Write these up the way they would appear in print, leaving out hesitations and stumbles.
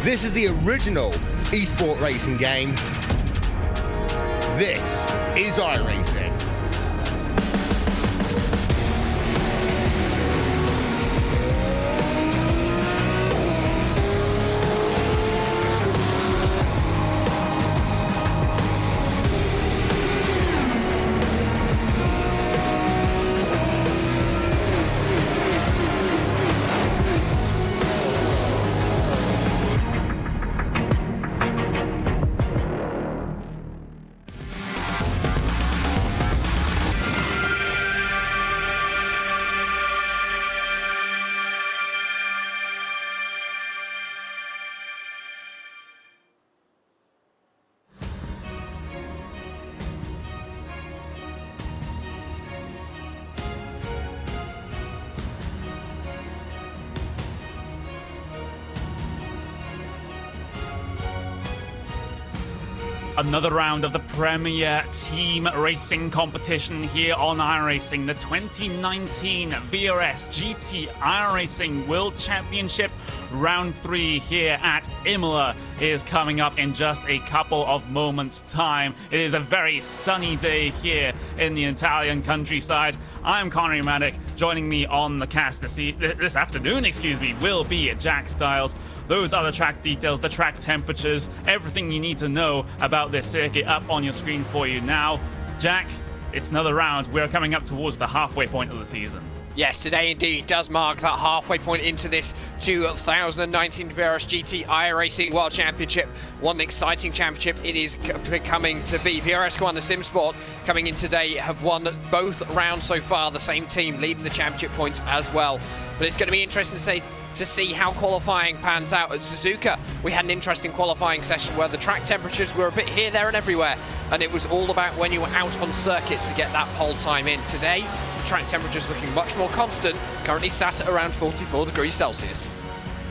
This is the original esport racing game. This is iRacing. Another round of the Premier Team Racing competition here on iRacing. The 2019 VRS GT iRacing World Championship Round 3 here at Imola is coming up in just a couple of moments' time. It is a very sunny day here in the Italian countryside. I'm Connery Maddock. Joining me on the cast this afternoon, will be Jack Styles. Those are the track details, the track temperatures, everything you need to know about this circuit up on your screen for you now. Jack, it's another round. We're coming up towards the halfway point of the season. Yes, today indeed does mark that halfway point into this 2019 VRS GT iRacing World Championship. What an exciting championship it is becoming to be. VRS Commander Simsport coming in today have won both rounds so far. The same team leading the championship points as well. But it's going to be interesting to see how qualifying pans out at Suzuka. We had an interesting qualifying session where the track temperatures were a bit here, there and everywhere, and it was all about when you were out on circuit to get that pole time in. Today, the track temperatures looking much more constant, currently sat at around 44 degrees Celsius.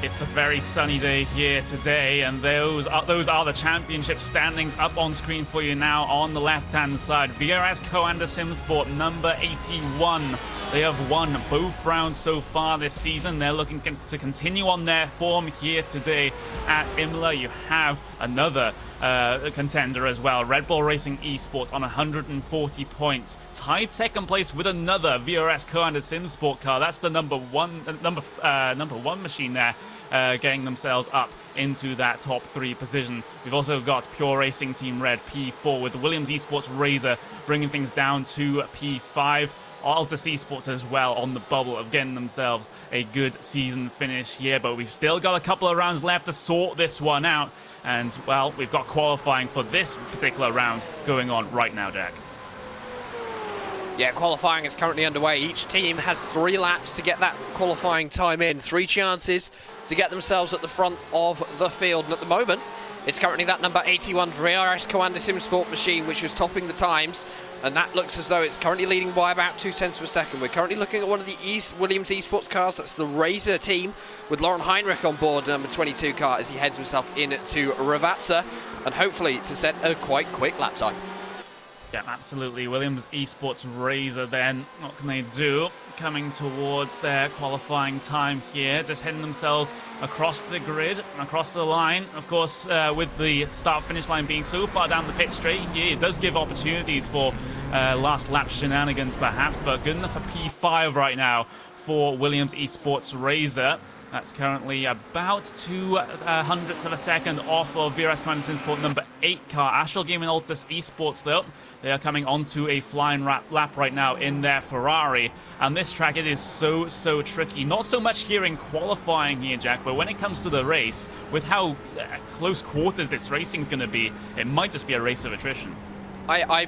It's a very sunny day here today, and those are the championship standings up on screen for you now on the left-hand side. VRS Coanda Simsport, number 81. They have won both rounds so far this season. They're looking to continue on their form here today at Imola. You have another contender as well, Red Bull Racing Esports on 140 points, tied second place with another VRS Coanda Simsport car. That's the number one machine there, getting themselves up into that top 3 position. We've also got Pure Racing Team Red P4 with Williams Esports Razor bringing things down to P5. Altus Esports as well on the bubble of getting themselves a good season finish here, but we've still got a couple of rounds left to sort this one out, and well, we've got qualifying for this particular round going on right now, Jack. Yeah, qualifying is currently underway. Each team has 3 laps to get that qualifying time in, 3 chances to get themselves at the front of the field, and at the moment it's currently that number 81 VRS Coanda Simsport machine which is topping the times, and that looks as though it's currently leading by about 0.2 of a second. We're currently looking at one of the Williams Esports cars. That's the Razor team with Lauren Heinrich on board, number 22 car, as he heads himself into Ravazza, and hopefully to set a quite quick lap time. Yeah, absolutely. Williams Esports Razor then, what can they do? Coming towards their qualifying time here, just heading themselves across the grid, across the line. Of course, with the start-finish line being so far down the pit straight here, it does give opportunities for last lap shenanigans perhaps, but good enough for P5 right now for Williams Esports Razor. That's currently about 0.02 of a second off of VRS Coanda Simsport number 8 car. Astral Gaming Altus Esports, though, they are coming onto a flying lap right now in their Ferrari. And this track, it is so tricky. Not so much here in qualifying here, Jack, but when it comes to the race, with how close quarters this racing is going to be, it might just be a race of attrition. I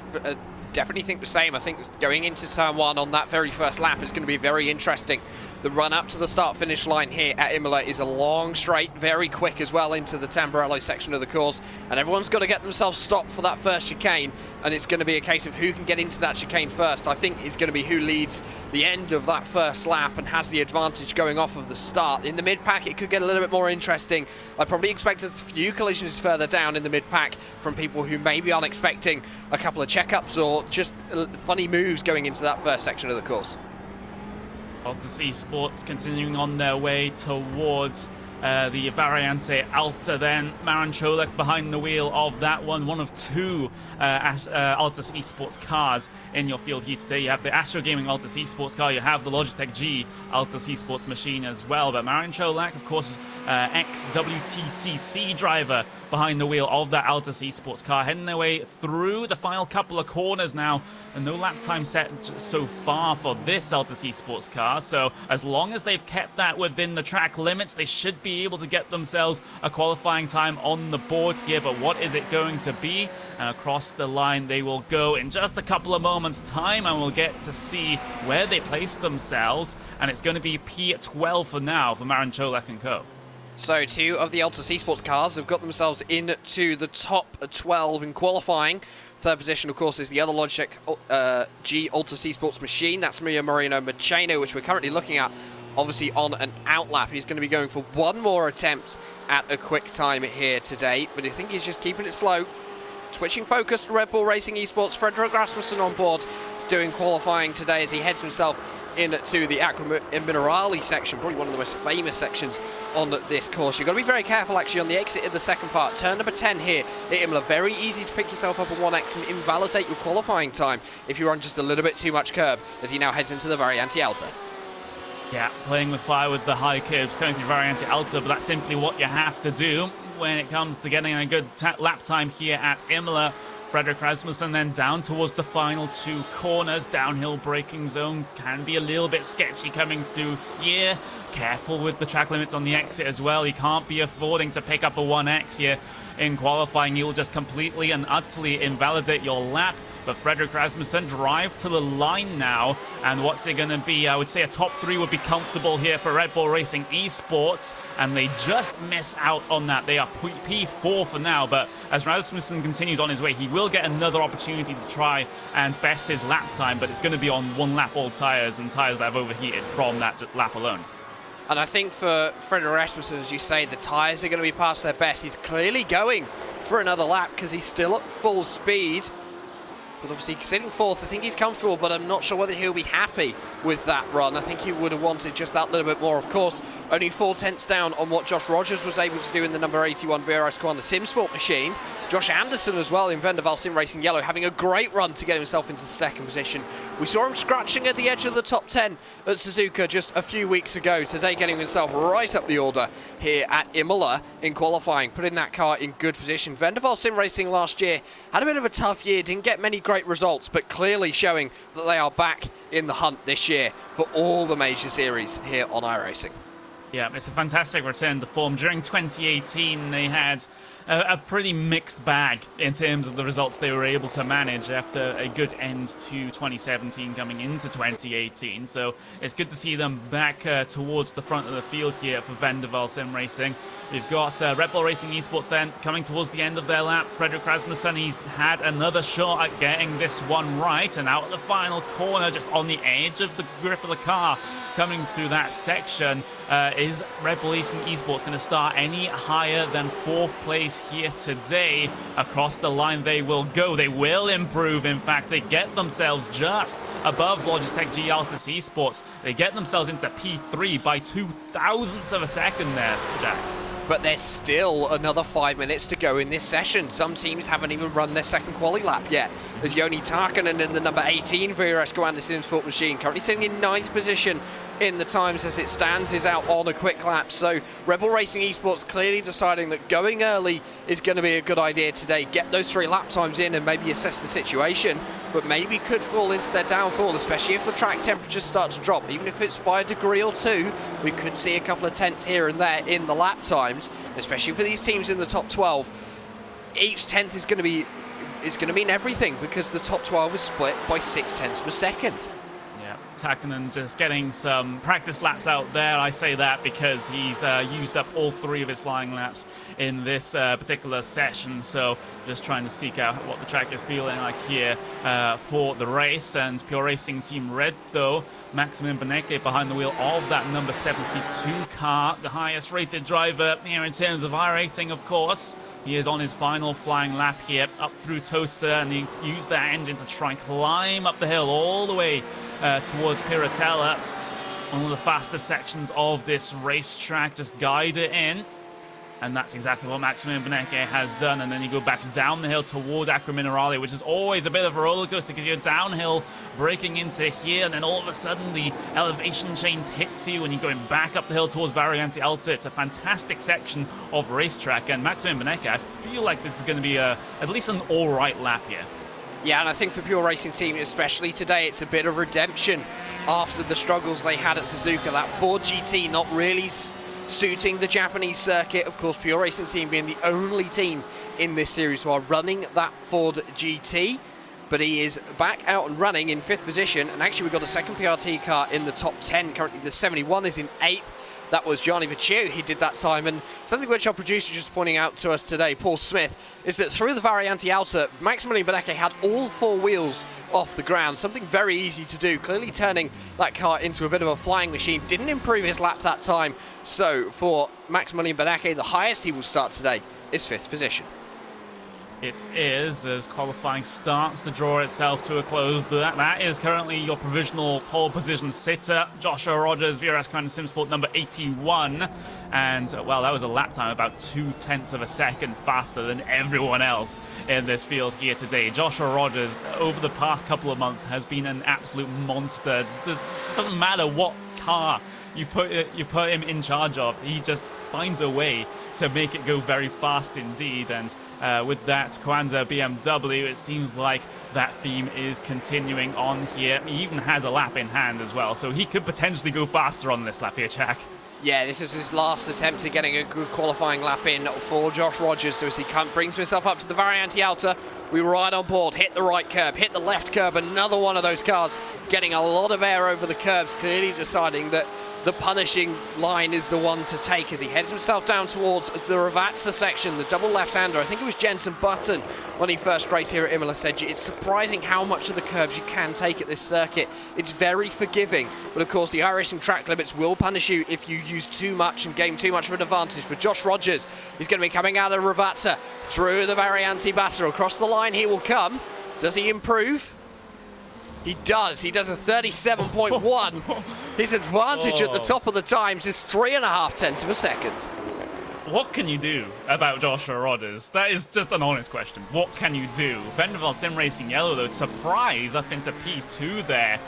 definitely think the same. I think going into turn 1 on that very first lap is going to be very interesting. The run up to the start-finish line here at Imola is a long straight, very quick as well into the Tamburello section of the course, and everyone's got to get themselves stopped for that first chicane, and it's going to be a case of who can get into that chicane first. I think it's going to be who leads the end of that first lap and has the advantage going off of the start. In the mid-pack, it could get a little bit more interesting. I probably expect a few collisions further down in the mid-pack from people who maybe aren't expecting a couple of checkups or just funny moves going into that first section of the course. Altus Esports continuing on their way towards the Variante Alta then. Maran Cholak behind the wheel of that one of two Altus Esports cars in your field here today. You have the Astro Gaming Altus Esports car, you have the Logitech G Altus Esports machine as well. But Maran Cholak, of course, ex-WTCC driver behind the wheel of that Altus Esports car, heading their way through the final couple of corners now. And no lap time set so far for this Altus Esports car. So as long as they've kept that within the track limits, they should be able to get themselves a qualifying time on the board here. But what is it going to be? And across the line they will go in just a couple of moments time, and we'll get to see where they place themselves. And it's going to be P12 for now for Maran Cholak and co. So two of the Altus Esports cars have got themselves into the top 12 in qualifying. Third position, of course, is the other Logitech G Altus Esports machine. That's Maria Moreno Machino, which we're currently looking at, obviously, on an outlap. He's going to be going for one more attempt at a quick time here today, but I think he's just keeping it slow. Switching focus to Red Bull Racing Esports. Fredrik Rasmussen on board. He's doing qualifying today as he heads himself into the Aqua Minerali section, probably one of the most famous sections on this course. You've got to be very careful actually on the exit of the second part. Turn number 10 here at Imola. Very easy to pick yourself up on 1x and invalidate your qualifying time if you run just a little bit too much curb, as he now heads into the Variante Alta. Yeah, playing with fire with the high curbs, going through Variante Alta, but that's simply what you have to do when it comes to getting a good lap time here at Imola. Fredrik Rasmussen then down towards the final two corners. Downhill braking zone can be a little bit sketchy coming through here. Careful with the track limits on the exit as well. You can't be affording to pick up a 1x here in qualifying. You'll just completely and utterly invalidate your lap. But Fredrik Rasmussen drive to the line now. And what's it going to be? I would say a top 3 would be comfortable here for Red Bull Racing Esports. And they just miss out on that. They are P4 for now. But as Rasmussen continues on his way, he will get another opportunity to try and best his lap time. But it's going to be on one lap all tyres, and tyres that have overheated from that lap alone. And I think for Fredrik Rasmussen, as you say, the tyres are going to be past their best. He's clearly going for another lap because he's still at full speed. But obviously sitting fourth, I think he's comfortable, but I'm not sure whether he'll be happy with that run. I think he would have wanted just that little bit more. Of course, only 4/10 down on what Josh Rogers was able to do in the number 81 VRS Commander Simsport machine. Josh Anderson as well in Vendaval Sim Racing Yellow, having a great run to get himself into second position. We saw him scratching at the edge of the top 10 at Suzuka just a few weeks ago. Today getting himself right up the order here at Imola in qualifying, putting that car in good position. Vendaval Sim Racing last year had a bit of a tough year, didn't get many great results, but clearly showing that they are back in the hunt this year for all the major series here on iRacing. Yeah, it's a fantastic return to form. During 2018, they had a pretty mixed bag in terms of the results they were able to manage after a good end to 2017 coming into 2018. So it's good to see them back towards the front of the field here for Vendaval Sim Racing. We've got Red Bull Racing Esports then coming towards the end of their lap. Fredrik Rasmussen, he's had another shot at getting this one right, and out at the final corner, just on the edge of the grip of the car, coming through that section. Is Red Bull Racing Esports going to start any higher than 4th place here today? Across the line they will go. They will improve. In fact, they get themselves just above Logitech G Altus Esports. They get themselves into P3 by 0.02 of a second there, Jack. But there's still another 5 minutes to go in this session. Some teams haven't even run their second quali lap yet. As Joni Tarkkanen in the number 18 VRS Commander Simsport machine, currently sitting in 9th position in the times as it stands, is out on a quick lap. So Red Bull Racing Esports clearly deciding that going early is going to be a good idea today. Get those 3 lap times in and maybe assess the situation, but maybe could fall into their downfall, especially if the track temperatures start to drop. Even if it's by a degree or 2, we could see a couple of tenths here and there in the lap times, especially for these teams in the top 12. Each tenth is going to mean everything, because the top 12 is split by 0.6 of a second. Tarkkanen just getting some practice laps out there. I say that because he's used up all 3 of his flying laps in this particular session, so just trying to seek out what the track is feeling like here for the race. And Pure Racing Team Red, though, Maximum Beneke behind the wheel of that number 72 car, the highest rated driver here in terms of iRating, of course. He is on his final flying lap here, up through Tosa, and he used that engine to try and climb up the hill all the way towards Piratella. one of the fastest sections of this racetrack. Just guide it in. And that's exactly what Maximilian Benecke has done. And then you go back down the hill towards Acqua Minerale, which is always a bit of a roller coaster because you're downhill breaking into here, and then all of a sudden the elevation change hits you when you're going back up the hill towards Variante Alta. It's a fantastic section of racetrack, and Maximilian Benecke, I feel like this is going to be at least an all-right lap here. Yeah, and I think for Pure Racing Team, especially today, it's a bit of redemption after the struggles they had at Suzuka. That Ford GT not really suiting the Japanese circuit. Of course, Pure Racing Team being the only team in this series who are running that Ford GT. But he is back out and running in 5th position. And actually, we've got a second PRT car in the top 10. Currently, the 71 is in 8th. That was Gianni Vecchio. He did that time. And something which our producer just pointing out to us today, Paul Smith, is that through the Variante Alta, Maximilian Benecke had all 4 wheels off the ground. Something very easy to do. Clearly turning that car into a bit of a flying machine. Didn't improve his lap that time. So for Maximilian Benecke, the highest he will start today is 5th position. It is, as qualifying starts to draw itself to a close. That is currently your provisional pole position sitter, Joshua Rogers, VRS Coanda SimSport number 81. And, well, that was a lap time about 0.2 of a second faster than everyone else in this field here today. Joshua Rogers, over the past couple of months, has been an absolute monster. It doesn't matter what car you put him in charge of, he just finds a way to make it go very fast indeed. And with that Coanda BMW, it seems like that theme is continuing on here. He even has a lap in hand as well, so he could potentially go faster on this lap here, Jack. Yeah, this is his last attempt at getting a good qualifying lap in for Josh Rogers. So as he brings himself up to the Variante Alta, we were right on board, hit the right curb, hit the left curb, another one of those cars getting a lot of air over the curbs, clearly deciding that the punishing line is the one to take as he heads himself down towards the Ravazza section, the double left-hander. I think it was Jensen Button when he first raced here at Imola said it's surprising how much of the curbs you can take at this circuit. It's very forgiving, but of course the iRacing track limits will punish you if you use too much and gain too much of an advantage. For Josh Rogers, he's going to be coming out of Ravazza through the Variante Batter. Across the line he will come. Does he improve? He does. He does a 37.1. His advantage at the top of the times is 3.5 of a second. What can you do about Joshua Rogers? That is just an honest question. What can you do? Vendaval Sim Racing Yellow, though, surprise up into P2 there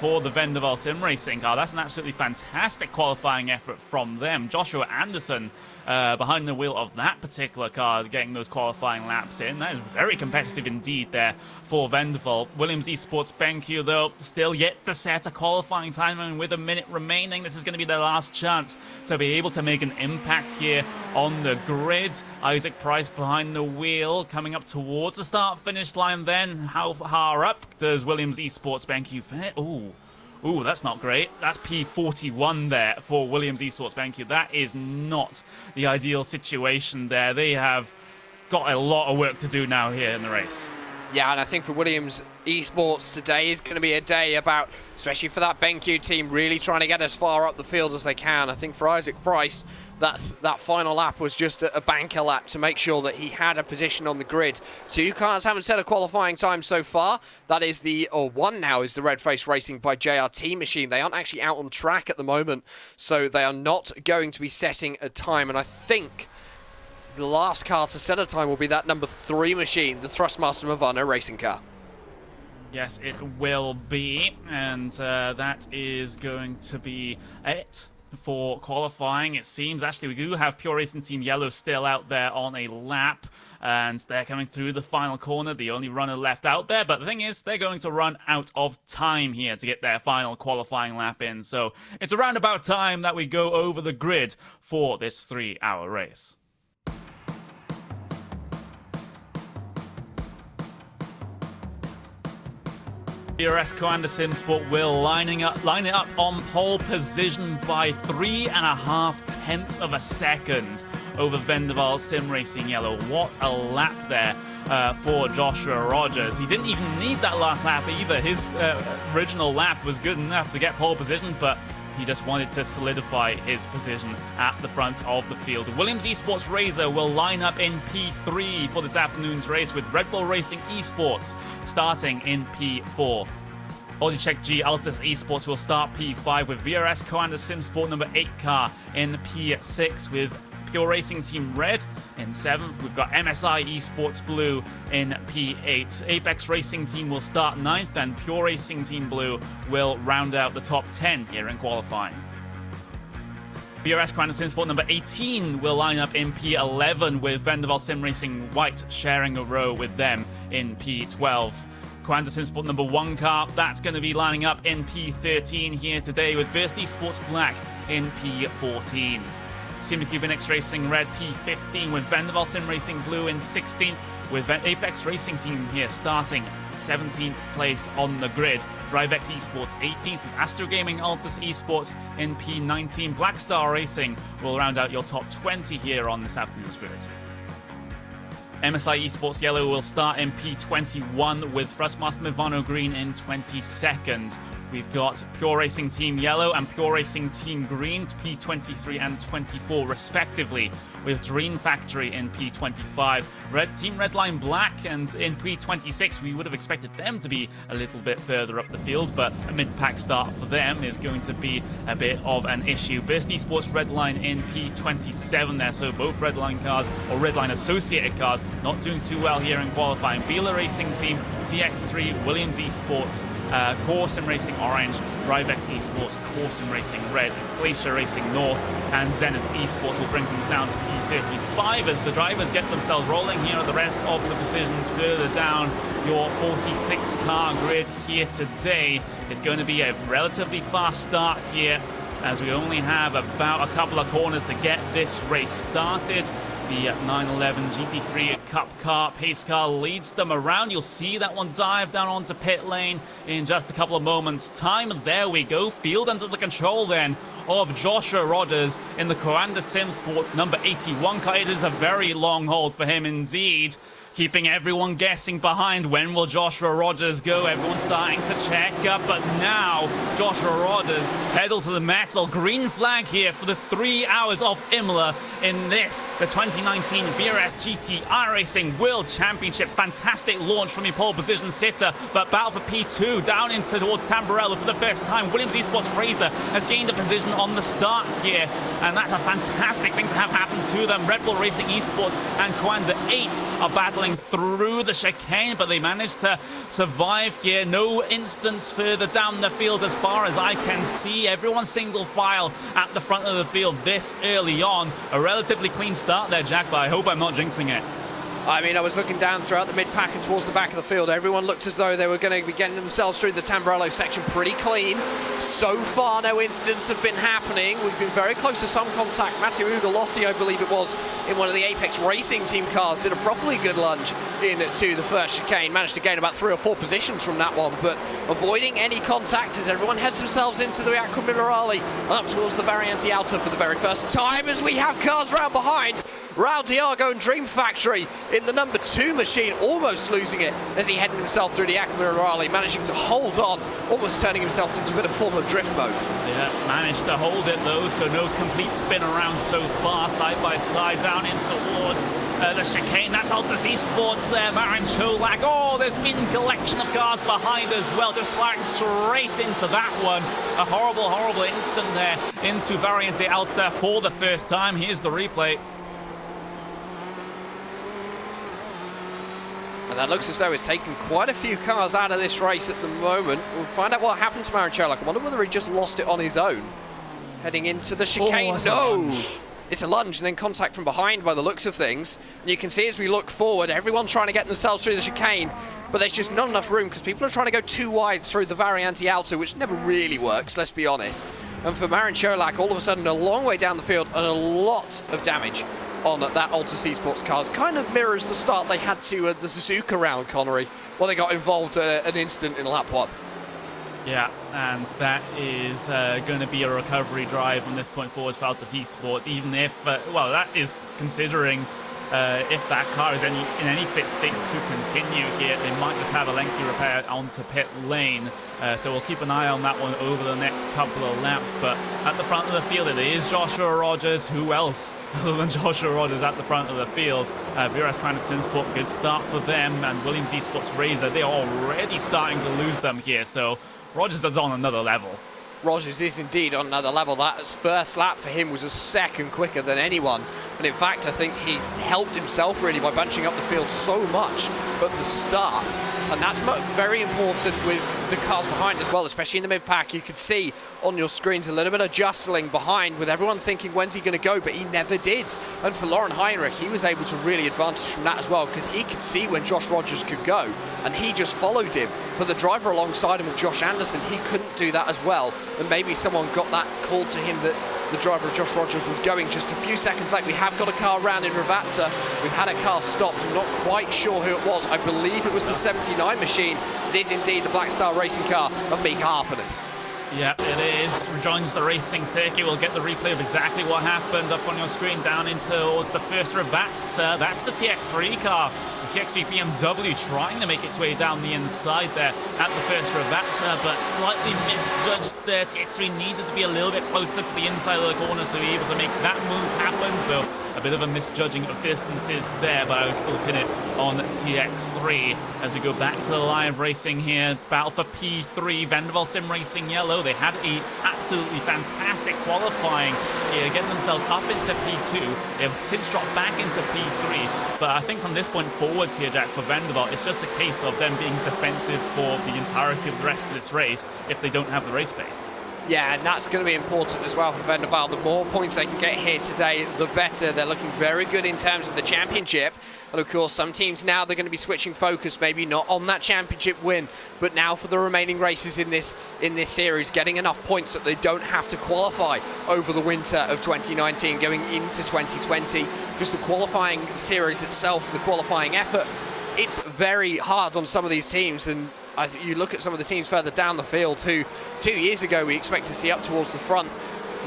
for the Vendaval Sim Racing car. That's an absolutely fantastic qualifying effort from them. Joshua Anderson behind the wheel of that particular car, getting those qualifying laps in. That is very competitive indeed there for Vendaval. Williams Esports BenQ, though, still yet to set a qualifying time, and with a minute remaining, this is going to be their last chance to be able to make an impact here on the grid. Isaac Price behind the wheel, coming up towards the start-finish line then. How far up does Williams Esports BenQ finish? Ooh, that's not great. That's P41 there for Williams Esports BenQ. That is not the ideal situation there. They have got a lot of work to do now here in the race. Yeah, and I think for Williams Esports today is going to be a day about, especially for that BenQ team, really trying to get as far up the field as they can. I think for Isaac Price, that final lap was just a banker lap to make sure that he had a position on the grid. 2 cars haven't set a qualifying time so far. That is one now is the Red Face Racing by JRT Machine. They aren't actually out on track at the moment, so they are not going to be setting a time. And I think the last car to set a time will be that number 3 machine, the Thrustmaster Movano racing car. Yes, it will be, and that is going to be it for qualifying. It seems actually we do have Pure Racing Team Yellow still out there on a lap, and they're coming through the final corner, the only runner left out there. But the thing is, they're going to run out of time here to get their final qualifying lap in, so it's around about time that we go over the grid for this 3-hour race. VRS Coanda SimSport will line it up on pole position by 3.5 of a second over Vendaval Sim Racing Yellow. What a lap there for Joshua Rogers. He didn't even need that last lap either. His original lap was good enough to get pole position, but he just wanted to solidify his position at the front of the field. Williams Esports Razor will line up in P3 for this afternoon's race, with Red Bull Racing Esports starting in P4. Logitech G Altus Esports will start P5 with VRS Coanda Simsport number 8 car in P6 with Pure Racing Team Red in 7th. We've got MSI Esports Blue in P8. Apex Racing Team will start 9th, and Pure Racing Team Blue will round out the top 10 here in qualifying. VRS Coanda Simsport number 18 will line up in P11 with Vendaval Sim Racing White sharing a row with them in P12. Coanda Simsport number 1 car, that's going to be lining up in P13 here today with Burst Esports Black in P14. SimCube and X Racing Red P15 with Vendaval Sim Racing Blue in 16th with Apex Racing Team here starting 17th place on the grid. DriveX Esports 18th with Astro Gaming Altus Esports in P19. Blackstar Racing will round out your top 20 here on this afternoon's grid. MSI Esports Yellow will start in P21 with Thrustmaster Movano Green in 22nd. We've got Pure Racing Team Yellow and Pure Racing Team Green, P23 and 24 respectively, with Dream Factory in P25. Team Redline Black, and in P26 we would have expected them to be a little bit further up the field, but a mid-pack start for them is going to be a bit of an issue. Burst Esports Redline in P27 there, so both Redline cars, or Redline associated cars, not doing too well here in qualifying. Beeler Racing Team, TX3, Williams Esports, Core Sim Racing Orange, DriveX Esports, Core Sim Racing Red, Glacier Racing North, and Zenith Esports will bring things down to P35 as the drivers get themselves rolling here. The rest of the positions further down your 46 car grid here today. It's going to be a relatively fast start here as we only have about a couple of corners to get this race started. The 911 GT3 Cup car, pace car, leads them around. You'll see that one dive down onto pit lane in just a couple of moments' time. There we go. Field under the control then of Joshua Rogers in the Coanda Simsports number 81 car. It is a very long hold for him indeed, keeping everyone guessing behind. When will Joshua Rogers go? Everyone's starting to check up, but now Joshua Rogers pedal to the metal. Green flag here for the 3 hours of Imola in this, the 2019 VRS GT iRacing World Championship. Fantastic launch from your pole position sitter, but battle for P2 down into towards Tamburello for the first time. Williams Esports Razor has gained a position on the start here, and that's a fantastic thing to have happen to them. Red Bull Racing Esports and Coanda 8 are battling through the chicane, but they managed to survive here. No instance further down the field as far as I can see. Everyone single file at the front of the field this early on. A relatively clean start there, Jack, but I hope I'm not jinxing it. I mean, I was looking down throughout the mid-pack and towards the back of the field. Everyone looked as though they were going to be getting themselves through the Tamburello section pretty clean. So far, no incidents have been happening. We've been very close to some contact. Matteo Ugolotti, I believe it was, in one of the Apex Racing Team cars, did a properly good lunge into the first chicane. Managed to gain about 3 or 4 positions from that one, but avoiding any contact as everyone heads themselves into the Acqua Minerale and up towards the Variante Alta for the very first time, as we have cars round behind. Raul Diago and Dream Factory in the number 2 machine, almost losing it as he headed himself through the Acqua Minerale, managing to hold on, almost turning himself into a bit of form of drift mode. Yeah, managed to hold it though, so no complete spin around so far, side by side down in towards the chicane. That's Altus Esports there, Marin Cholak. Oh, there's been a collection of cars behind as well, just plowing straight into that one. A horrible, horrible instant there into Variante Alta for the first time. Here's the replay. And that looks as though it's taken quite a few cars out of this race at the moment. We'll find out what happened to Marin Cholak. I wonder whether he just lost it on his own. Heading into the chicane. No! It's a lunge and then contact from behind by the looks of things. And you can see as we look forward, everyone's trying to get themselves through the chicane, but there's just not enough room because people are trying to go too wide through the Variante Alta, which never really works, let's be honest. And for Marin Cholak, all of a sudden, a long way down the field and a lot of damage on that Altus Esports cars. Kind of mirrors the start they had to the Suzuka round, Connery, where they got involved an instant in lap 1. Yeah, and that is going to be a recovery drive from this point forward for Altus Esports, even if, well, that is considering if that car is in any fit state to continue here, they might just have a lengthy repair onto pit lane. So we'll keep an eye on that one over the next couple of laps. But at the front of the field, it is Joshua Rogers. Who else other than Joshua Rogers at the front of the field? VRS Coanda Simsport, good start for them. And Williams Esports Razor, they're already starting to lose them here. So Rogers is on another level. Rogers is indeed on another level. That first lap for him was a second quicker than anyone. And in fact, I think he helped himself really by bunching up the field so much at the start. And that's very important with the cars behind as well, especially in the mid-pack. You could see on your screens a little bit of jostling behind with everyone thinking, when's he going to go? But he never did. And for Lauren Heinrich, he was able to really advantage from that as well, because he could see when Josh Rogers could go, and he just followed him. For the driver alongside him with Josh Anderson, he couldn't do that as well. And maybe someone got that call to him that the driver of Josh Rogers was going just a few seconds late. We have got a car round in Ravazza. We've had a car stopped. I'm not quite sure who it was. I believe it was the 79 machine. It is indeed the Black Star Racing car of Mika Harpinen. Yeah, it is. Rejoins the racing circuit. We'll get the replay of exactly what happened up on your screen down into towards the first Ravazza. That's the TX3 car. The TX3 BMW trying to make its way down the inside there at the first Ravazza, but slightly misjudged there. TX3 needed to be a little bit closer to the inside of the corner to be able to make that move happen. So a bit of a misjudging of distances there, but I will still pin it on TX3 as we go back to the live racing here. Battle for P3, Vanderbilt Sim Racing Yellow. They had a absolutely fantastic qualifying here, getting themselves up into P2. They've since dropped back into P3, but I think from this point forwards here, Jack, for Vanderbilt, it's just a case of them being defensive for the entirety of the rest of this race if they don't have the race pace. Yeah, and that's going to be important as well for Vanderbilt. The more points they can get here today, the better. They're looking very good in terms of the championship. And of course, some teams now, they're going to be switching focus, maybe not on that championship win, but now for the remaining races in this series, getting enough points that they don't have to qualify over the winter of 2019 going into 2020, because the qualifying series itself, the qualifying effort, it's very hard on some of these teams. And you look at some of the teams further down the field who 2 years ago we expect to see up towards the front,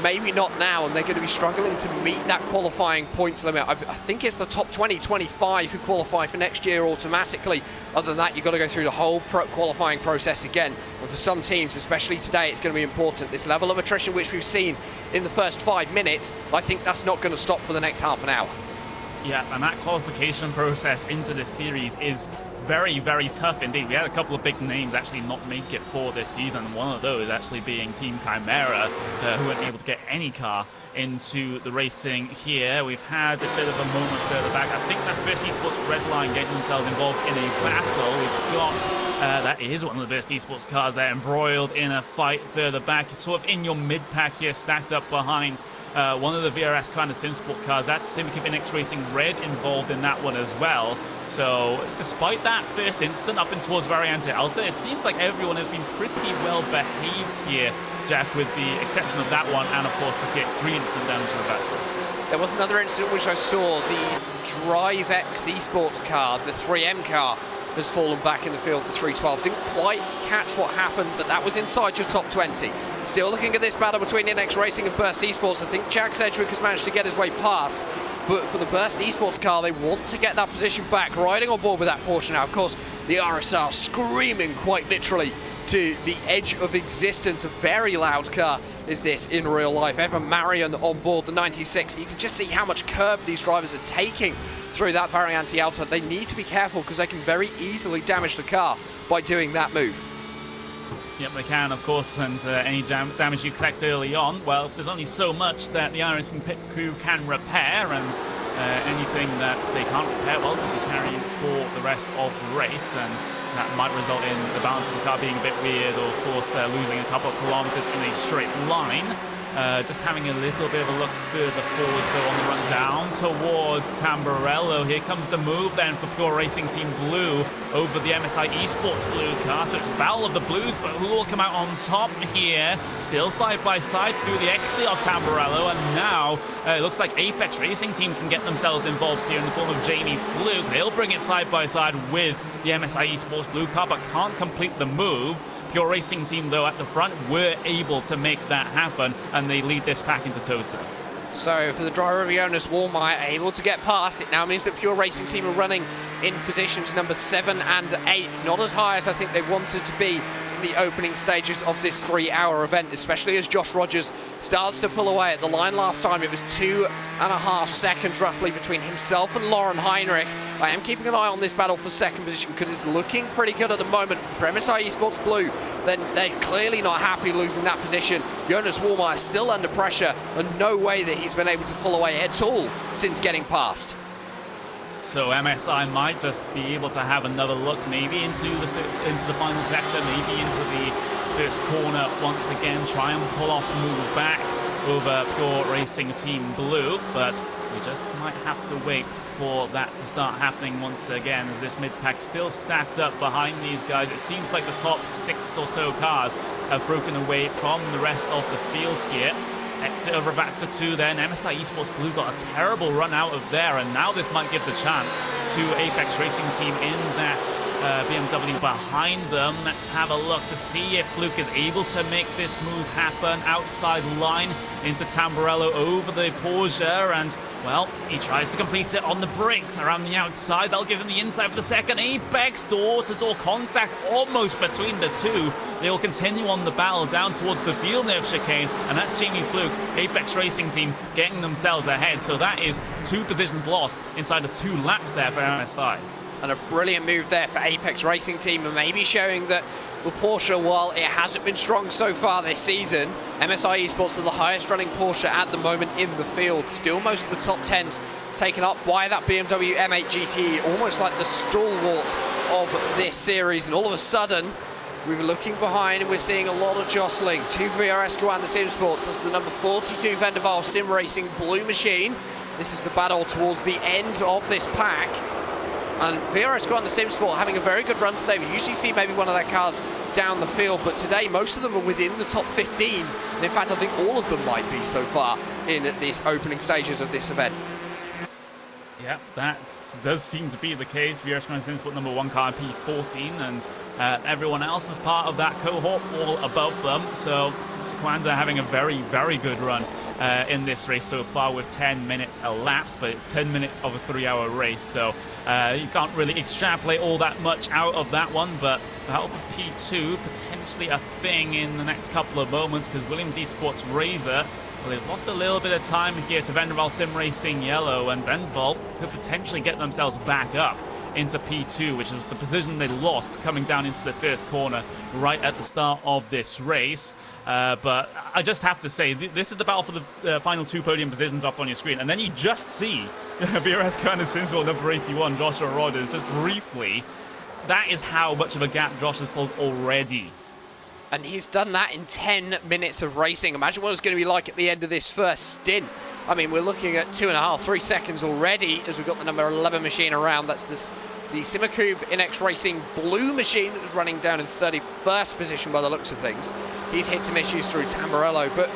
maybe not now, and they're going to be struggling to meet that qualifying points limit. I think it's the top 20, 25 who qualify for next year automatically. Other than that, you've got to go through the whole qualifying process again. And for some teams, especially today, it's going to be important. This level of attrition which we've seen in the first 5 minutes, I think that's not going to stop for the next half an hour. Yeah, and that qualification process into this series is very, very tough indeed. We had a couple of big names actually not make it for this season. One of those actually being Team Chimera, who weren't able to get any car into the racing here. We've had a bit of a moment further back. I think that's Burst Esports Redline getting themselves involved in a battle. We've got, that is one of the Burst Esports cars there, embroiled in a fight further back. It's sort of in your mid-pack here, stacked up behind one of the VRS kind of SimSport cars. That's Simicip Inix Racing Red involved in that one as well. So despite that first instant up and towards Variante Alta, it seems like everyone has been pretty well behaved here, Jack, with the exception of that one and of course the TX3 incident down to Ravazza. There was another incident which I saw, the Drive X Esports car, the 3M car, has fallen back in the field to 312. Didn't quite catch what happened, but that was inside your top 20. Still looking at this battle between Inex Racing and Burst Esports. I think Jack Sedgwick has managed to get his way past, but for the Burst Esports car, they want to get that position back, riding on board with that Porsche now. Of course, the RSR screaming quite literally to the edge of existence. A very loud car is this in real life. Evan Marion on board the 96. You can just see how much curb these drivers are taking through that Variante Alta. They need to be careful because they can very easily damage the car by doing that move. Yep, they can, of course, and any damage you collect early on, well, there's only so much that the iRacing pit crew can repair, and anything that they can't repair, well, they can carry for the rest of the race, and that might result in the balance of the car being a bit weird, or of course losing a couple of kilometers in a straight line. Just having a little bit of a look further forwards though on the run down towards Tamburello. Here comes the move then for Pure Racing Team Blue over the MSI Esports Blue car. So it's a battle of the Blues, but who will come out on top here? Still side by side through the exit of Tamburello, and now it looks like Apex Racing Team can get themselves involved here in the form of Jamie Fluke. They'll bring it side by side with the MSI Esports Blue car, but can't complete the move. Pure Racing Team, though, at the front were able to make that happen, and they lead this pack into Tosa. So for the driver of Jonas Wallmeyer, able to get past, it now means that Pure Racing Team are running in positions number 7 and 8. Not as high as I think they wanted to be the opening stages of this 3-hour event, especially as Josh Rogers starts to pull away. At the line last time, it was 2.5 seconds roughly between himself and Lauren Heinrich. I am keeping an eye on this battle for second position because it's looking pretty good at the moment for MSI Esports Blue. Then they're clearly not happy losing that position. Jonas Wallmeyer still under pressure, and no way that he's been able to pull away at all since getting past. So MSI might just be able to have another look, maybe into the final sector, maybe into the first corner once again, try and pull off the move back over Pure Racing Team Blue, but we just might have to wait for that to start happening once again, as this mid-pack still stacked up behind these guys. It seems like the top 6 or so cars have broken away from the rest of the field here. Exit of Ravatsa 2 then. MSI Esports Blue got a terrible run out of there, and now this might give the chance to Apex Racing Team in that BMW behind them. Let's have a look to see if Fluke is able to make this move happen. Outside line into Tamburello over the Porsche, and well, he tries to complete it on the brakes around the outside. That'll give him the inside for the second. Apex door-to-door contact almost between the two. They'll continue on the battle down towards the Villeneuve chicane, and that's Jamie Fluke, Apex Racing Team, getting themselves ahead. So that is 2 positions lost inside of 2 laps there for MSI. And a brilliant move there for Apex Racing Team, and maybe showing that the Porsche, while it hasn't been strong so far this season, MSI Esports are the highest running Porsche at the moment in the field. Still most of the top 10s taken up by that BMW M8 GTE, almost like the stalwart of this series. And all of a sudden, we were looking behind and we're seeing a lot of jostling. 2 VRS Coanda Sim Sports, that's the number 42 Vendaval Sim Racing Blue Machine. This is the battle towards the end of this pack. And VRS Coanda Sim Sport having a very good run today. We usually see maybe one of their cars down the field, but today most of them are within the top 15. And in fact, I think all of them might be so far in these opening stages of this event. Yeah, that does seem to be the case. VRS Coanda Sim Sport number 1 car P14, and everyone else is part of that cohort all above them. So Coanda having a very, very good run in this race so far with 10 minutes elapsed, but it's 10 minutes of a 3-hour race, so you can't really extrapolate all that much out of that one. But out of P2, potentially a thing in the next couple of moments, because Williams Esports Razor, well, they've lost a little bit of time here to Vendaval Sim Racing Yellow, and Vendaval could potentially get themselves back up into P2, which is the position they lost coming down into the first corner right at the start of this race. But I just have to say, this is the battle for the final 2 podium positions up on your screen, and then you just see VRS Coanda Sim Sport number 81, Joshua Rogers, just briefly. That is how much of a gap Josh has pulled already. And he's done that in 10 minutes of racing. Imagine what it's going to be like at the end of this first stint. I mean, we're looking at 2.5, 3 seconds already as we've got the number 11 machine around. That's the Simacube NX Racing Blue machine that was running down in 31st position by the looks of things. He's hit some issues through Tamburello, but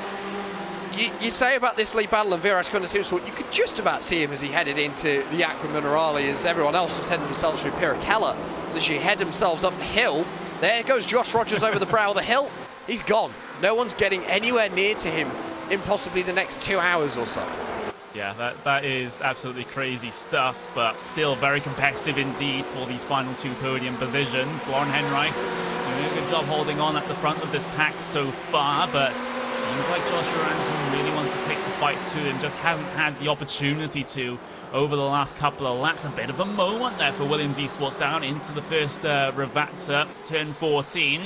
you say about this lead battle and VRS Coanda Sim Sport, you could just about see him as he headed into the Aqua Minerale, as everyone else was heading themselves through Piratella. As you head themselves up the hill, there goes Josh Rogers over the brow of the hill. He's gone. No one's getting anywhere near to him in possibly the next 2 hours or so. Yeah, that is absolutely crazy stuff, but still very competitive indeed for these final 2 podium positions. Lauren Henrich doing a good job holding on at the front of this pack so far, but seems like Joshua Anderson really wants to take the fight to him, just hasn't had the opportunity to over the last couple of laps. A bit of a moment there for Williams Esports down into the first Ravatsa, turn 14.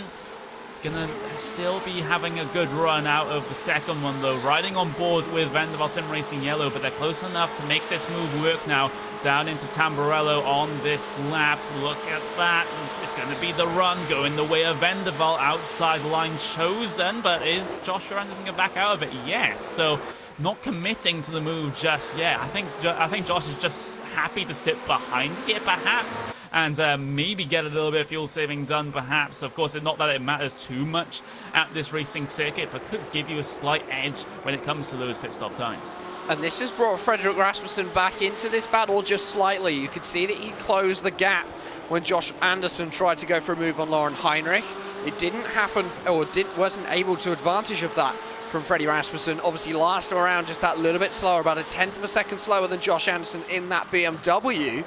Gonna still be having a good run out of the second one though, riding on board with Vendaval Sim Racing Yellow, but they're close enough to make this move work now down into Tamburello on this lap. Look at that, it's going to be the run going the way of Vendaval. Outside line chosen, but is Joshua Anderson going to back out of it? Yes, so not committing to the move just yet. I think Josh is just happy to sit behind here perhaps, and maybe get a little bit of fuel saving done perhaps. Of course, not that it matters too much at this racing circuit, but could give you a slight edge when it comes to those pit stop times. And this has brought Frederick Rasmussen back into this battle just slightly. You could see that he closed the gap when Josh Anderson tried to go for a move on Lauren Heinrich. It didn't happen, or wasn't able to advantage of that from Freddie Rasmussen. Obviously last around just that little bit slower, about 1/10 of a second slower than Josh Anderson in that BMW.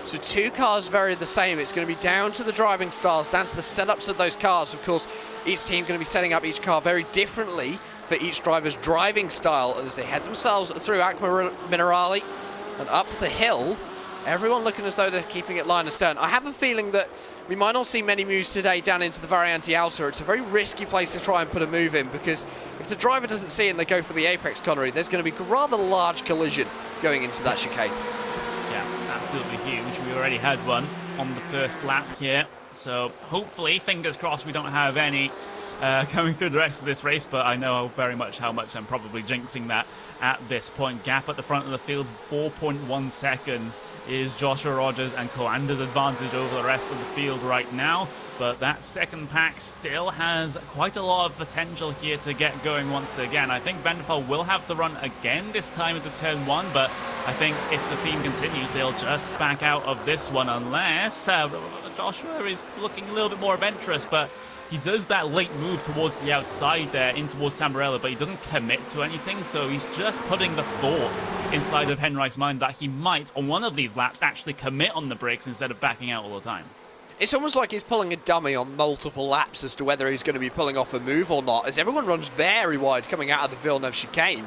So 2 cars very the same. It's going to be down to the driving styles, down to the setups of those cars. Of course, each team going to be setting up each car very differently for each driver's driving style as they head themselves through Aqua Minerale and up the hill. Everyone looking as though they're keeping it line astern. I have a feeling that we might not see many moves today down into the Variante Alta. It's a very risky place to try and put a move in, because if the driver doesn't see it and they go for the Apex Connery, there's going to be a rather large collision going into that chicane. Yeah, absolutely huge. We already had one on the first lap here, so hopefully, fingers crossed, we don't have any coming through the rest of this race, but I know very much how much I'm probably jinxing that at this point. Gap at the front of the field, 4.1 seconds is Joshua Rogers and Coanda's advantage over the rest of the field right now, but that second pack still has quite a lot of potential here to get going once again. I think Vanderfall will have the run again this time into turn 1, but I think if the theme continues, they'll just back out of this one unless Joshua is looking a little bit more adventurous, but he does that late move towards the outside there, in towards Tamburello, but he doesn't commit to anything, so he's just putting the thought inside of Henrik's mind that he might, on one of these laps, actually commit on the brakes instead of backing out all the time. It's almost like he's pulling a dummy on multiple laps as to whether he's going to be pulling off a move or not, as everyone runs very wide coming out of the Villeneuve chicane.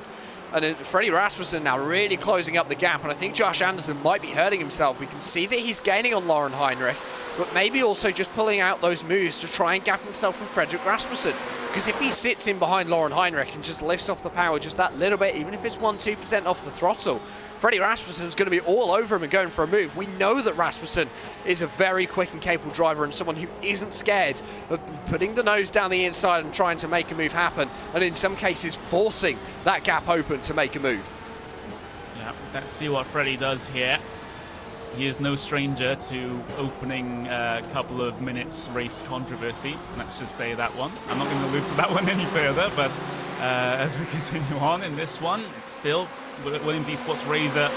And Freddie Rasmussen now really closing up the gap, and I think Josh Anderson might be hurting himself. We can see that he's gaining on Lauren Heinrich, but maybe also just pulling out those moves to try and gap himself from Frederick Rasmussen. Because if he sits in behind Lauren Heinrich and just lifts off the power just that little bit, even if it's 1-2% off the throttle, Freddie Rasmussen is going to be all over him and going for a move. We know that Rasmussen is a very quick and capable driver and someone who isn't scared of putting the nose down the inside and trying to make a move happen, and in some cases forcing that gap open to make a move. Yeah, let's see what Freddie does here. He is no stranger to opening a couple of minutes race controversy. Let's just say that one. I'm not going to allude to that one any further, but as we continue on in this one, it's still Williams Esports Razor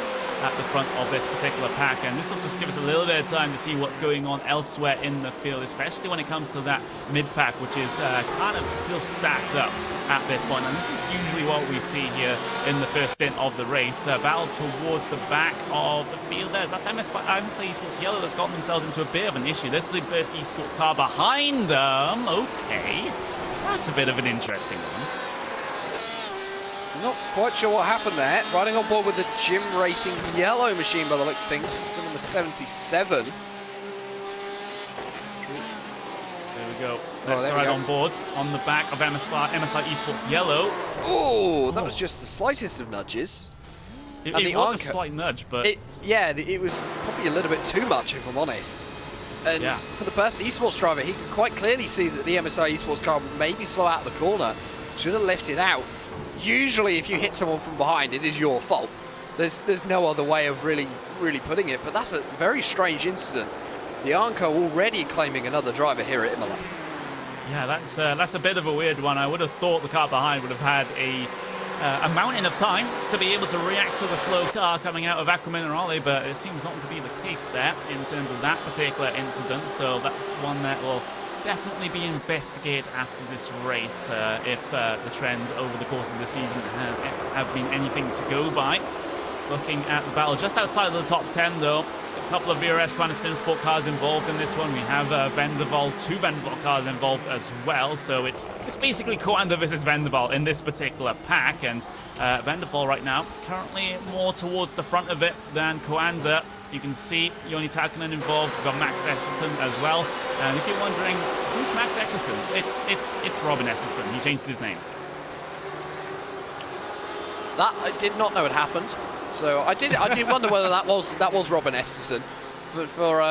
at the front of this particular pack, and this will just give us a little bit of time to see what's going on elsewhere in the field, especially when it comes to that mid-pack, which is kind of still stacked up at this point. And this is usually what we see here in the first stint of the race. Battle towards the back of the field there. That's MSI Esports Yellow that's gotten themselves into a bit of an issue. There's the Burst Esports car behind them. Okay, that's a bit of an interesting one. Not quite sure what happened there. Riding on board with the Gym Racing yellow machine by the looks of things. This is the number 77. There we go. Let's ride on board on the back of MSI Esports Yellow. Oh, that was just the slightest of nudges. It was a slight nudge, but... it was probably a little bit too much, if I'm honest. And for the Burst Esports driver, he could quite clearly see that the MSI Esports car would maybe slow out the corner. Should have lifted out. Usually, if you hit someone from behind, it is your fault. There's no other way of really putting it, but that's a very strange incident. The Arnco already claiming another driver here at Imola. Yeah, that's a bit of a weird one. I would have thought the car behind would have had a mountain of time to be able to react to the slow car coming out of Aqua Minerale, but it seems not to be the case there in terms of that particular incident. So that's one that will definitely be investigated after this race if the trends over the course of the season have been anything to go by. Looking at the battle just outside of the top 10 though, a couple of VRS kind of Simsport cars involved in this one. We have Vendeval, 2 Vendeval cars involved as well, so it's basically Coanda versus Vendeval in this particular pack, and Vendeval right now currently more towards the front of it than Coanda. You can see Joni Takkonen involved. We've got Max Esselstyn as well. And if you're wondering, who's Max Esselstyn? It's Robin Esselstyn. He changed his name. That I did not know had happened. So I did wonder whether that was Robin Esselstyn. But for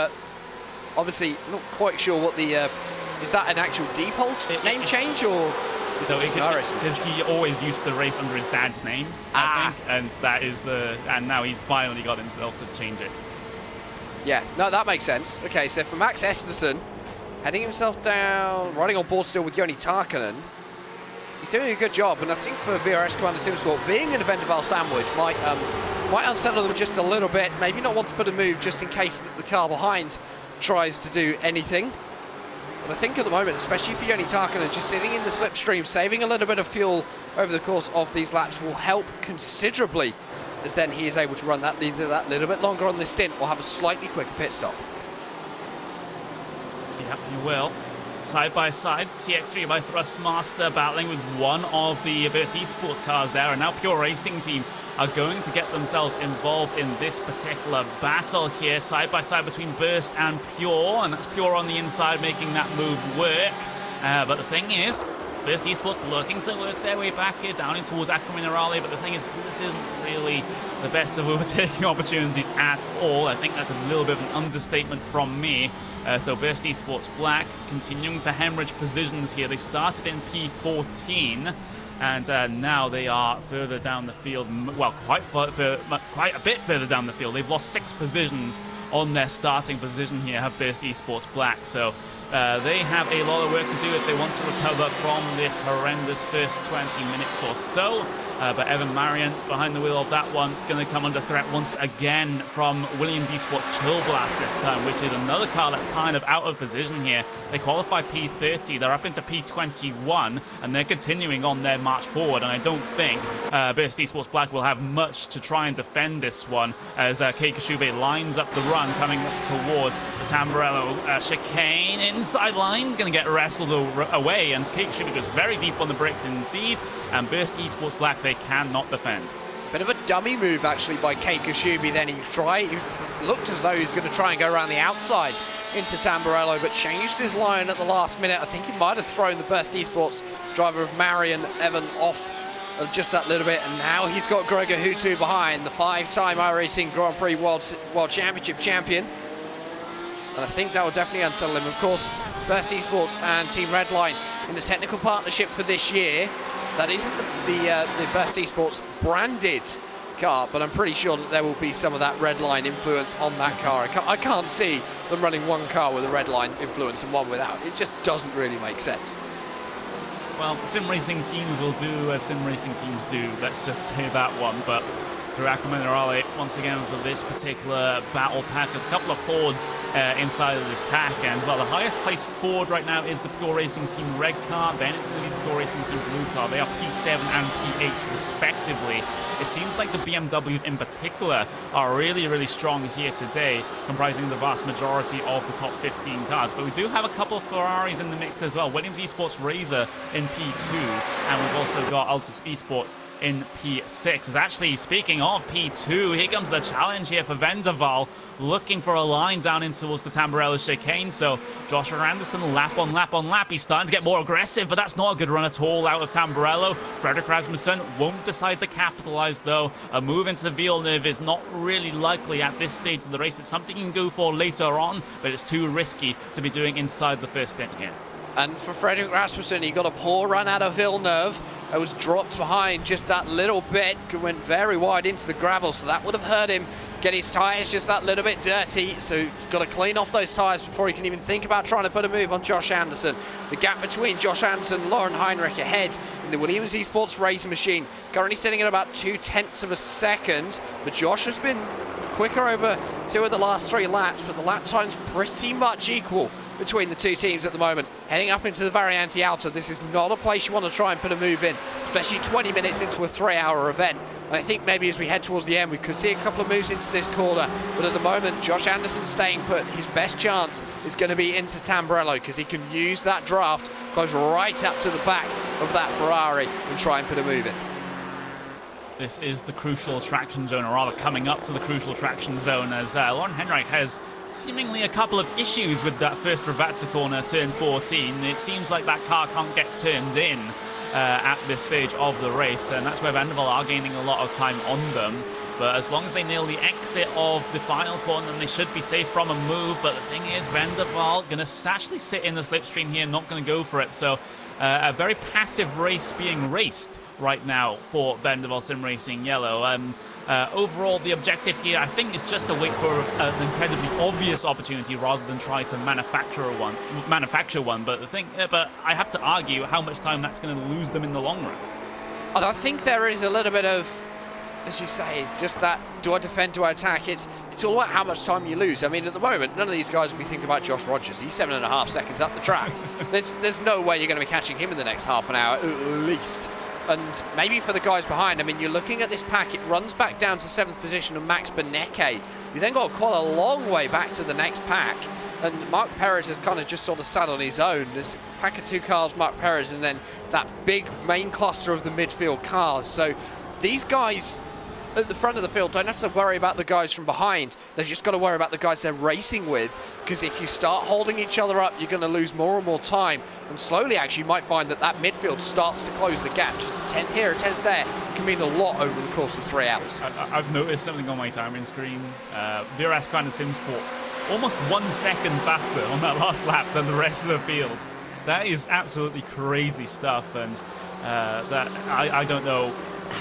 obviously not quite sure what the is that an actual depot name change, or is it just iRacing? Because he always used to race under his dad's name, I think, and now he's finally got himself to change it. Yeah, no, that makes sense. Okay, so for Max Esselstyn, heading himself down, riding on board still with Joni Takkonen, he's doing a good job, and I think for VRS Commander Simsport, being in a Vendeval sandwich might unsettle them just a little bit, maybe not want to put a move just in case the car behind tries to do anything. But I think at the moment, especially for Joni Takkonen, just sitting in the slipstream, saving a little bit of fuel over the course of these laps will help considerably as then he is able to run that either that little bit longer on this stint or have a slightly quicker pit stop. Yeah, he will. Side by side, TX3 by Thrustmaster battling with one of the Burst Esports cars there, and now Pure Racing Team are going to get themselves involved in this particular battle here, side by side between Burst and Pure, and that's Pure on the inside making that move work. But the thing is, Burst Esports looking to work their way back here down in towards Aqua Minerale, but the thing is, this isn't really the best of overtaking opportunities at all. I think that's a little bit of an understatement from me. So Burst Esports Black continuing to hemorrhage positions here. They started in P14, and now they are further down the field. Well, quite a bit further down the field. They've lost 6 positions on their starting position here, have Burst Esports Black. So they have a lot of work to do if they want to recover from this horrendous first 20 minutes or so. But Evan Marion behind the wheel of that one, going to come under threat once again from Williams Esports Chill Blast this time, which is another car that's kind of out of position here. They qualify P30, they're up into P21, and they're continuing on their march forward. And I don't think Burst Esports Black will have much to try and defend this one, as Kei Kashube lines up the run, coming up towards the Tamburello Chicane. Inside line, going to get wrestled away, and Kei Kashube goes very deep on the brakes indeed, and Burst Esports Black, they cannot defend. Bit of a dummy move actually by Kei Kashube then. He looked as though he was going to try and go around the outside into Tamburello, but changed his line at the last minute. I think he might have thrown the Burst Esports driver of Marion Evan off of just that little bit, and now he's got Gregor Hutu behind, the 5-time iRacing Grand Prix World Championship champion. And I think that will definitely unsettle him. Of course, Burst Esports and Team Redline in the technical partnership for this year. That isn't the Burst Esports branded car, but I'm pretty sure that there will be some of that Redline influence on that car. I can't see them running one car with a Redline influence and one without. It just doesn't really make sense. Well, sim racing teams will do as sim racing teams do. Let's just say that one. But through Aqua Minerale, once again for this particular battle pack, there's a couple of Fords inside of this pack, and well, the highest placed Ford right now is the Pure Racing Team red car, then it's going to be the Pure Racing Team blue car. They are P7 and P8 respectively. It seems like the BMWs in particular are really, really strong here today, comprising the vast majority of the top 15 cars. But we do have a couple of Ferraris in the mix as well. Williams Esports Razor in P2, and we've also got Altus Esports in P6. It's actually, speaking of P2, here comes the challenge here for Vendaval, looking for a line down in towards the Tamburello Chicane. So Joshua Anderson, lap on lap on lap. He's starting to get more aggressive, but that's not a good run at all out of Tamburello. Frederick Rasmussen won't decide to capitalize, though. A move into the Villeneuve is not really likely at this stage of the race. It's something you can go for later on, but it's too risky to be doing inside the first stint here. And for Frederick Rasmussen, he got a poor run out of Villeneuve. It was dropped behind just that little bit, went very wide into the gravel, so that would have hurt him. Get his tyres just that little bit dirty, so got to clean off those tyres before he can even think about trying to put a move on Josh Anderson. The gap between Josh Anderson and Lauren Heinrich ahead in the Williams Esports Razor machine, currently sitting at about 0.2 of a second, but Josh has been quicker over 2 of the last 3 laps, but the lap time's pretty much equal between the 2 teams at the moment. Heading up into the Variante Alta, this is not a place you want to try and put a move in, especially 20 minutes into a 3-hour event. And I think maybe as we head towards the end, we could see a couple of moves into this corner. But at the moment, Josh Anderson staying put. His best chance is going to be into Tamburello, because he can use that draft, close right up to the back of that Ferrari and try and put a move in. This is the crucial traction zone, or rather coming up to the crucial traction zone, as Lauren Heinrich has seemingly a couple of issues with that first Ravazza corner, turn 14. It seems like that car can't get turned in at this stage of the race, and that's where Vanderbilt are gaining a lot of time on them. But as long as they nail the exit of the final corner, then they should be safe from a move. But the thing is, Vanderbilt going to actually sit in the slipstream here, not going to go for it. So a very passive race being raced right now for Vanderbilt Sim Racing Yellow. Overall, the objective here, I think, is just to wait for an incredibly obvious opportunity rather than try to manufacture one. But but I have to argue how much time that's going to lose them in the long run. And I think there is a little bit of, as you say, just that, do I defend, do I attack? It's all about how much time you lose. I mean, at the moment, none of these guys will be thinking about Josh Rogers. He's 7.5 seconds up the track. There's no way you're going to be catching him in the next half an hour, at least. And maybe for the guys behind, I mean, you're looking at this pack, it runs back down to 7th position of Max Benecke. You then got quite a long way back to the next pack. And Mark Perez has kind of just sort of sat on his own. There's a pack of 2 cars, Mark Perez, and then that big main cluster of the midfield cars. So these guys at the front of the field don't have to worry about the guys from behind. They've just got to worry about the guys they're racing with, because if you start holding each other up, you're going to lose more and more time. And slowly, actually, you might find that that midfield starts to close the gap. Just a 10th here, a 10th there can mean a lot over the course of 3 hours. I've noticed something on my timing screen. VRS kind of SimSport, almost 1 second faster on that last lap than the rest of the field. That is absolutely crazy stuff, and that I don't know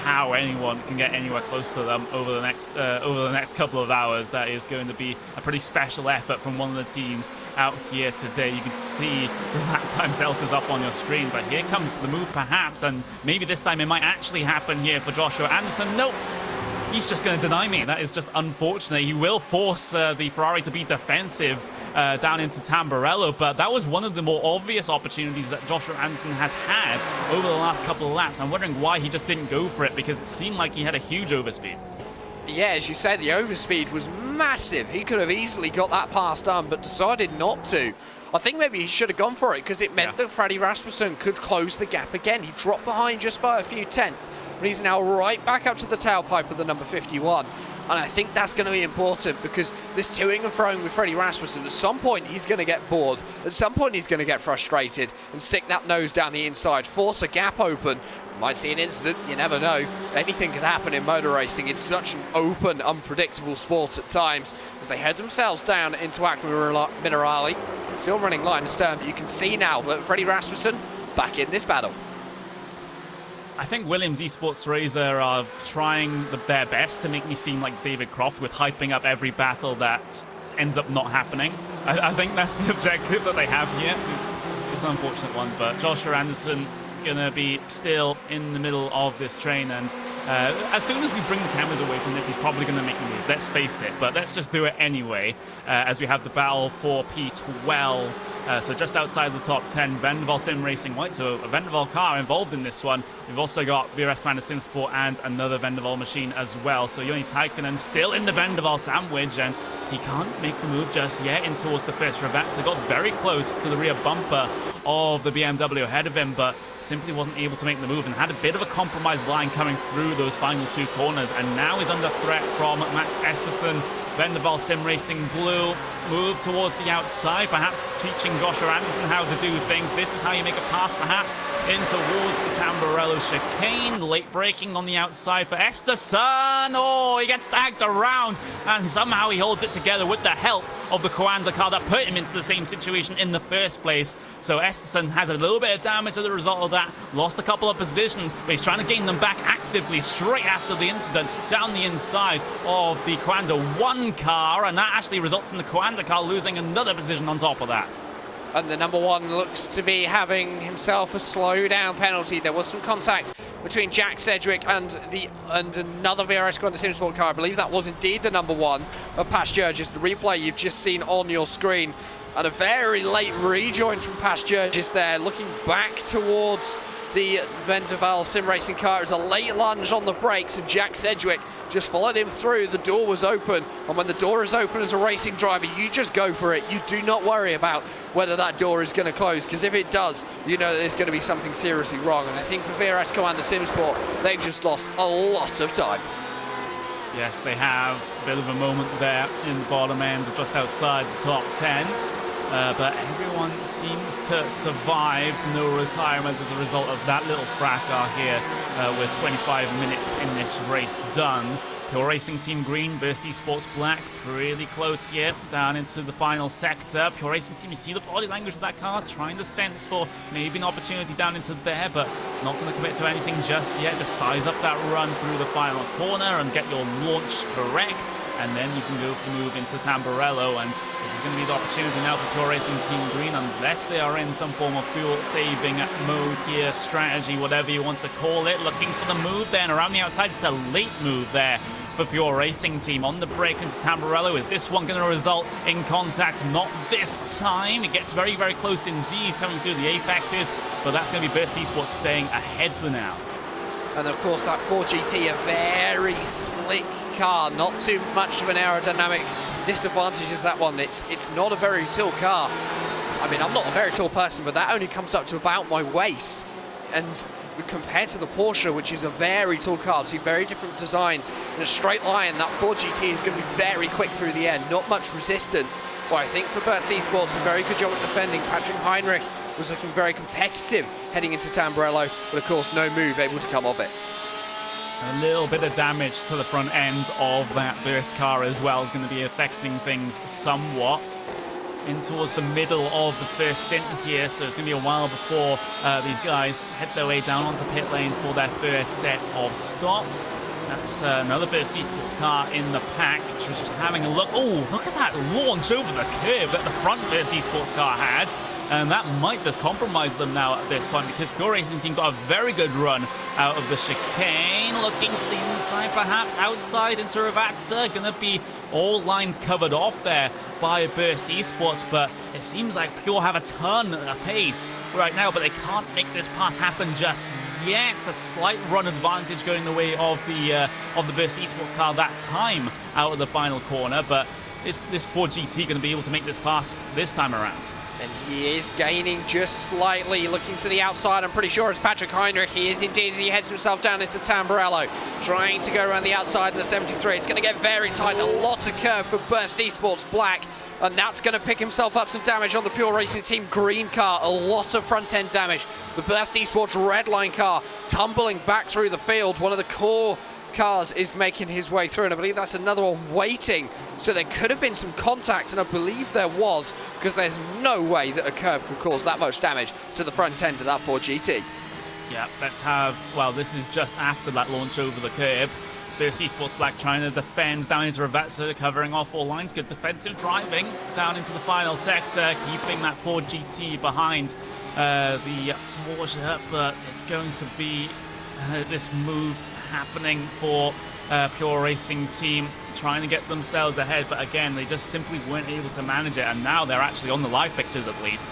how anyone can get anywhere close to them over the next couple of hours. That is going to be a pretty special effort from one of the teams out here today. You can see the lap time deltas up on your screen, but here comes the move perhaps, and maybe this time it might actually happen here for Joshua Anderson. Nope. He's just going to deny me. That is just unfortunate. He will force the Ferrari to be defensive down into Tamburello, but that was one of the more obvious opportunities that Joshua Anderson has had over the last couple of laps. I'm wondering why he just didn't go for it, because it seemed like he had a huge overspeed. Yeah, as you said, the overspeed was massive. He could have easily got that pass done, but decided not to. I think maybe he should have gone for it, because it meant that Freddie Rasmussen could close the gap again. He dropped behind just by a few tenths, but he's now right back up to the tailpipe of the number 51. And I think that's going to be important, because this toing and froing with Freddie Rasmussen, at some point he's going to get bored. At some point he's going to get frustrated and stick that nose down the inside, force a gap open. Might see an incident, you never know. Anything could happen in motor racing. It's such an open, unpredictable sport at times. As they head themselves down into Aqua Minerale, still running line astern, but you can see now that Freddie Rasmussen back in this battle. I think Williams Esports Racer are trying their best to make me seem like David Croft with hyping up every battle that ends up not happening. I think that's the objective that they have here. It's an unfortunate one, but Joshua Anderson gonna be still in the middle of this train, and as soon as we bring the cameras away from this, he's probably gonna make the move, let's face it, but let's just do it anyway, as we have the battle for P12. So just outside the top 10, Vendaval Sim Racing White, so a Vendaval car involved in this one. We've also got VRS Commander SimSport and another Vendaval machine as well. So Joni Taikkonen still in the Vendaval sandwich, and he can't make the move just yet in towards the first revet. So got very close to the rear bumper of the BMW ahead of him, but simply wasn't able to make the move and had a bit of a compromised line coming through those final 2 corners, and now he's under threat from Max Esterson. Vendaval Sim Racing Blue move towards the outside, perhaps teaching Joshua Anderson how to do things. This is how you make a pass, perhaps, in towards the Tamburello Chicane. Late braking on the outside for Esterson. Oh, he gets tagged around, and somehow he holds it together with the help of the Coanda car that put him into the same situation in the first place. So Esterson has a little bit of damage as a result of that. Lost a couple of positions, but he's trying to gain them back actively straight after the incident down the inside of the Coanda 1 car, and that actually results in the Coanda car losing another position on top of that. And the number 1 looks to be having himself a slow down penalty. There was some contact between Jack Sedgwick and another VRS Commander SimSport car. I believe that was indeed the number 1 of Pasturgis. The replay you've just seen on your screen, and a very late rejoin from Pasturgis there, looking back towards the Vendaval Sim Racing car. It was a late lunge on the brakes, and Jack Sedgwick just followed him through. The door was open, and when the door is open as a racing driver, you just go for it. You do not worry about whether that door is going to close, because if it does, you know that there's going to be something seriously wrong. And I think for VRS Commander SimSport, they've just lost a lot of time. Yes, they have a bit of a moment there in the bottom end, just outside the top 10. But everyone seems to survive. No retirement as a result of that little fracas here with 25 minutes in this race done. Pure Racing Team Green, Burst Esports Black, pretty close here, down into the final sector. Pure Racing Team, you see the body language of that car, trying to sense for maybe an opportunity down into there, but not going to commit to anything just yet. Just size up that run through the final corner and get your launch correct, and then you can go for the move into Tamburello, and this is going to be the opportunity now for Pure Racing Team Green, unless they are in some form of fuel-saving mode here, strategy, whatever you want to call it. Looking for the move there, and around the outside, it's a late move there for Pure Racing Team. On the brakes into Tamburello. Is this one going to result in contact? Not this time. It gets very, very close indeed, coming through the apexes, but that's going to be Burst Esports staying ahead for now. And of course that 4GT, a very slick car, not too much of an aerodynamic disadvantage as that one. It's not a very tall car. I mean, I'm not a very tall person, but that only comes up to about my waist. And compared to the Porsche, which is a very tall car, two very different designs, in a straight line, that 4GT is going to be very quick through the end, not much resistance. Well, I think for Burst Esports, a very good job at defending. Patrick Heinrich was looking very competitive heading into Tamburello, but of course no move able to come of it. A little bit of damage to the front end of that Burst car as well is going to be affecting things somewhat. In towards the middle of the first stint here, so it's going to be a while before these guys head their way down onto pit lane for their first set of stops. That's another Burst Esports car in the pack, just having a look. Oh, look at that launch over the curve that the front Burst Esports car had. And that might just compromise them now at this point, because Pure Racing Team got a very good run out of the chicane. Looking for the inside, perhaps outside into Ravazza. Going to be all lines covered off there by Burst Esports, but it seems like Pure have a ton of pace right now, but they can't make this pass happen just yet. It's a slight run advantage going the way of the Burst Esports car that time out of the final corner, but is this 4GT going to be able to make this pass this time around? And he is gaining just slightly, looking to the outside. I'm pretty sure it's Patrick Heinrich. He is indeed, as he heads himself down into Tamburello, trying to go around the outside in the 73. It's going to get very tight, a lot of curve for Burst Esports Black, and that's going to pick himself up some damage on the Pure Racing Team green car. A lot of front-end damage. The Burst Esports red line car tumbling back through the field. One of the core cars is making his way through, and I believe that's another one waiting. So there could have been some contact, and I believe there was, because there's no way that a curb could cause that much damage to the front end of that 4GT. Yeah, let's have, well, this is just after that launch over the curb. Burst Esports Black trying to defend down into Ravazza, covering off all lines. Good defensive driving down into the final sector, keeping that 4GT behind the Porsche, but it's going to be this move happening for Pure Racing Team, trying to get themselves ahead, but again, they just simply weren't able to manage it, and now they're actually on the live pictures at least,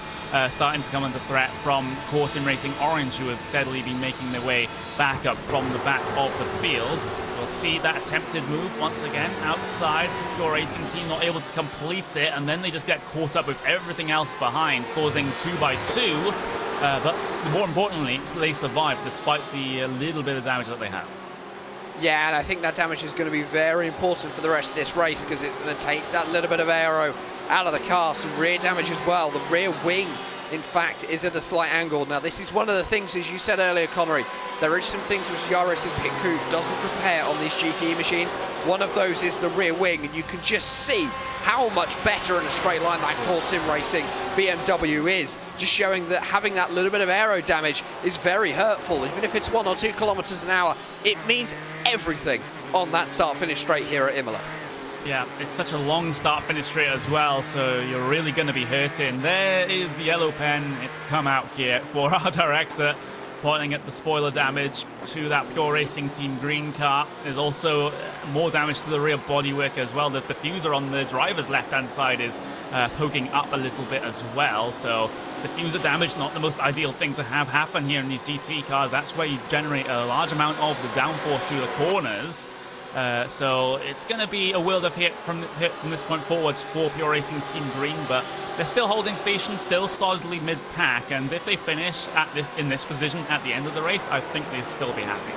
starting to come under threat from Core Sim Racing Orange, who have steadily been making their way back up from the back of the field. We'll see that attempted move once again outside. Pure Racing Team not able to complete it, and then they just get caught up with everything else behind, causing 2x2, but more importantly, they survive despite the little bit of damage that they have. Yeah, and I think that damage is going to be very important for the rest of this race, because it's going to take that little bit of aero out of the car. Some rear damage as well. The rear wing, in fact, is at a slight angle. Now, this is one of the things, as you said earlier, Connery, there is some things which the iRacing pit crew doesn't prepare on these GT machines. One of those is the rear wing, and you can just see how much better in a straight line that Core Sim Racing BMW is. Just showing that having that little bit of aero damage is very hurtful. Even if it's 1 or 2 kilometers an hour, it means everything on that start-finish straight here at Imola. Yeah, it's such a long start-finish straight as well, so you're really going to be hurting. There is the yellow pen. It's come out here for our director, pointing at the spoiler damage to that Pure Racing Team green car. There's also more damage to the rear bodywork as well. The diffuser on the driver's left-hand side is poking up a little bit as well, so diffuser damage, not the most ideal thing to have happen here in these GT cars. That's where you generate a large amount of the downforce through the corners. So it's going to be a world of hit from this point forwards for Pure Racing Team Green, but they're still holding station, still solidly mid-pack, and if they finish in this position at the end of the race, I think they'd still be happy.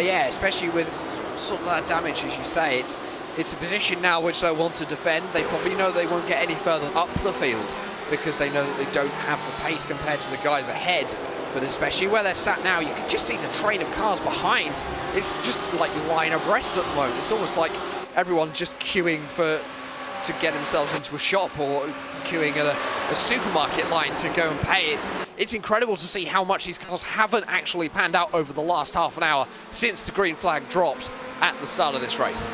Yeah, especially with sort of that damage, as you say. It's a position now which they want to defend. They probably know they won't get any further up the field because they know that they don't have the pace compared to the guys ahead. But especially where they're sat now, you can just see the train of cars behind. It's just like line abreast at the moment. It's almost like everyone just queuing to get themselves into a shop, or queuing at a supermarket line to go and pay. It's incredible to see how much these cars haven't actually panned out over the last half an hour since the green flag dropped at the start of this race.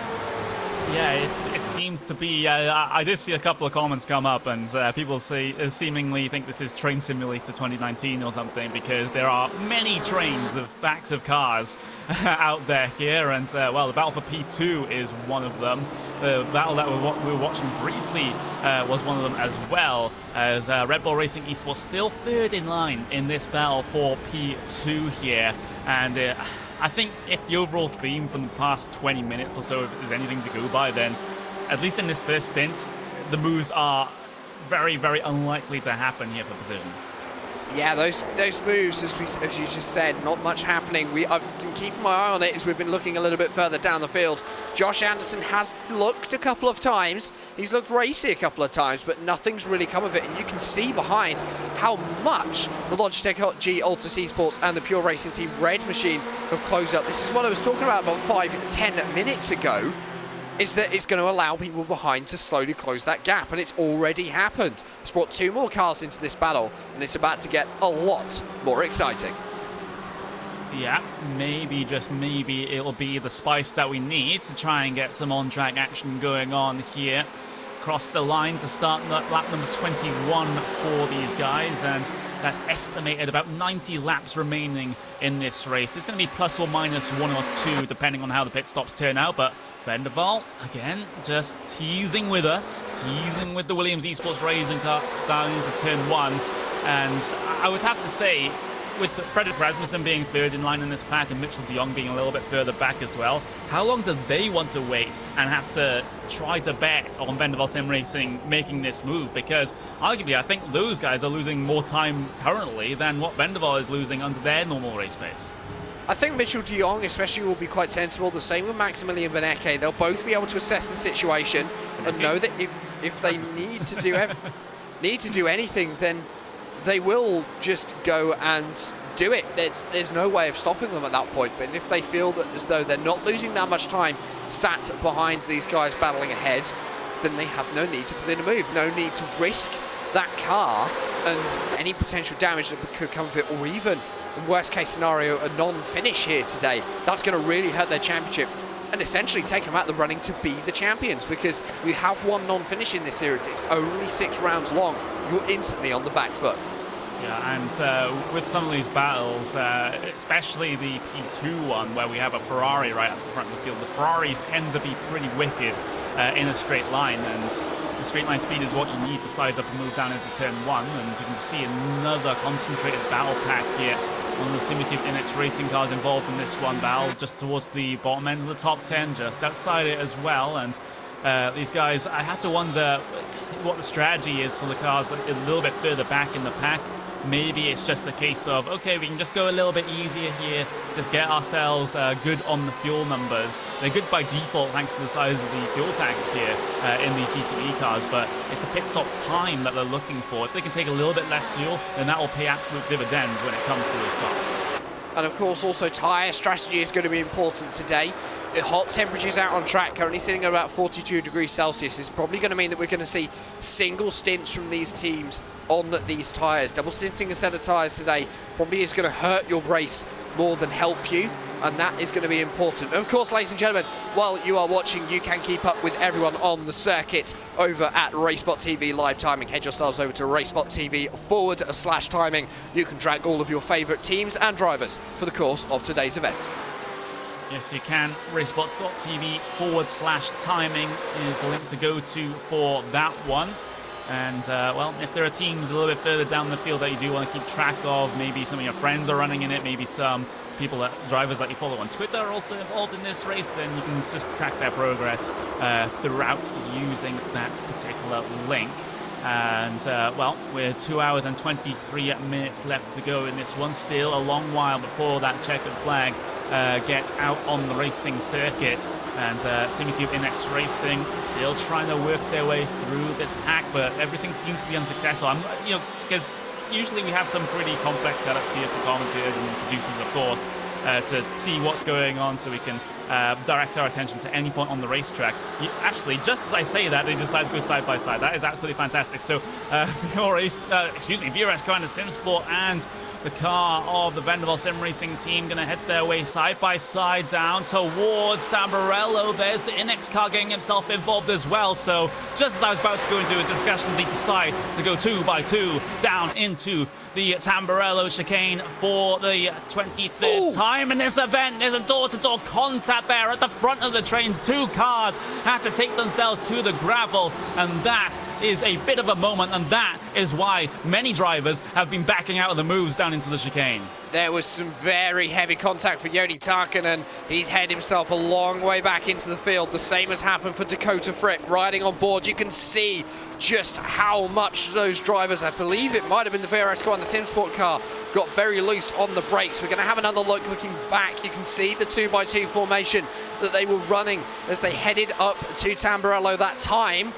Yeah, it seems to be. I did see a couple of comments come up, and people seemingly think this is Train Simulator 2019 or something, because there are many trains of backs of cars out there here, and well, the battle for P2 is one of them. The battle that we were watching briefly was one of them as well, as Red Bull Racing Esports still third in line in this battle for P2 here, and I think if the overall theme from the past 20 minutes or so is anything to go by, then at least in this first stint, the moves are very, very unlikely to happen here for position. Yeah, those moves, as you just said, not much happening. I've been keeping my eye on it as we've been looking a little bit further down the field. Josh Anderson has looked a couple of times. He's looked racy a couple of times, but nothing's really come of it. And you can see behind how much the Logitech G Altus Esports and the Pure Racing Team Red machines have closed up. This is what I was talking about 5-10 minutes ago, is that it's going to allow people behind to slowly close that gap, and it's already happened. It's brought 2 more cars into this battle, and it's about to get a lot more exciting. Yeah, maybe, just maybe, it'll be the spice that we need to try and get some on-track action going on here. Across the line to start lap number 21 for these guys, and that's estimated about 90 laps remaining in this race. It's going to be plus or minus 1 or 2 depending on how the pit stops turn out, but Vendaval, again, just teasing with us, teasing with the Williams Esports Racing car down into turn 1, and I would have to say, with Fredrik Rasmussen being third in line in this pack and Mitchell de Jong being a little bit further back as well, how long do they want to wait and have to try to bet on Vendaval Sim Racing making this move? Because arguably I think those guys are losing more time currently than what Vendaval is losing under their normal race pace. I think Mitchell de Jong especially will be quite sensible. The same with Maximilian Benecke. They'll both be able to assess the situation and know that if they need to do anything, then they will just go and do it. There's no way of stopping them at that point. But if they feel that as though they're not losing that much time sat behind these guys battling ahead, then they have no need to put in a move, no need to risk that car and any potential damage that could come of it, or even, in worst case scenario, a non-finish here today. That's going to really hurt their championship and essentially take them out the running to be the champions, because we have one non-finish in this series. It's only 6 rounds long. You're instantly on the back foot. Yeah, and with some of these battles, especially the P2 one, where we have a Ferrari right at the front of the field, the Ferraris tend to be pretty wicked in a straight line, and the straight line speed is what you need to size up and move down into turn 1, and you can see another concentrated battle pack here. One of the Simicube NX Racing cars involved in this one battle, just towards the bottom end of the top 10, just outside it as well, and these guys, I had to wonder what the strategy is for the cars a little bit further back in the pack. Maybe it's just a case of, okay, we can just go a little bit easier here, just get ourselves good on the fuel numbers. They're good by default thanks to the size of the fuel tanks here in these GTE cars, but it's the pit stop time that they're looking for. If they can take a little bit less fuel, then that will pay absolute dividends when it comes to those spots. And of course, also tyre strategy is going to be important today. The hot temperatures out on track, currently sitting at about 42 degrees Celsius, is probably going to mean that we're going to see single stints from these teams on these tyres. Double stinting a set of tyres today probably is going to hurt your race more than help you, and that is going to be important. And of course, ladies and gentlemen, while you are watching, you can keep up with everyone on the circuit over at RaceSpot TV live timing. Head yourselves over to RaceSpot TV /timing. You can track all of your favourite teams and drivers for the course of today's event. Yes, you can. RaceSpot.tv /timing is the link to go to for that one. And, well, if there are teams a little bit further down the field that you do want to keep track of, maybe some of your friends are running in it, maybe some drivers that you follow on Twitter are also involved in this race, then you can just track their progress throughout using that particular link. And, well, we're 2 hours and 23 minutes left to go in this one. Still a long while before that checkered flag gets out on the racing circuit. And Simicube NX Racing still trying to work their way through this pack, but everything seems to be unsuccessful. Because usually we have some pretty complex setups here for commentators and producers, of course, to see what's going on so we can direct our attention to any point on the racetrack. Actually, just as I say that, they decide to go side by side. That is absolutely fantastic. So, VRS Commander Simsport and the car of the Vendaval Sim Racing team going to head their way side by side down towards Tamburello. There's the NX car getting himself involved as well. So just as I was about to go into a discussion, they decide to go 2 by 2 down into the Tamburello Chicane for the 23rd time in this event. There's a door-to-door contact there at the front of the train. 2 cars had to take themselves to the gravel, and that is a bit of a moment, and that is why many drivers have been backing out of the moves down into the chicane. There was some very heavy contact for Joni Tarkkanen. He's headed himself a long way back into the field. The same has happened for Dakota Fripp riding on board. You can see just how much those drivers, I believe it might have been the VRS car and the SimSport car, got very loose on the brakes. We're going to have another look looking back. You can see the 2x2 formation that they were running as they headed up to Tamburello that time.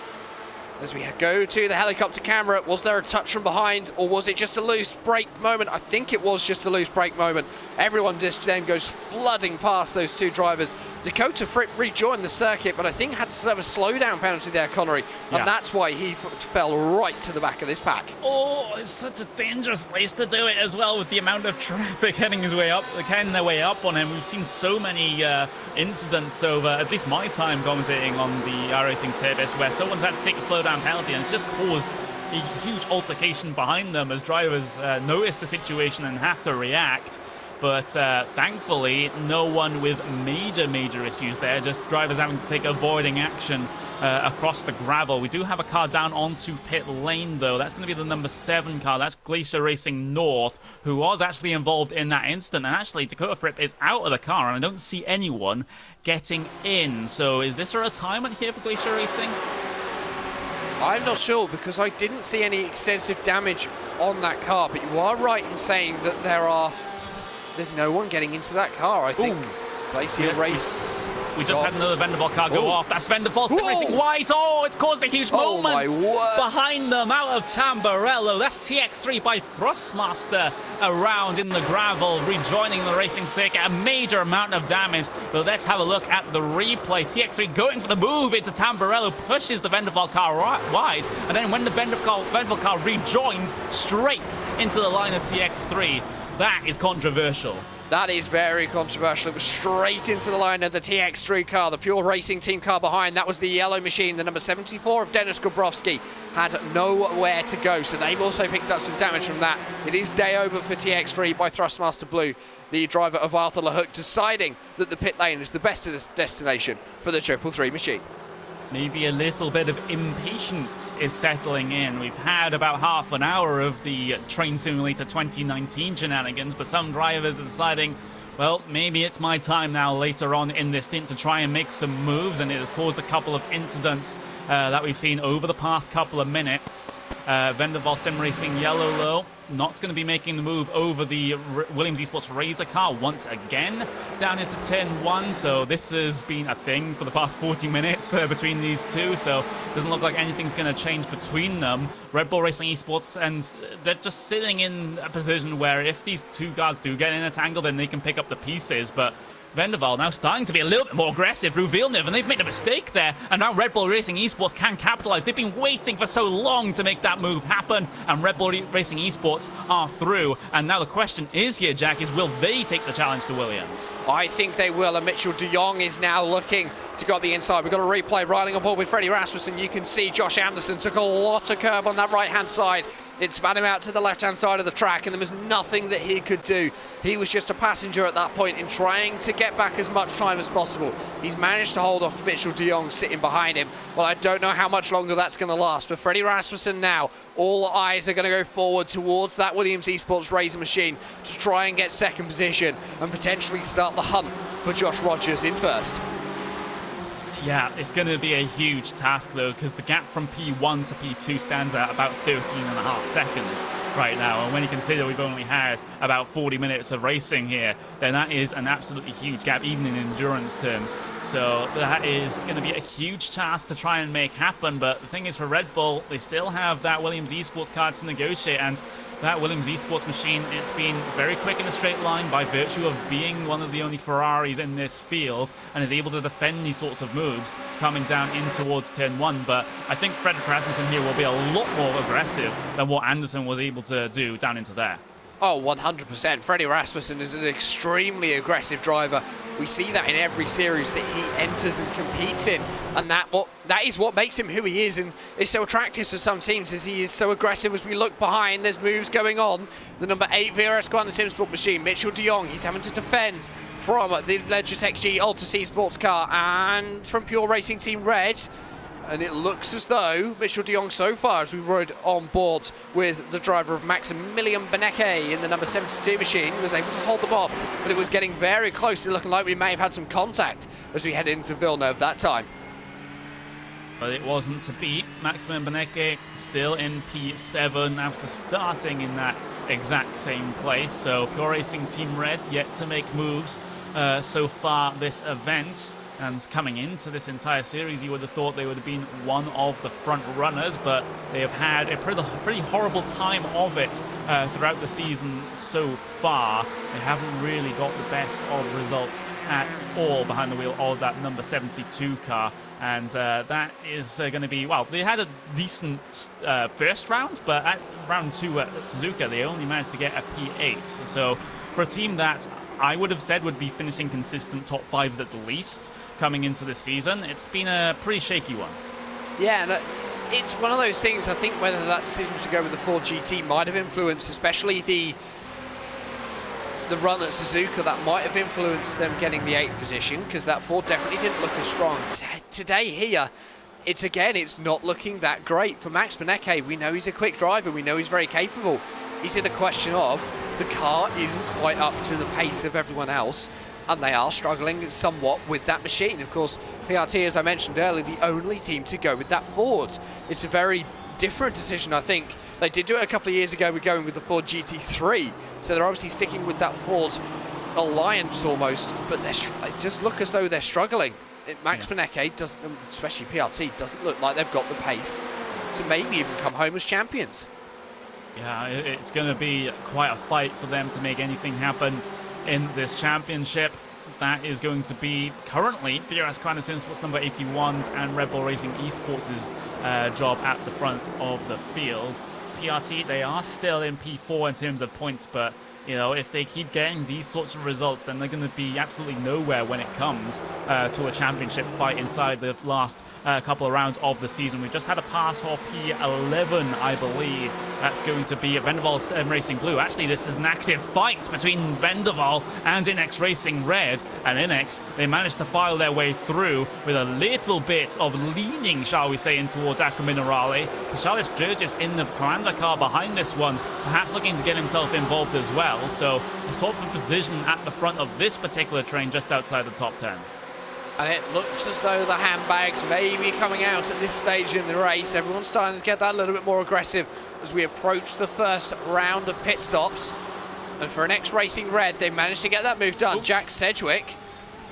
As we go to the helicopter camera, was there a touch from behind, or was it just a loose brake moment? I think it was just a loose brake moment. Everyone just then goes flooding past those two drivers. Dakota Fripp rejoined the circuit, but I think had to serve a slowdown penalty there, Connery, and that's why he fell right to the back of this pack. Oh, it's such a dangerous place to do it as well, with the amount of traffic heading their way up on him. We've seen so many incidents over at least my time commentating on the iRacing service where someone's had to take a slowdown penalty, and it's just caused a huge altercation behind them as drivers notice the situation and have to react. But thankfully, no one with major issues there, just drivers having to take avoiding action across the gravel. We do have a car down onto pit lane, though. That's going to be the number 7 car. That's Glacier Racing North, who was actually involved in that incident. And actually, Dakota Fripp is out of the car, and I don't see anyone getting in. So is this a retirement here for Glacier Racing? I'm not sure, because I didn't see any extensive damage on that car, but you are right in saying that there's no one getting into that car. I think Glacier Race. We just had another Venderval car go off. That's Venderval racing white. Oh, it's caused a huge moment my word. behind them out of Tamburello. That's TX3 by Thrustmaster around in the gravel, rejoining the racing circuit. A major amount of damage. But let's have a look at the replay. TX3 going for the move into Tamburello, pushes the Venderval car wide. And then when the Venderval car rejoins straight into the line of TX3, that is controversial. That is very controversial. It was straight into the line of the TX3 car, the Pure Racing team car behind. That was the yellow machine. The number 74 of Dennis Grabowski had nowhere to go, so they've also picked up some damage from that. It is day over for TX3 by Thrustmaster Blue, the driver of Arthur LeHook, deciding that the pit lane is the best destination for the 333 machine. Maybe a little bit of impatience is settling in. We've had about half an hour of the Train Simulator 2019 shenanigans, but some drivers are deciding, well, maybe it's my time now later on in this stint to try and make some moves, and it has caused a couple of incidents that we've seen over the past couple of minutes. Venderval Sim Racing Yellow Low not going to be making the move over the Williams Esports Razor car once again down into turn 1, so this has been a thing for the past 40 minutes between these two, so it doesn't look like anything's going to change between them. Red Bull Racing Esports, and they're just sitting in a position where if these two cars do get in a tangle, then they can pick up the pieces, but Venderval now starting to be a little bit more aggressive through Villeneuve, and they've made a mistake there, and now Red Bull Racing Esports can capitalize. They've been waiting for so long to make that move happen, and Red Bull Racing Esports are through. And now the question is here, Jack, is will they take the challenge to Williams? I think they will, and Mitchell de Jong is now looking to go up the inside. We've got a replay riding on board with Freddie Rasmussen. You can see Josh Anderson took a lot of curb on that right-hand side. It span him out to the left-hand side of the track, and there was nothing that he could do. He was just a passenger at that point in trying to get back as much time as possible. He's managed to hold off Mitchell de Jong sitting behind him. Well, I don't know how much longer that's going to last. But Freddie Rasmussen now, all eyes are going to go forward towards that Williams Esports Razor machine to try and get second position and potentially start the hunt for Josh Rogers in first. Yeah, it's going to be a huge task, though, because the gap from P1 to P2 stands at about 13.5 seconds right now. And when you consider we've only had about 40 minutes of racing here, then that is an absolutely huge gap, even in endurance terms. So that is going to be a huge task to try and make happen. But the thing is, for Red Bull, they still have that Williams Esports card to negotiate, and that Williams Esports machine, it's been very quick in a straight line by virtue of being one of the only Ferraris in this field, and is able to defend these sorts of moves coming down in towards turn 1. But I think Fred Rasmussen here will be a lot more aggressive than what Anderson was able to do down into there. Oh, 100%. Freddie Rasmussen is an extremely aggressive driver. We see that in every series that he enters and competes in, and that is what makes him who he is, and is so attractive to some teams, as he is so aggressive. As we look behind, there's moves going on. The number 8 VRS car on the SimSport machine, Mitchell de Jong, he's having to defend from the Legitech G Ultra C Sports car, and from Pure Racing Team Red, And it looks as though Mitchell de Jong so far, as we rode on board with the driver of Maximilian Benecke in the number 72 machine, was able to hold them off. But it was getting very close, looking like we may have had some contact as we head into Villeneuve that time. But it wasn't to be. Maximilian Benecke still in P7 after starting in that exact same place. So Pure Racing Team Red yet to make moves so far this event. And coming into this entire series, you would have thought they would have been one of the front runners, but they have had a pretty horrible time of it throughout the season so far. They haven't really got the best of results at all behind the wheel of that number 72 car. And that is going to be, well, they had a decent first round, but at round 2 at Suzuka, they only managed to get a P8. So for a team that I would have said would be finishing consistent top 5s at least coming into the season, it's been a pretty shaky one. Yeah, and it's one of those things, I think whether that decision to go with the Ford GT might have influenced, especially the run at Suzuka, that might have influenced them getting the 8th position, because that Ford definitely didn't look as strong. Today here, it's not looking that great for Max Benecke. We know he's a quick driver, we know he's very capable. It's in a question of the car isn't quite up to the pace of everyone else, and they are struggling somewhat with that machine. Of course, PRT, as I mentioned earlier, the only team to go with that Ford. It's a very different decision, I think. They did do it a couple of years ago with going with the Ford GT3, so they're obviously sticking with that Ford alliance almost, but it does look as though they're struggling. Max Benecke doesn't, especially PRT, doesn't look like they've got the pace to maybe even come home as champions. Yeah, it's going to be quite a fight for them to make anything happen in this championship. That is going to be currently VRS Coanda Simsports number 81's and Red Bull Racing Esports' job at the front of the field. PRT, they are still in P4 in terms of points, but you know, if they keep getting these sorts of results, then they're going to be absolutely nowhere when it comes to a championship fight inside the last couple of rounds of the season. We just had a pass for P11, I believe. That's going to be Vendaval Sim Racing Blue. Actually, this is an active fight between Vendaval and Inex Racing Red. And Inex, they managed to file their way through with a little bit of leaning, shall we say, in towards Aqua Minerale. Charles Sturgis in the Coanda car behind this one, perhaps looking to get himself involved as well. So a sort of position at the front of this particular train just outside the top 10. And it looks as though the handbags may be coming out at this stage in the race. Everyone's starting to get that a little bit more aggressive as we approach the first round of pit stops. And for Inex Racing Red, they managed to get that move done. Ooh. Jack Sedgwick,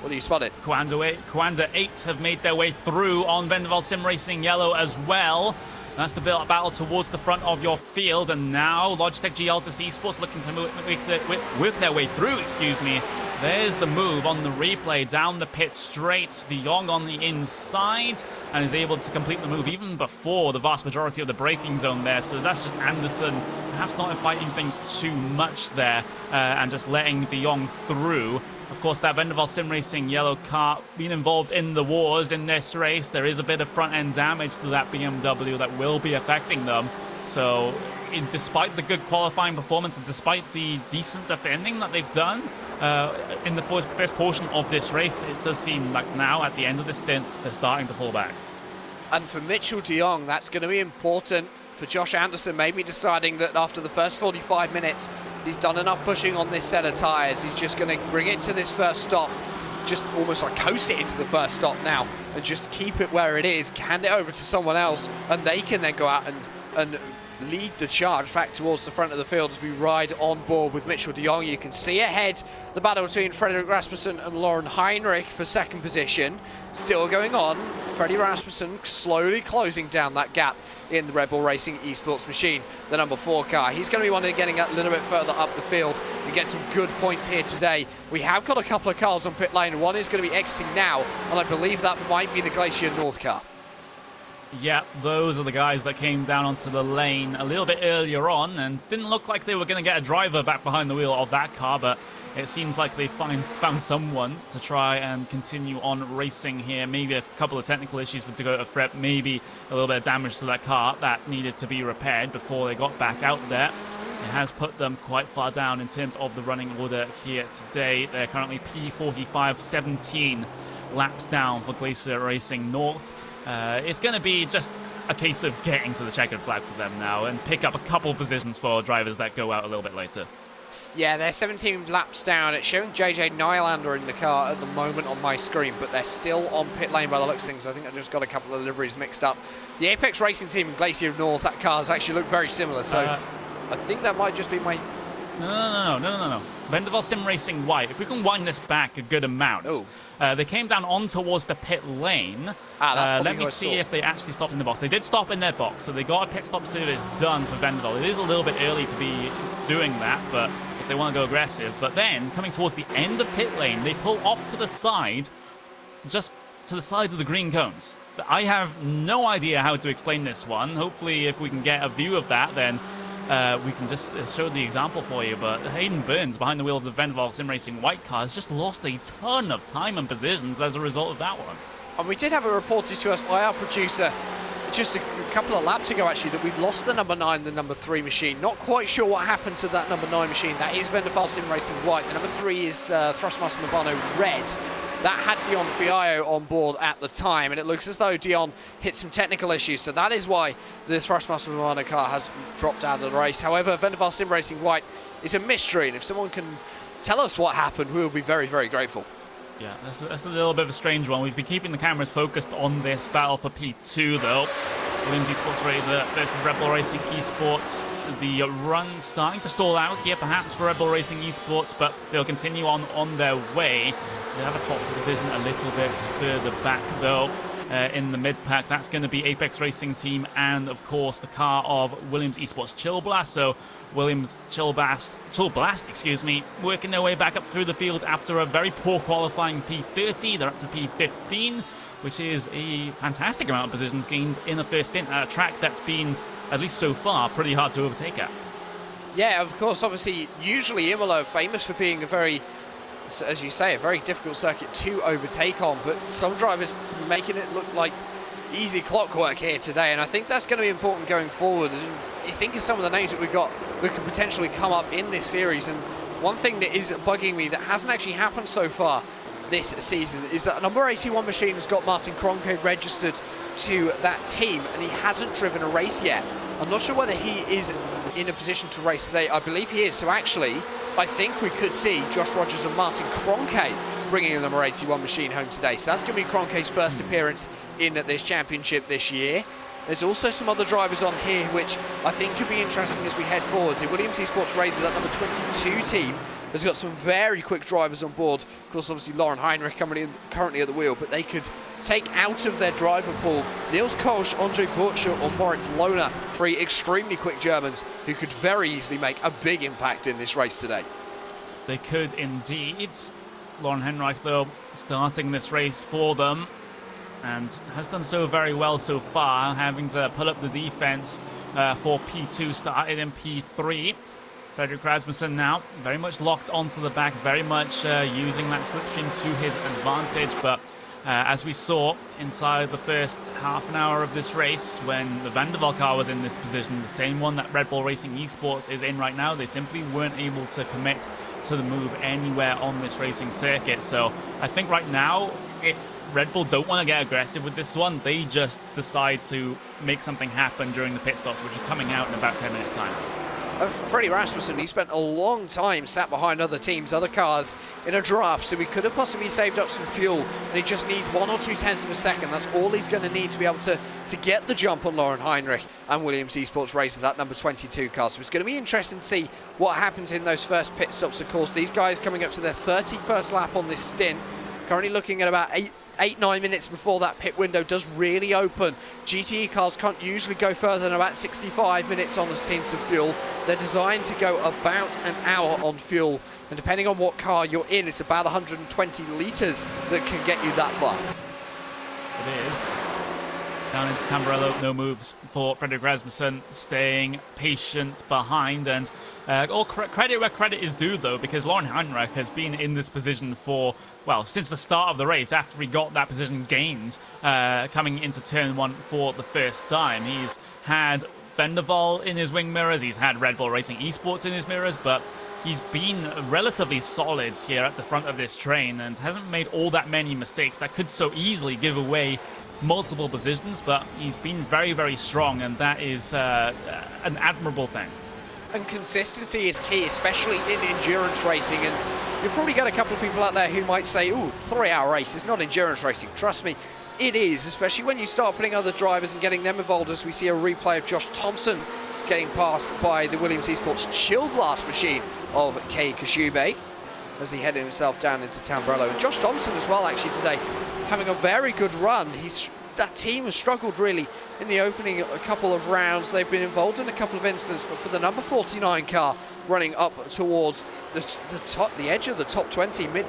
what do you spot it? Coanda 8 have made their way through on Vendaval Sim Racing Yellow as well. That's the battle towards the front of your field, and now Logitech G Altus Esports looking to work their way through, excuse me. There's the move on the replay, down the pit straight, de Jong on the inside, and is able to complete the move even before the vast majority of the braking zone there. So that's just Anderson perhaps not fighting things too much there, and just letting de Jong through. Of course, that Vendaval Sim Racing yellow car being involved in the wars in this race. There is a bit of front-end damage to that BMW that will be affecting them. So, despite the good qualifying performance and despite the decent defending that they've done in the first portion of this race, it does seem like now, at the end of the stint, they're starting to fall back. And for Mitchell de Jong, that's going to be important. For Josh Anderson, maybe deciding that after the first 45 minutes, he's done enough pushing on this set of tyres. He's just going to bring it to this first stop, just almost like coast it into the first stop now, and just keep it where it is, hand it over to someone else, and they can then go out and lead the charge back towards the front of the field as we ride on board with Mitchell de Jong. You can see ahead the battle between Frederik Rasmussen and Lauren Heinrich for second position. Still going on. Freddie Rasmussen slowly closing down that gap in the Red Bull Racing Esports machine, the number 4 car. He's going to be one of getting a little bit further up the field and get some good points here today. We have got a couple of cars on pit lane. One is going to be exiting now, and I believe that might be the Glacier North car. Yeah, those are the guys that came down onto the lane a little bit earlier on, and didn't look like they were going to get a driver back behind the wheel of that car, but it seems like they found someone to try and continue on racing here. Maybe a couple of technical issues with Toyota Frep, maybe a little bit of damage to that car that needed to be repaired before they got back out there. It has put them quite far down in terms of the running order here today. They're currently P45, 17 laps down for Glacier Racing North. It's going to be just a case of getting to the checkered flag for them now and pick up a couple positions for drivers that go out a little bit later. Yeah, they're 17 laps down. It's showing JJ Nylander in the car at the moment on my screen, but they're still on pit lane by the looks of things. I think I just got a couple of liveries mixed up. The Apex Racing team in Glacier of North, that cars actually look very similar, so I think that might just be my... No. Vendaval Sim Racing White. If we can wind this back a good amount. They came down on towards the pit lane. Let me see if they actually stopped in the box. They did stop in their box, so they got a pit stop service done for Vendaval. It is a little bit early to be doing that, but if they want to go aggressive. But then, coming towards the end of pit lane, they pull off to the side, just to the side of the green cones. I have no idea how to explain this one. Hopefully, if we can get a view of that, then we can just show the example for you. But Hayden Burns, behind the wheel of the Vendaval Sim Racing White car, has just lost a ton of time and positions as a result of that one. And we did have it reported to us by our producer just a couple of laps ago, actually, that we'd lost the number 9, the number 3 machine. Not quite sure what happened to that number 9 machine. That is Vendaval Sim Racing White. The number 3 is Thrustmaster Movano Red. That had Dion Fiallo on board at the time, and it looks as though Dion hit some technical issues, so that is why the Thrustmaster Movano car has dropped out of the race. However, Vendaval Sim Racing White is a mystery, and if someone can tell us what happened, we will be very, very grateful. Yeah, that's a little bit of a strange one. We've been keeping the cameras focused on this battle for P2, though. Williams Esports Razor versus Red Bull Racing Esports. The run starting to stall out here, perhaps, for Red Bull Racing Esports, but they'll continue on their way. They have a swap for position a little bit further back, though, in the mid-pack. That's going to be Apex Racing Team and, of course, the car of Williams Esports Chillblast. So Williams Chillblast, excuse me, working their way back up through the field after a very poor qualifying P30. They're up to P15, which is a fantastic amount of positions gained in the first stint at a track that's been, at least so far, pretty hard to overtake at. Yeah, of course, obviously, usually Imola famous for being a very, as you say, a very difficult circuit to overtake on, but some drivers making it look like easy clockwork here today, and I think that's going to be important going forward. And you think of some of the names that we've got that could potentially come up in this series, and one thing that is bugging me that hasn't actually happened so far this season is that number 81 machine has got Martin Kronke registered to that team, and he hasn't driven a race yet. I'm not sure whether he is in a position to race today. I believe he is, so actually I think we could see Josh Rogers and Martin Kronke bringing the number 81 machine home today. So that's going to be Kronke's first appearance in this championship this year. There's also some other drivers on here which I think could be interesting as we head forward. The Williams Esports Razor, that number 22 team, has got some very quick drivers on board. Of course, obviously, Lauren Heinrich currently at the wheel, but they could take out of their driver pool Niels Koch, Andre Butcher, or Moritz Lohner, 3 extremely quick Germans who could very easily make a big impact in this race today. They could indeed. Lauren Heinrich, though, starting this race for them, and has done so very well so far, having to pull up the defense for P2, started in P3. Fredrik Rasmussen now very much locked onto the back, very much using that slipstream to his advantage. But as we saw inside the first half an hour of this race, when the Vendaval car was in this position, the same one that Red Bull Racing Esports is in right now, they simply weren't able to commit to the move anywhere on this racing circuit. So I think right now, if Red Bull don't want to get aggressive with this one, they just decide to make something happen during the pit stops, which are coming out in about 10 minutes time. Freddie Rasmussen, he spent a long time sat behind other teams, other cars in a draft, so he could have possibly saved up some fuel, and he just needs 1 or 2 tenths of a second. That's all he's going to need to be able to get the jump on Lauren Heinrich and Williams Esports Razor, that number 22 car. So it's going to be interesting to see what happens in those first pit stops. Of course, these guys coming up to their 31st lap on this stint, currently looking at about 8-9 minutes before that pit window does really open. GTE cars can't usually go further than about 65 minutes on the stint of fuel. They're designed to go about an hour on fuel, and depending on what car you're in, it's about 120 litres that can get you that far. It is. Down into Tamburello, no moves for Fredrik Rasmussen, staying patient behind. And all credit where credit is due, though, because Lauren Heinrich has been in this position for, well, since the start of the race, after he got that position gained coming into turn 1 for the first time. He's had Vendaval in his wing mirrors, he's had Red Bull Racing Esports in his mirrors, but he's been relatively solid here at the front of this train and hasn't made all that many mistakes that could so easily give away multiple positions, but he's been very, very strong, and that is an admirable thing. And consistency is key, especially in endurance racing. And you've probably got a couple of people out there who might say, ooh, 3-hour race is not endurance racing. Trust me, it is, especially when you start putting other drivers and getting them involved, as we see a replay of Josh Thompson getting passed by the Williams Esports Chill Blast machine of Kei Kashube as he headed himself down into Tamburello. And Josh Thompson as well, actually, today, having a very good run. That team has struggled really in the opening a couple of rounds. They've been involved in a couple of incidents, but for the number 49 car running up towards the edge of the top 20 mid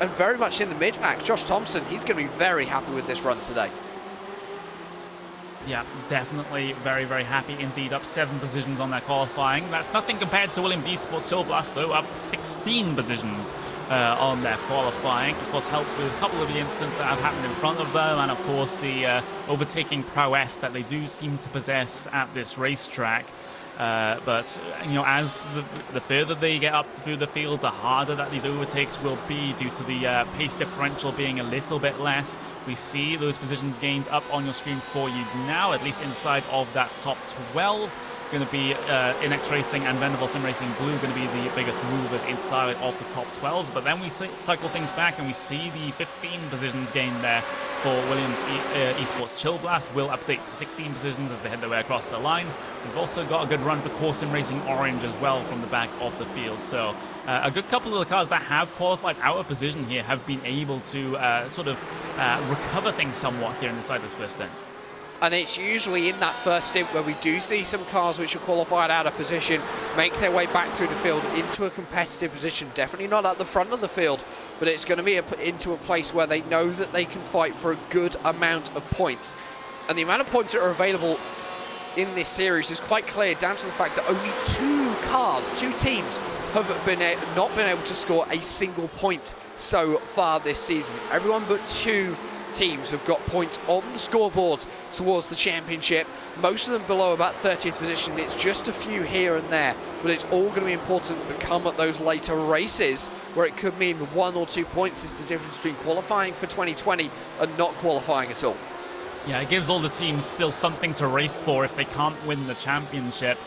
and very much in the mid-pack, Josh Thompson, he's going to be very happy with this run today. Yeah, definitely very, very happy indeed. Up 7 positions on their qualifying. That's nothing compared to Williams Esports Chill Blast, though, up 16 positions on their qualifying. Of course, helped with a couple of the incidents that have happened in front of them, and of course the overtaking prowess that they do seem to possess at this racetrack. But you know, as the further they get up through the field, the harder that these overtakes will be due to the pace differential being a little bit less. We see those position gains up on your screen for you now, at least inside of that top 12. Going to be InX Racing and Vendaval Sim Racing Blue going to be the biggest movers inside of the top 12s. But then we cycle things back and we see the 15 positions gained there for Williams Esports Chill Blast. Will update to 16 positions as they head their way across the line. We've also got a good run for Core Sim Racing Orange as well from the back of the field. So a good couple of the cars that have qualified out of position here have been able to sort of recover things somewhat here inside this first stint. And it's usually in that first stint where we do see some cars which are qualified out of position make their way back through the field into a competitive position. Definitely not at the front of the field, but it's going to be into a place where they know that they can fight for a good amount of points. And the amount of points that are available in this series is quite clear, down to the fact that only 2 teams have not been able to score a single point so far this season. Everyone but 2 teams have got points on the scoreboard towards the championship, most of them below about 30th position. It's just a few here and there, but it's all going to be important to come at those later races where it could mean 1 or 2 points is the difference between qualifying for 2020 and not qualifying at all. Yeah, it gives all the teams still something to race for if they can't win the championship.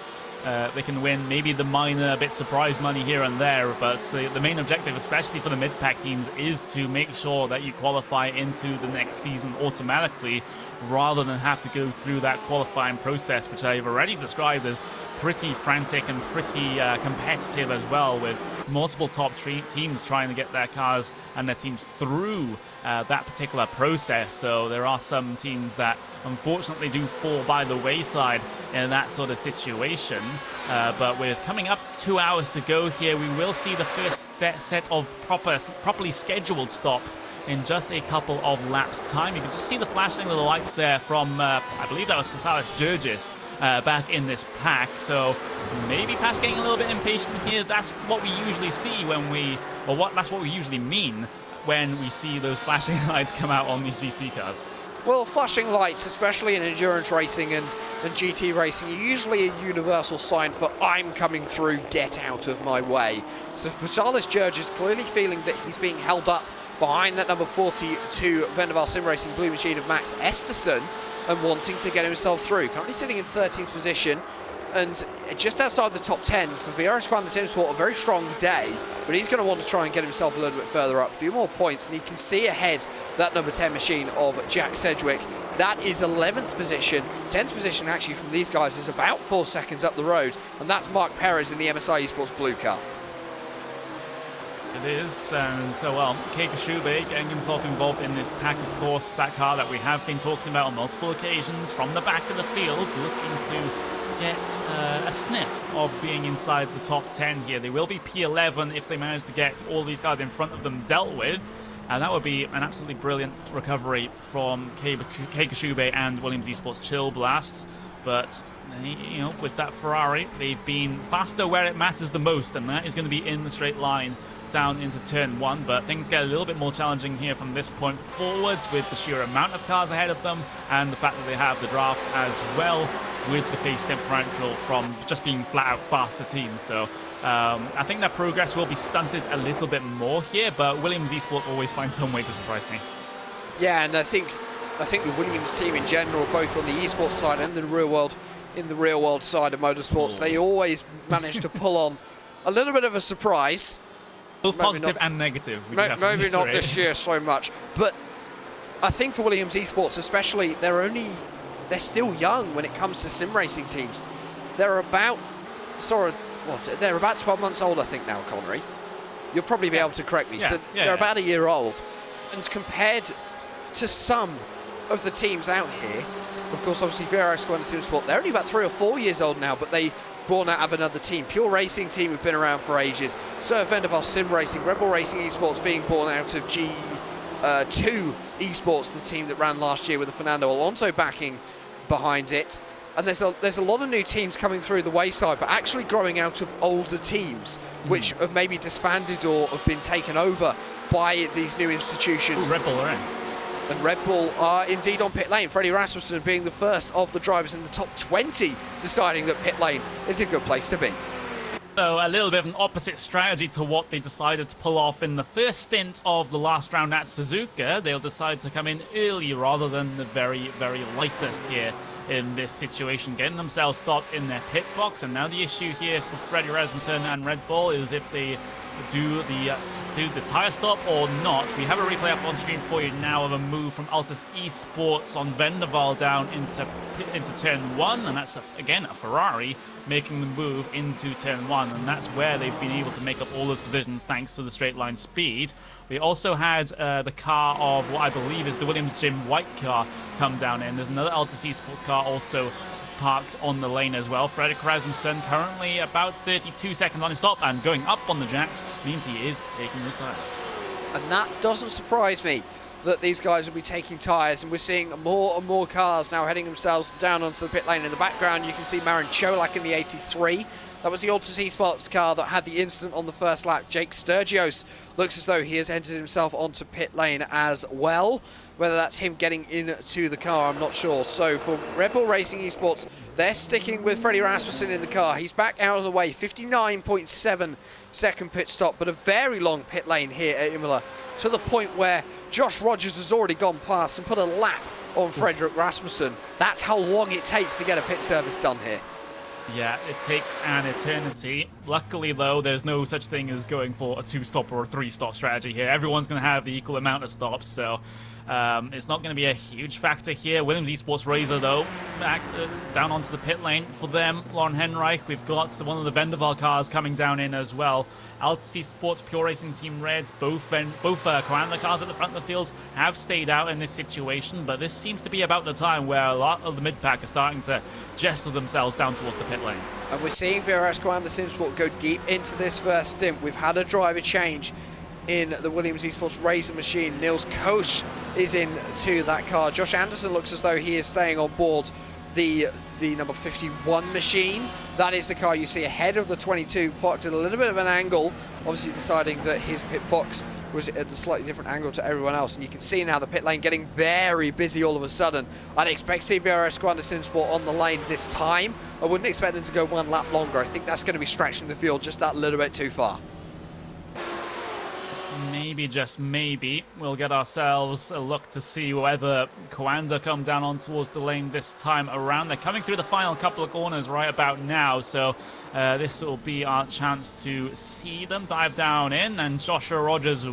They can win maybe the minor bit surprise money here and there, but the main objective, especially for the mid-pack teams, is to make sure that you qualify into the next season automatically, rather than have to go through that qualifying process, which I've already described as pretty frantic and pretty competitive as well, with multiple top teams trying to get their cars and their teams through that particular process. So there are some teams that unfortunately do fall by the wayside in that sort of situation. But with coming up to 2 hours to go here, we will see the first set of properly scheduled stops in just a couple of laps time. You can just see the flashing of the lights there from, I believe that was Pasalis Jurgis back in this pack. So maybe Pash getting a little bit impatient here. That's what we usually see that's what we usually mean when we see those flashing lights come out on these GT cars. Well, flashing lights, especially in endurance racing and GT racing, are usually a universal sign for I'm coming through, get out of my way. So Pasalis Jurg is clearly feeling that he's being held up behind that number 42 Vendaval Sim Racing Blue machine of Max Esterson and wanting to get himself through. Currently sitting in 13th position and just outside the top 10 for VRS Simsport, a very strong day, but he's going to want to try and get himself a little bit further up, a few more points, and he can see ahead that number 10 machine of Jack Sedgwick. That is 11th position. 10th position actually from these guys is about 4 seconds up the road, and that's Mark Perez in the MSI Esports Blue car. It is, and so, well, Kei Kashube getting himself involved in this pack, of course, that car that we have been talking about on multiple occasions from the back of the field, looking to get a sniff of being inside the top 10 here. They will be P11 if they manage to get all these guys in front of them dealt with, and that would be an absolutely brilliant recovery from Kei Kashube and Williams Esports Chill Blast. But you know, with that Ferrari, they've been faster where it matters the most, and that is going to be in the straight line down into turn 1, but things get a little bit more challenging here from this point forwards with the sheer amount of cars ahead of them and the fact that they have the draft as well. with the face differential from just being flat out faster teams. So I think that progress will be stunted a little bit more here, but Williams Esports always finds some way to surprise me. Yeah, and I think the Williams team in general, both on the esports side and in the real world side of motorsports, they always manage to pull on a little bit of a surprise. Both positive and negative. Maybe not this year so much, but I think for Williams Esports especially, they're still young when it comes to sim racing teams. They're about 12 months old, I think now, Connery. You'll probably be able to correct me. They're about a year old, and compared to some of the teams out here, of course, obviously VRS Coanda Simsport, they're only about 3 or 4 years old now, but they born out of another team. Pure Racing team have been around for ages. So Vendaval Sim Racing, Red Bull Racing Esports being born out of G2 Esports, the team that ran last year with the Fernando Alonso backing behind it. And there's a lot of new teams coming through the wayside, but actually growing out of older teams, which have maybe disbanded or have been taken over by these new institutions. Ooh, Red Bull are in. And Red Bull are indeed on pit lane. Freddie Rasmussen being the first of the drivers in the top 20, deciding that pit lane is a good place to be. So a little bit of an opposite strategy to what they decided to pull off in the first stint of the last round at Suzuka. They'll decide to come in early rather than the very, very lightest here in this situation, getting themselves stopped in their pit box. And now the issue here for Freddie Rasmussen and Red Bull is if they do the tire stop or not. We have a replay up on screen for you now of a move from Altus Esports on Vendaval down into turn 1, and that's again a Ferrari making the move into turn 1, and that's where they've been able to make up all those positions thanks to the straight line speed. We also had the car of what I believe is the Williams Jim White car come down in. There's another Altus Esports car also parked on the lane as well. Fredrik Rasmussen currently about 32 seconds on his stop, and going up on the jacks means he is taking those tires. And that doesn't surprise me, that these guys will be taking tyres, and we're seeing more and more cars now heading themselves down onto the pit lane. In the background you can see Marin Cholak in the 83. That was the Altus Esports car that had the incident on the first lap. Jake Sturgios looks as though he has entered himself onto pit lane as well. Whether that's him getting into the car, I'm not sure. So for Red Bull Racing Esports, they're sticking with Freddie Rasmussen in the car. He's back out of the way, 59.7 second pit stop, but a very long pit lane here at Imola, to the point where Josh Rogers has already gone past and put a lap on Fredrik Rasmussen. That's how long it takes to get a pit service done here. Yeah, it takes an eternity. Luckily, though, there's no such thing as going for a 2-stop or a 3-stop strategy here. Everyone's going to have the equal amount of stops, so it's not going to be a huge factor here. Williams Esports Razor, though, back down onto the pit lane. For them, Lauren Henreich, we've got one of the Vendaval cars coming down in as well. Altus Esports, Pure Racing Team Reds, both Coanda cars at the front of the field have stayed out in this situation, but this seems to be about the time where a lot of the mid-pack are starting to gesture themselves down towards the pit lane. And we're seeing VRS Coanda Simsport go deep into this first stint. We've had a driver change in the Williams Esports Razor machine. Niels Koch is into that car. Josh Anderson looks as though he is staying on board the number 51 machine. That is the car you see ahead of the 22, parked at a little bit of an angle, obviously deciding that his pit box was at a slightly different angle to everyone else. And you can see now the pit lane getting very busy all of a sudden. I'd expect to see VRS Coanda Simsport on the lane this time. I wouldn't expect them to go one lap longer. I think that's going to be stretching the field just that little bit too far. Maybe, just maybe, we'll get ourselves a look to see whether Coanda come down on towards the lane this time around. They're coming through the final couple of corners right about now, so this will be our chance to see them dive down in, and Joshua Rogers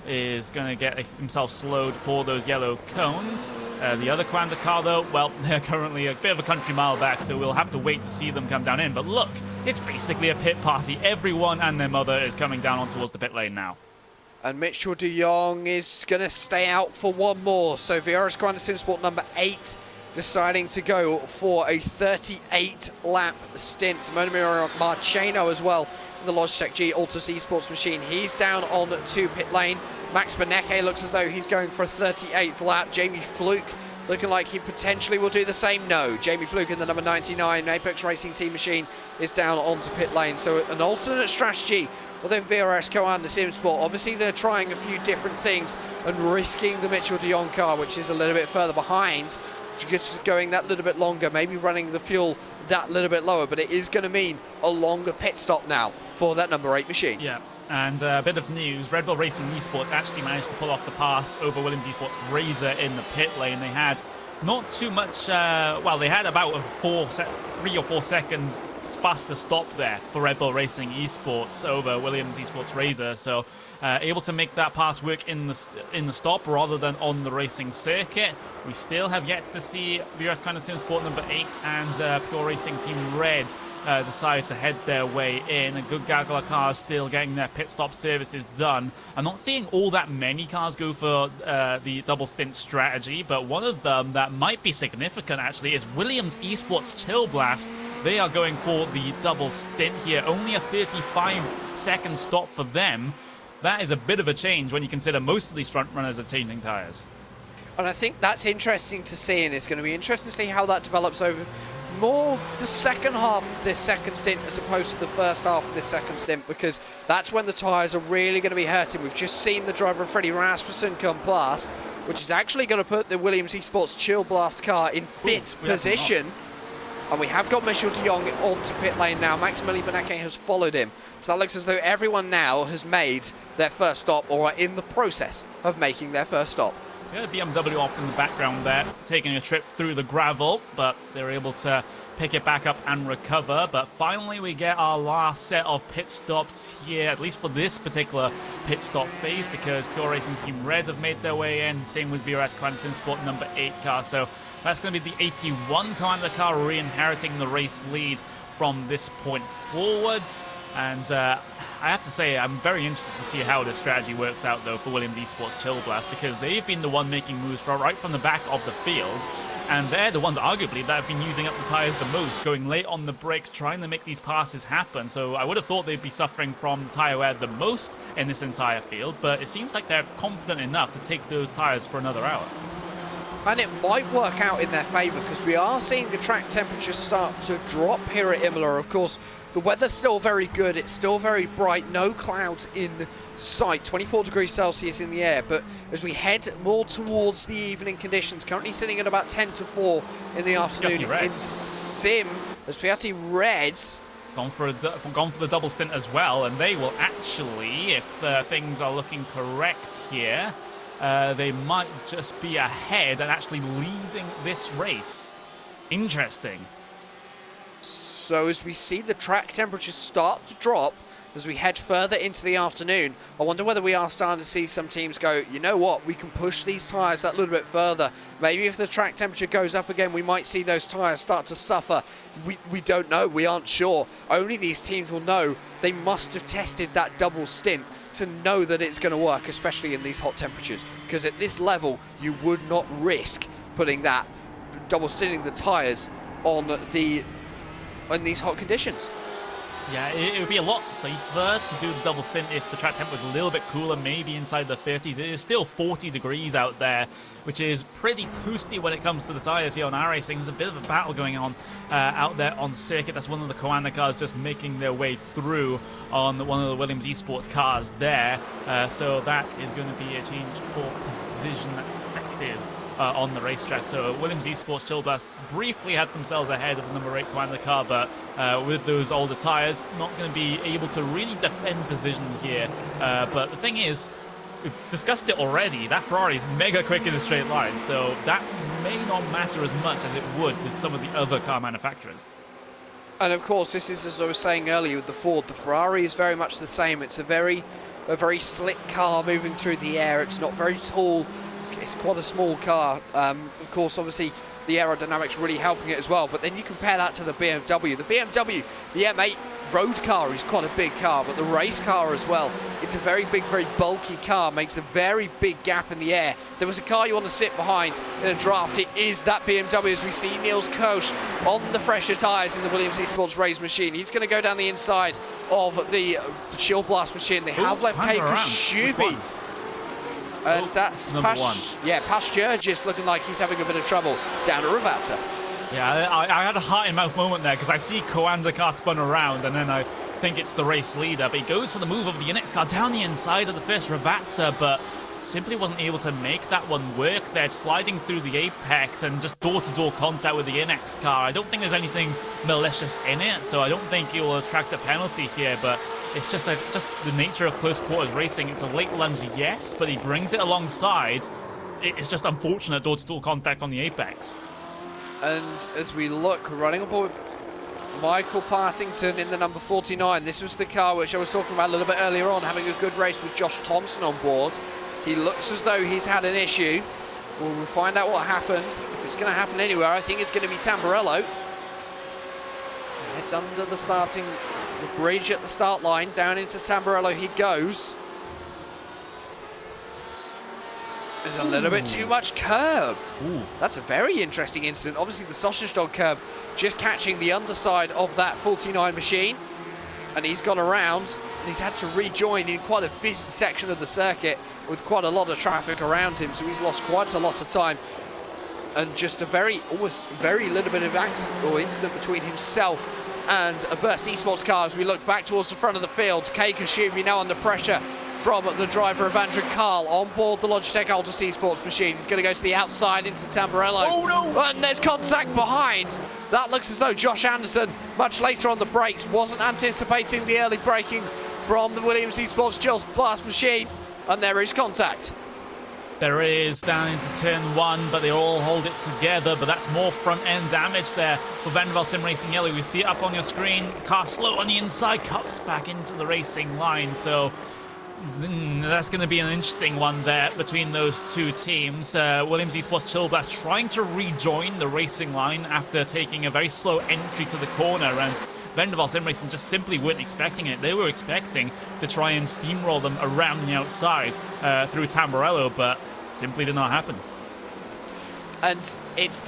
is going to get himself slowed for those yellow cones. The other Coanda car, though, well, they're currently a bit of a country mile back, so we'll have to wait to see them come down in. But look, it's basically a pit party. Everyone and their mother is coming down on towards the pit lane now. And Mitchell de Jong is going to stay out for one more. So VRS Coanda Simsport number 8 deciding to go for a 38-lap stint. Monomir Marcheno as well in the Logitech G Altus Esports machine. He's down on to pit lane. Max Benecke looks as though he's going for a 38th lap. Jamie Fluke looking like he potentially will do the same. No, Jamie Fluke in the number 99 Apex Racing Team machine is down onto pit lane. So an alternate strategy. Well, then VRS Coanda Simsport, obviously they're trying a few different things and risking the Mitchell de Jong car, which is a little bit further behind. just going that little bit longer, maybe running the fuel that little bit lower, but it is going to mean a longer pit stop now for that number 8 machine. Yeah. And a bit of news, Red Bull Racing Esports actually managed to pull off the pass over Williams Esports Razor in the pit lane. They had not too much, well, they had about a 3 or 4 seconds faster stop there for Red Bull Racing Esports over Williams Esports Razor, so able to make that pass work in the stop rather than on the racing circuit. We still have yet to see VRS Kind of Sim Sport number 8 and Pure Racing Team Red decide to head their way in. A good gaggle of cars still getting their pit stop services done. I'm not seeing all that many cars go for the double stint strategy, but one of them that might be significant actually is Williams Esports Chill Blast. They are going for the double stint here. Only a 35-second stop for them. That is a bit of a change when you consider most of these front runners are changing tyres. And I think that's interesting to see, and it's going to be interesting to see how that develops over more the second half of this second stint as opposed to the first half of this second stint, because that's when the tyres are really going to be hurting. We've just seen the driver of Freddie Rasmussen come past, which is actually going to put the Williams Esports Chill Blast car in 5th position. And we have got Michel de Jong onto pit lane now. Maximilian Beneke has followed him. So that looks as though everyone now has made their first stop or are in the process of making their first stop. Yeah, BMW off in the background there, taking a trip through the gravel, but they're able to pick it back up and recover. But finally we get our last set of pit stops here, at least for this particular pit stop phase, because Pure Racing Team Red have made their way in, same with VRS Kind of Sim Sport number 8 car. So that's going to be the 81 car in the car, re-inheriting the race lead from this point forwards. And I have to say, I'm very interested to see how this strategy works out, though, for Williams Esports Chill Blast, because they've been the one making moves right from the back of the field, and they're the ones, arguably, that have been using up the tyres the most, going late on the brakes, trying to make these passes happen. So I would have thought they'd be suffering from the tyre wear the most in this entire field, but it seems like they're confident enough to take those tyres for another hour. And it might work out in their favour, because we are seeing the track temperatures start to drop here at Imola. Of course, the weather's still very good, it's still very bright, no clouds in sight, 24 degrees Celsius in the air, but as we head more towards the evening conditions, currently sitting at about 10 to 4 in the afternoon in Sim, as Piatti Reds gone for the double stint as well, and they will actually, if things are looking correct here, they might just be ahead and actually leading this race. Interesting. So as we see the track temperatures start to drop as we head further into the afternoon, I wonder whether we are starting to see some teams go, you know what, we can push these tyres that little bit further. Maybe if the track temperature goes up again, we might see those tyres start to suffer. We don't know, we aren't sure. Only these teams will know. They must have tested that double stint to know that it's going to work, especially in these hot temperatures, because at this level you would not risk putting that double stinting the tyres on in these hot conditions. Yeah, it would be a lot safer to do the double stint if the track temp was a little bit cooler, maybe inside the 30s. It is still 40 degrees out there, which is pretty toasty when it comes to the tyres here on iRacing. There's a bit of a battle going on out there on circuit. That's one of the Coanda cars just making their way through on one of the Williams Esports cars there. So that is going to be a change for position that's effective on the racetrack. So Williams Esports Chill Blast briefly had themselves ahead of the number 8 Coanda car, but with those older tyres, not going to be able to really defend position here. But the thing is, we've discussed it already, that Ferrari is mega quick in a straight line, so that may not matter as much as it would with some of the other car manufacturers. And of course, this is, as I was saying earlier with the Ford, the Ferrari is very much the same. It's a very slick car moving through the air. It's not very tall. It's quite a small car. Of course, obviously, the aerodynamics really helping it as well. But then you compare that to the BMW. The BMW, the M8 road car is quite a big car, but the race car as well. It's a very big, very bulky car, makes a very big gap in the air. If there was a car you want to sit behind in a draft, it is that BMW, as we see Niels Koch on the fresher tyres in the Williams Esports race machine. He's going to go down the inside of the Chill Blast machine. They have left Kate Kashubi. And that's Pasture just looking like he's having a bit of trouble down at Ravazza. Yeah, I had a heart-in-mouth moment there because I see Coanda car spun around and then I think it's the race leader, but he goes for the move of the Unix car down the inside of the first Ravazza, but simply wasn't able to make that one work there, sliding through the apex and just door-to-door contact with the Inex car. I don't think there's anything malicious in it, so I don't think it will attract a penalty here, but it's just the nature of close quarters racing. It's a late lunge, yes, but he brings it alongside. It's just unfortunate door-to-door contact on the apex. And as we look, running aboard Michael Partington in the number 49. This was the car which I was talking about a little bit earlier on, having a good race with Josh Thompson on board. He looks as though he's had an issue. We'll find out what happens. If it's going to happen anywhere, I think it's going to be Tamburello. Heads under the bridge at the start line. Down into Tamburello he goes. There's a little bit too much curb. Ooh. That's a very interesting incident. Obviously the sausage dog curb just catching the underside of that 49 machine. And he's gone around and he's had to rejoin in quite a busy section of the circuit with quite a lot of traffic around him. So he's lost quite a lot of time. And just almost very little bit of accident or incident between himself and a Burst Esports car as we look back towards the front of the field. Kei Kashubi now under pressure from the driver of Andrew Carl on board the Logitech Altus Esports machine. He's going to go to the outside into Tamburello. Oh no! And there's contact behind. That looks as though Josh Anderson, much later on the brakes, wasn't anticipating the early braking from the Williams Esports Chills Blast machine. And there is contact. There is down into turn 1, but they all hold it together. But that's more front-end damage there for Vanderbilt Sim Racing Yellow. We see it up on your screen. Car slow on the inside, cuts back into the racing line. So that's going to be an interesting one there between those two teams. Williams Esports Chill Blast trying to rejoin the racing line after taking a very slow entry to the corner, and Vanderbilt Sim Racing just simply weren't expecting it. They were expecting to try and steamroll them around the outside through Tamburello, but simply did not happen. And it's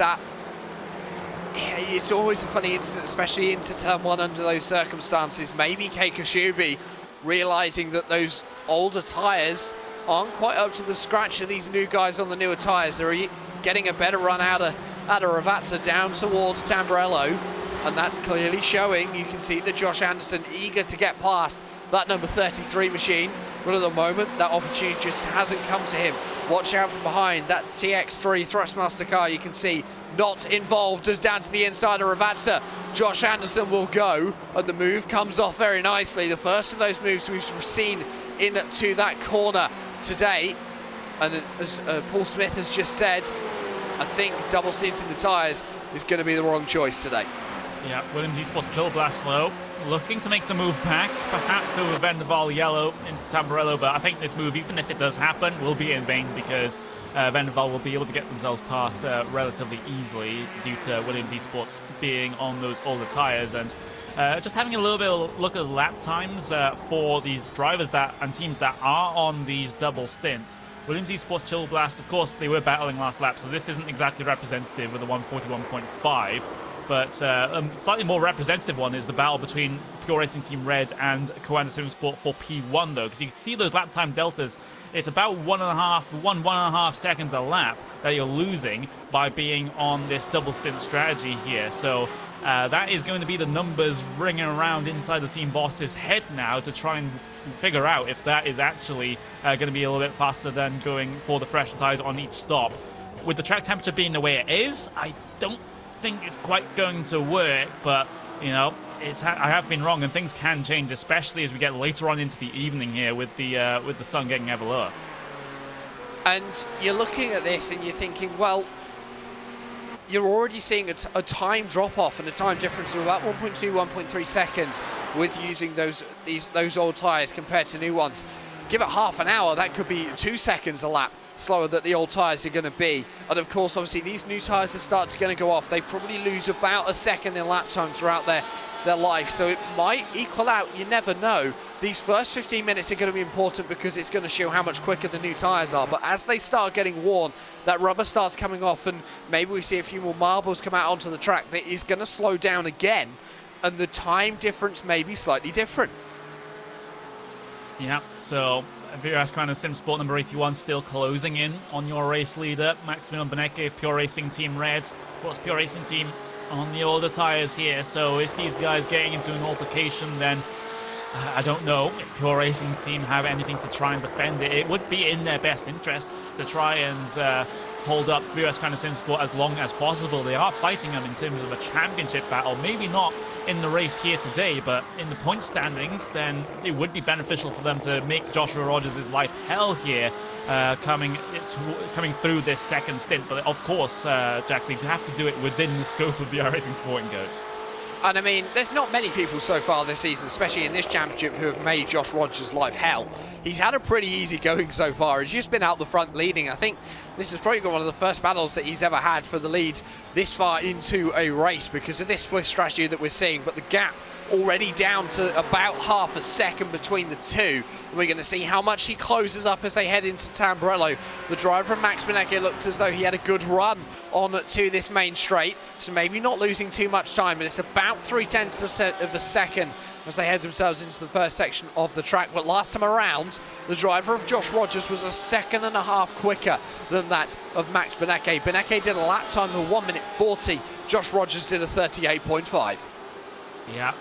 always a funny incident, especially into turn 1 under those circumstances. Maybe Kei Kashubi realizing that those older tyres aren't quite up to the scratch of these new guys on the newer tyres. They're getting a better run out of Ravazza down towards Tamburello, and that's clearly showing. You can see that Josh Anderson eager to get past that number 33 machine, but at the moment that opportunity just hasn't come to him. Watch out from behind. That TX3 Thrustmaster car, you can see, not involved, as down to the inside of Ravazza. Josh Anderson will go, and the move comes off very nicely. The first of those moves we've seen into that corner today. And as Paul Smith has just said, I think double stinting the tyres is going to be the wrong choice today. Yeah, Williams Esports Chill Blast though, looking to make the move back, perhaps over Vendaval Yellow into Tamburello, but I think this move, even if it does happen, will be in vain because Vendaval will be able to get themselves past relatively easily due to Williams Esports being on those older tyres. And just having a little bit of a look at the lap times for these drivers and teams that are on these double stints. Williams Esports Chill Blast, of course, they were battling last lap, so this isn't exactly representative with a 141.5. But a slightly more representative one is the battle between Pure Racing Team Red and Coanda Simsport for P1, though, because you can see those lap time deltas. It's about one and a half seconds a lap that you're losing by being on this double stint strategy here. So that is going to be the numbers ringing around inside the team boss's head now to try and figure out if that is actually going to be a little bit faster than going for the fresh tyres on each stop. With the track temperature being the way it is, I don't think it's quite going to work, but you know, I have been wrong, and things can change, especially as we get later on into the evening here with the sun getting ever lower. And you're looking at this and you're thinking, well, you're already seeing a time drop off and a time difference of about 1.2, 1.3 seconds with using those old tyres compared to new ones. Give it half an hour, that could be 2 seconds a lap slower that the old tyres are going to be. And of course, obviously, these new tyres are going to go off. They probably lose about a second in lap time throughout their life, so it might equal out. You never know. These first 15 minutes are going to be important because it's going to show how much quicker the new tyres are. But as they start getting worn, that rubber starts coming off, and maybe we see a few more marbles come out onto the track, that is going to slow down again, and the time difference may be slightly different. Yeah, so VRS Coanda Sim Sport number 81 still closing in on your race leader, Maximilian Benecke of Pure Racing Team Red. Of course, Pure Racing Team on the older tyres here, so if these guys getting into an altercation, then I don't know if Pure Racing Team have anything to try and defend it. It would be in their best interests to try and hold up VRS kind of Simsport as long as possible. They are fighting them in terms of a championship battle. Maybe not in the race here today, but in the point standings, then it would be beneficial for them to make Joshua Rogers' life hell here coming through this second stint. But of course, Jack, they have to do it within the scope of the iRacing Sporting Code. And I mean, there's not many people so far this season, especially in this championship, who have made Josh Rogers' life hell. He's had a pretty easy going so far. He's just been out the front leading. I think this is probably one of the first battles that he's ever had for the lead this far into a race because of this split strategy that we're seeing. But the gap already down to about half a second between the two. And we're going to see how much he closes up as they head into Tamburello. The driver from Max Benecke looked as though he had a good run on to this main straight, so maybe not losing too much time, but it's about 0.3 of a second as they head themselves into the first section of the track. But last time around, the driver of Josh Rogers was 1.5 seconds quicker than that of Max Benecke. Benecke did a lap time of 1 minute 40. Josh Rogers did a 38.5. Yeah.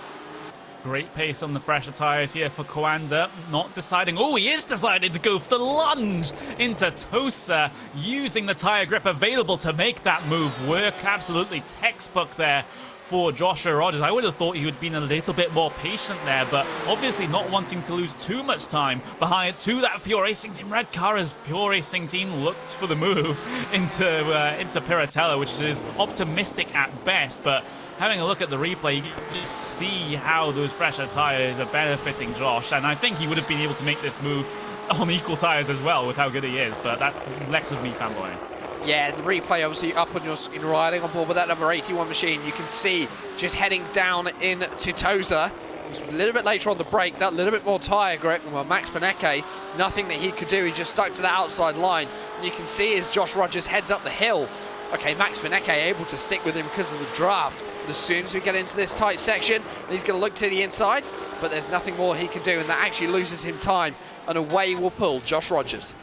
Great pace on the fresher tyres here for Coanda. Not deciding. Oh, he is deciding to go for the lunge into Tosa, using the tyre grip available to make that move work. Absolutely textbook there for Joshua Rogers. I would have thought he would have been a little bit more patient there, but obviously not wanting to lose too much time behind to that Pure Racing Team red car as Pure Racing Team looked for the move into Piratella, which is optimistic at best, but having a look at the replay, you can just see how those fresher tyres are benefiting Josh, and I think he would have been able to make this move on equal tyres as well with how good he is, but that's less of me fanboying. Yeah, the replay obviously up on your screen, riding on board with that number 81 machine. You can see just heading down into Tosa. A little bit later on the break, that little bit more tyre grip. Well, Max Benecke, nothing that he could do. He just stuck to the outside line. And you can see as Josh Rogers heads up the hill. Okay, Max Benecke able to stick with him because of the draft. But as soon as we get into this tight section, he's going to look to the inside, but there's nothing more he can do, and that actually loses him time. And away will pull Josh Rogers.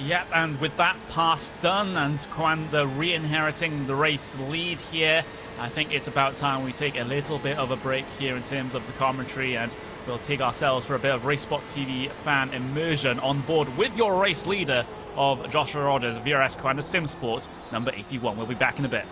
Yep, and with that pass done and Coanda re-inheriting the race lead here, I think it's about time we take a little bit of a break here in terms of the commentary, and we'll take ourselves for a bit of RaceSpot TV fan immersion on board with your race leader of Joshua Rogers, VRS Coanda Simsport, number 81. We'll be back in a bit.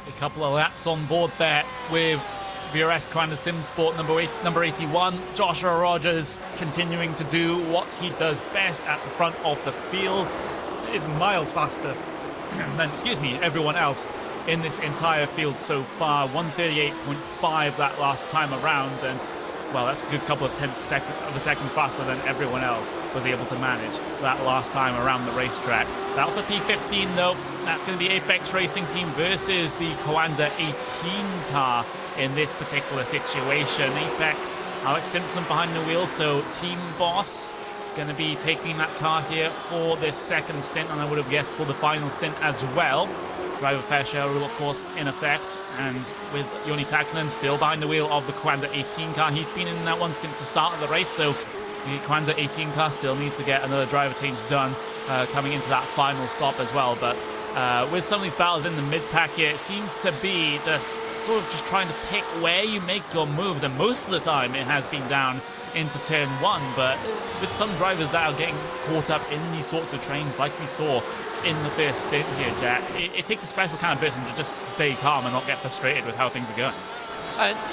A couple of laps on board there with VRS Commander Simsport number 81. Joshua Rogers continuing to do what he does best at the front of the field. Is miles faster than, everyone else in this entire field so far. 138.5 that last time around, and well, that's a good couple of tenths of a second faster than everyone else was able to manage that last time around the racetrack. The Alpha P15 though, that's going to be Apex Racing Team versus the Coanda 18 car in this particular situation. Apex, Alex Simpson behind the wheel, so Team Boss going to be taking that car here for this second stint, and I would have guessed for the final stint as well. Driver fair share rule, of course, in effect, and with Joni Takkanen still behind the wheel of the Coanda 18 car. He's been in that one since the start of the race, so the Coanda 18 car still needs to get another driver change done coming into that final stop as well. But with some of these battles in the mid-pack here, it seems to be just sort of just trying to pick where you make your moves, and most of the time it has been down into turn one, but with some drivers that are getting caught up in these sorts of trains like we saw in the first stint here, Jack, it takes a special kind of person to just stay calm and not get frustrated with how things are going.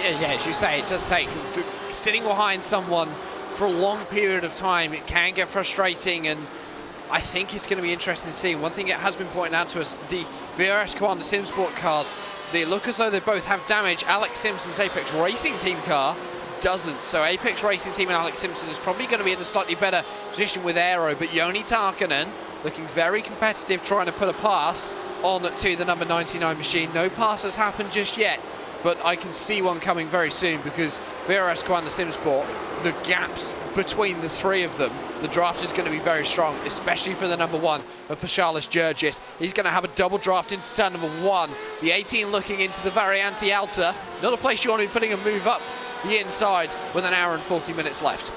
Yeah, as you say, it does take sitting behind someone for a long period of time. It can get frustrating, and I think it's going to be interesting to see. One thing that has been pointed out to us, the VRS Commander Simsport cars, they look as though they both have damage. Alex Simpson's Apex Racing Team car doesn't. So Apex Racing Team and Alex Simpson is probably going to be in a slightly better position with aero, but Joni Takkanen looking very competitive, trying to put a pass on to the number 99 machine. No pass has happened just yet, but I can see one coming very soon, because VRS Commander Simsport, the gaps between the three of them, the draft is going to be very strong, especially for the number one of Paschalis Jurgis. He's going to have a double draft into turn number one. The 18 looking into the Variante Alta, not a place you want to be putting a move up the inside with an hour and 40 minutes left.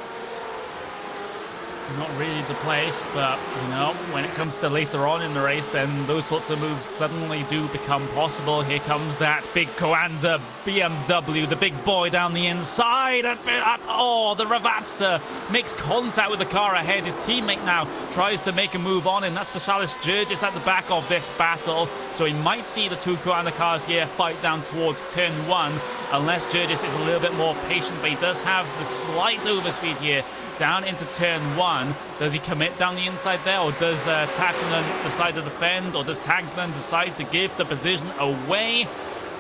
Not really the place, but you know, when it comes to later on in the race, then those sorts of moves suddenly do become possible. Here comes that big Coanda BMW, the big boy down the inside. The Ravazza makes contact with the car ahead. His teammate now tries to make a move on him. That's Paschalis Jurgis at the back of this battle, so he might see the two Coanda cars here fight down towards turn one, unless Jurgis is a little bit more patient, but he does have the slight overspeed here down into turn one. Does he commit down the inside there, or does Takkanen decide to defend, or does Takkanen decide to give the position away?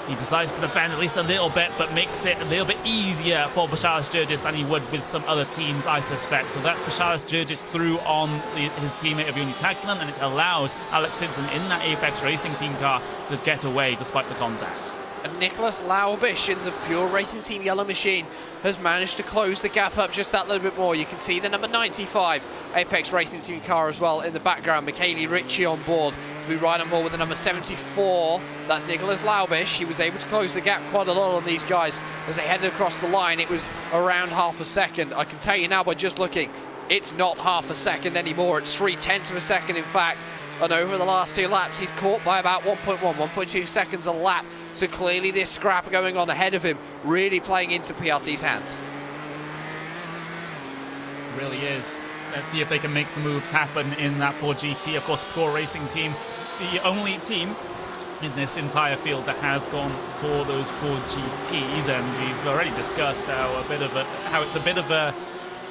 He decides to defend at least a little bit, but makes it a little bit easier for Paschalis Jurgis than he would with some other teams, I suspect. So that's Paschalis Jurgis through on his teammate of Joni Takkanen, and it's allowed Alex Simpson in that Apex Racing Team car to get away despite the contact. And Nicholas Laubish in the Pure Racing Team Yellow Machine has managed to close the gap up just that little bit more. You can see the number 95 Apex Racing Team car as well in the background. Michele Ricci on board. As we ride on board with the number 74, that's Nicholas Laubish. He was able to close the gap quite a lot on these guys as they headed across the line. It was around half a second. I can tell you now by just looking, it's not half a second anymore. It's 3/10 of a second, in fact. And over the last two laps, he's caught by about 1.2 seconds a lap. So clearly this scrap going on ahead of him, really playing into PRT's hands. It really is. Let's see if they can make the moves happen in that 4GT. Of course, Pure Racing Team, the only team in this entire field that has gone for those 4GTs, and we've already discussed how it's a bit of a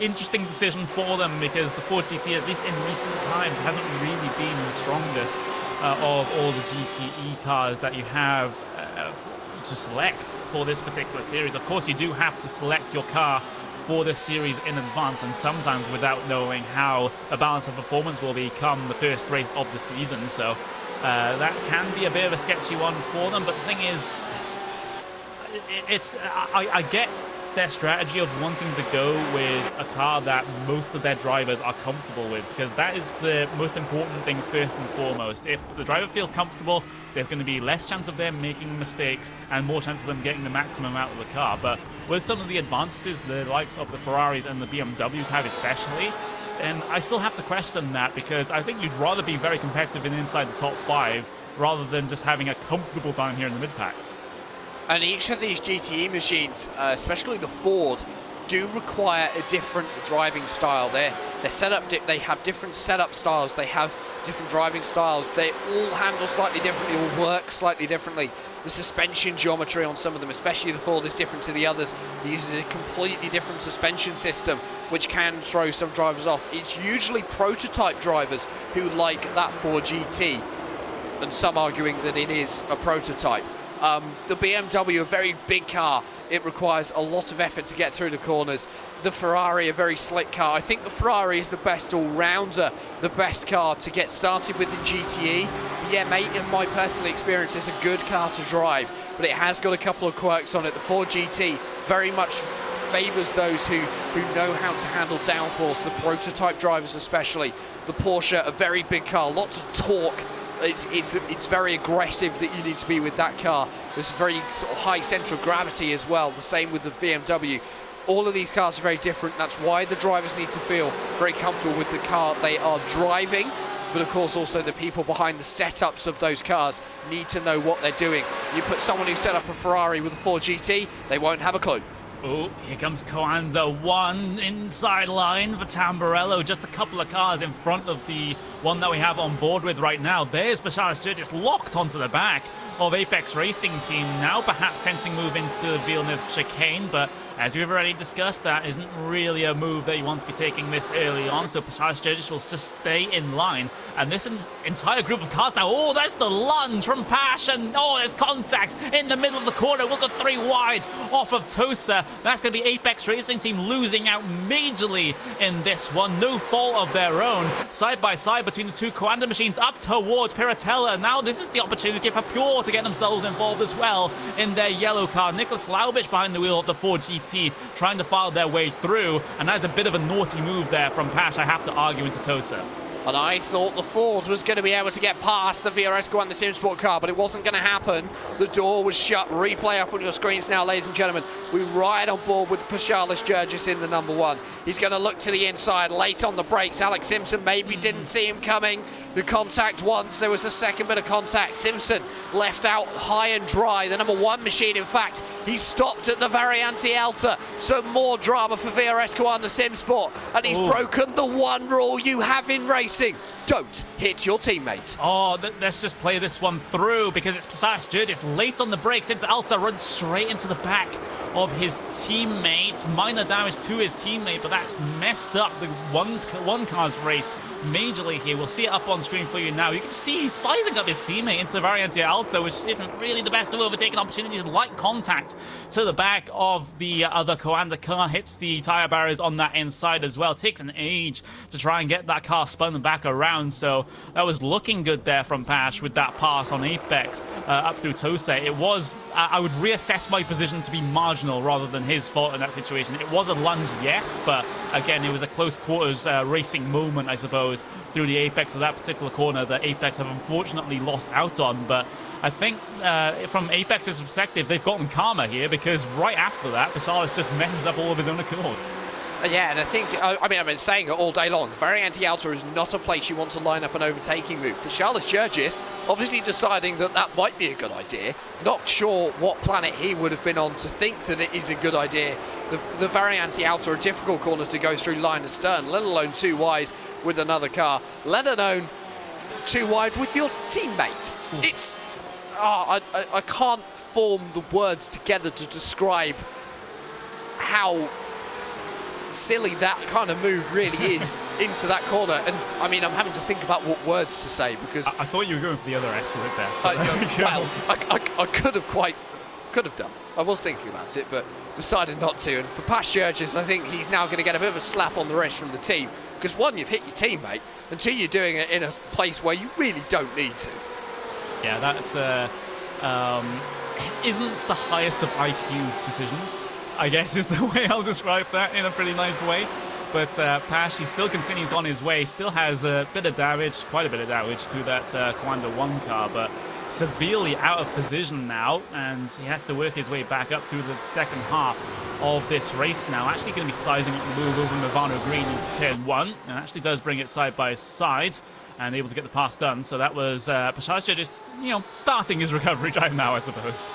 interesting decision for them, because the 4GT, at least in recent times, hasn't really been the strongest of all the GTE cars that you have to select for this particular series. Of course, you do have to select your car for this series in advance, and sometimes without knowing how the balance of performance will become the first race of the season. So that can be a bit of a sketchy one for them. But the thing is, I get their strategy of wanting to go with a car that most of their drivers are comfortable with, because that is the most important thing first and foremost. If the driver feels comfortable, there's going to be less chance of them making mistakes and more chance of them getting the maximum out of the car. But with some of the advantages the likes of the Ferraris and the BMWs have especially, and I still have to question that, because I think you'd rather be very competitive and inside the top 5 rather than just having a comfortable time here in the mid-pack. And each of these GTE machines, especially the Ford, do require a different driving style. They're set up, they have different setup styles, they have different driving styles, they all handle slightly differently or work slightly differently. The suspension geometry on some of them, especially the Ford, is different to the others. It uses a completely different suspension system, which can throw some drivers off. It's usually prototype drivers who like that Ford GT, and some arguing that it is a prototype. The BMW, a very big car. It requires a lot of effort to get through the corners. The Ferrari, a very slick car. I think the Ferrari is the best all-rounder, the best car to get started with in GTE. Yeah, mate, in my personal experience, it's a good car to drive, but it has got a couple of quirks on it. The Ford GT very much favours those who know how to handle downforce, the prototype drivers especially. The Porsche, a very big car, lots of torque. It's very aggressive that you need to be with that car. There's a very sort of high central gravity as well, the same with the BMW. All of these cars are very different. That's why the drivers need to feel very comfortable with the car they are driving. But of course also the people behind the setups of those cars need to know what they're doing. You put someone who set up a Ferrari with a Ford GT, they won't have a clue. Oh, here comes Coanda 1 inside line for Tamburello. Just a couple of cars in front of the one that we have on board with right now. There's Bashar just locked onto the back of Apex Racing Team. Now perhaps sensing move into Villeneuve Chicane, but as we've already discussed, that isn't really a move that you want to be taking this early on, so Bashar Sturgis will just stay in line. And this entire group of cars now, oh, there's the lunge from Pash, and oh, there's contact in the middle of the corner. We'll go 3 wide off of Tosa. That's going to be Apex Racing Team losing out majorly in this one. No fault of their own. Side by side between the two Coanda machines up towards Piratella. Now this is the opportunity for Pure to get themselves involved as well in their yellow car. Nicholas Laubich behind the wheel of the Ford GT trying to file their way through, and that's a bit of a naughty move there from Pash, I have to argue, into Tosa. And I thought the Ford was going to be able to get past the VRS Coanda Simsport car, but it wasn't going to happen. The door was shut. Replay up on your screens now, ladies and gentlemen. We ride on board with Paschalis Jurgis in the number 1. He's going to look to the inside, late on the brakes. Alex Simpson maybe didn't see him coming. The contact once, there was a second bit of contact. Simpson left out high and dry. The number 1 machine, in fact, he stopped at the Variante Alta. Some more drama for VRS Coanda Simsport. And he's broken the one rule you have in racing. Don't hit your teammate. Oh, let's just play this one through, because it's Paschalis Jurgis late on the brakes into Alta, runs straight into the back of his teammate. Minor damage to his teammate, but that's messed up the one car's race majorly here. We'll see it up on screen for you now. You can see he's sizing up his teammate into Variante Alta, which isn't really the best of overtaking opportunities. Light contact to the back of the other Coanda car, hits the tire barriers on that inside as well. Takes an age to try and get that car spun back around, so that was looking good there from Pash with that pass on Apex up through Tosa. It was, I would reassess my position to be marginal rather than his fault in that situation. It was a lunge, yes, but again, it was a close quarters racing moment, I suppose, through the apex of that particular corner that Apex have unfortunately lost out on. But I think from Apex's perspective, they've gotten karma here, because right after that, Paschalis just messes up all of his own accord. Yeah, and I think, I've been saying it all day long, Variante Alta is not a place you want to line up an overtaking move. Paschalis Jurgis obviously deciding that that might be a good idea. Not sure what planet he would have been on to think that it is a good idea. The Variante Alta, a difficult corner to go through line astern, let alone 2 wide with another car, let alone 2 wide with your teammate. It's, I can't form the words together to describe how silly that kind of move really is into that corner. And I mean, I'm having to think about what words to say, because I thought you were going for the other S with it there. Well, I could have done. I was thinking about it, but decided not to. And for Pash Jurgis, I think he's now going to get a bit of a slap on the wrist from the team, because 1, you've hit your teammate, and 2, you're doing it in a place where you really don't need to. Yeah, that's isn't the highest of IQ decisions, I guess, is the way I'll describe that in a pretty nice way. But Pash, he still continues on his way, still has a bit of damage, quite a bit of damage to that Coanda 1 car, but severely out of position now, and he has to work his way back up through the second half of this race now. Actually going to be sizing up the move over Nirvana Green into turn 1, and actually does bring it side by side and able to get the pass done. So that was Paschalis just, starting his recovery drive now, I suppose.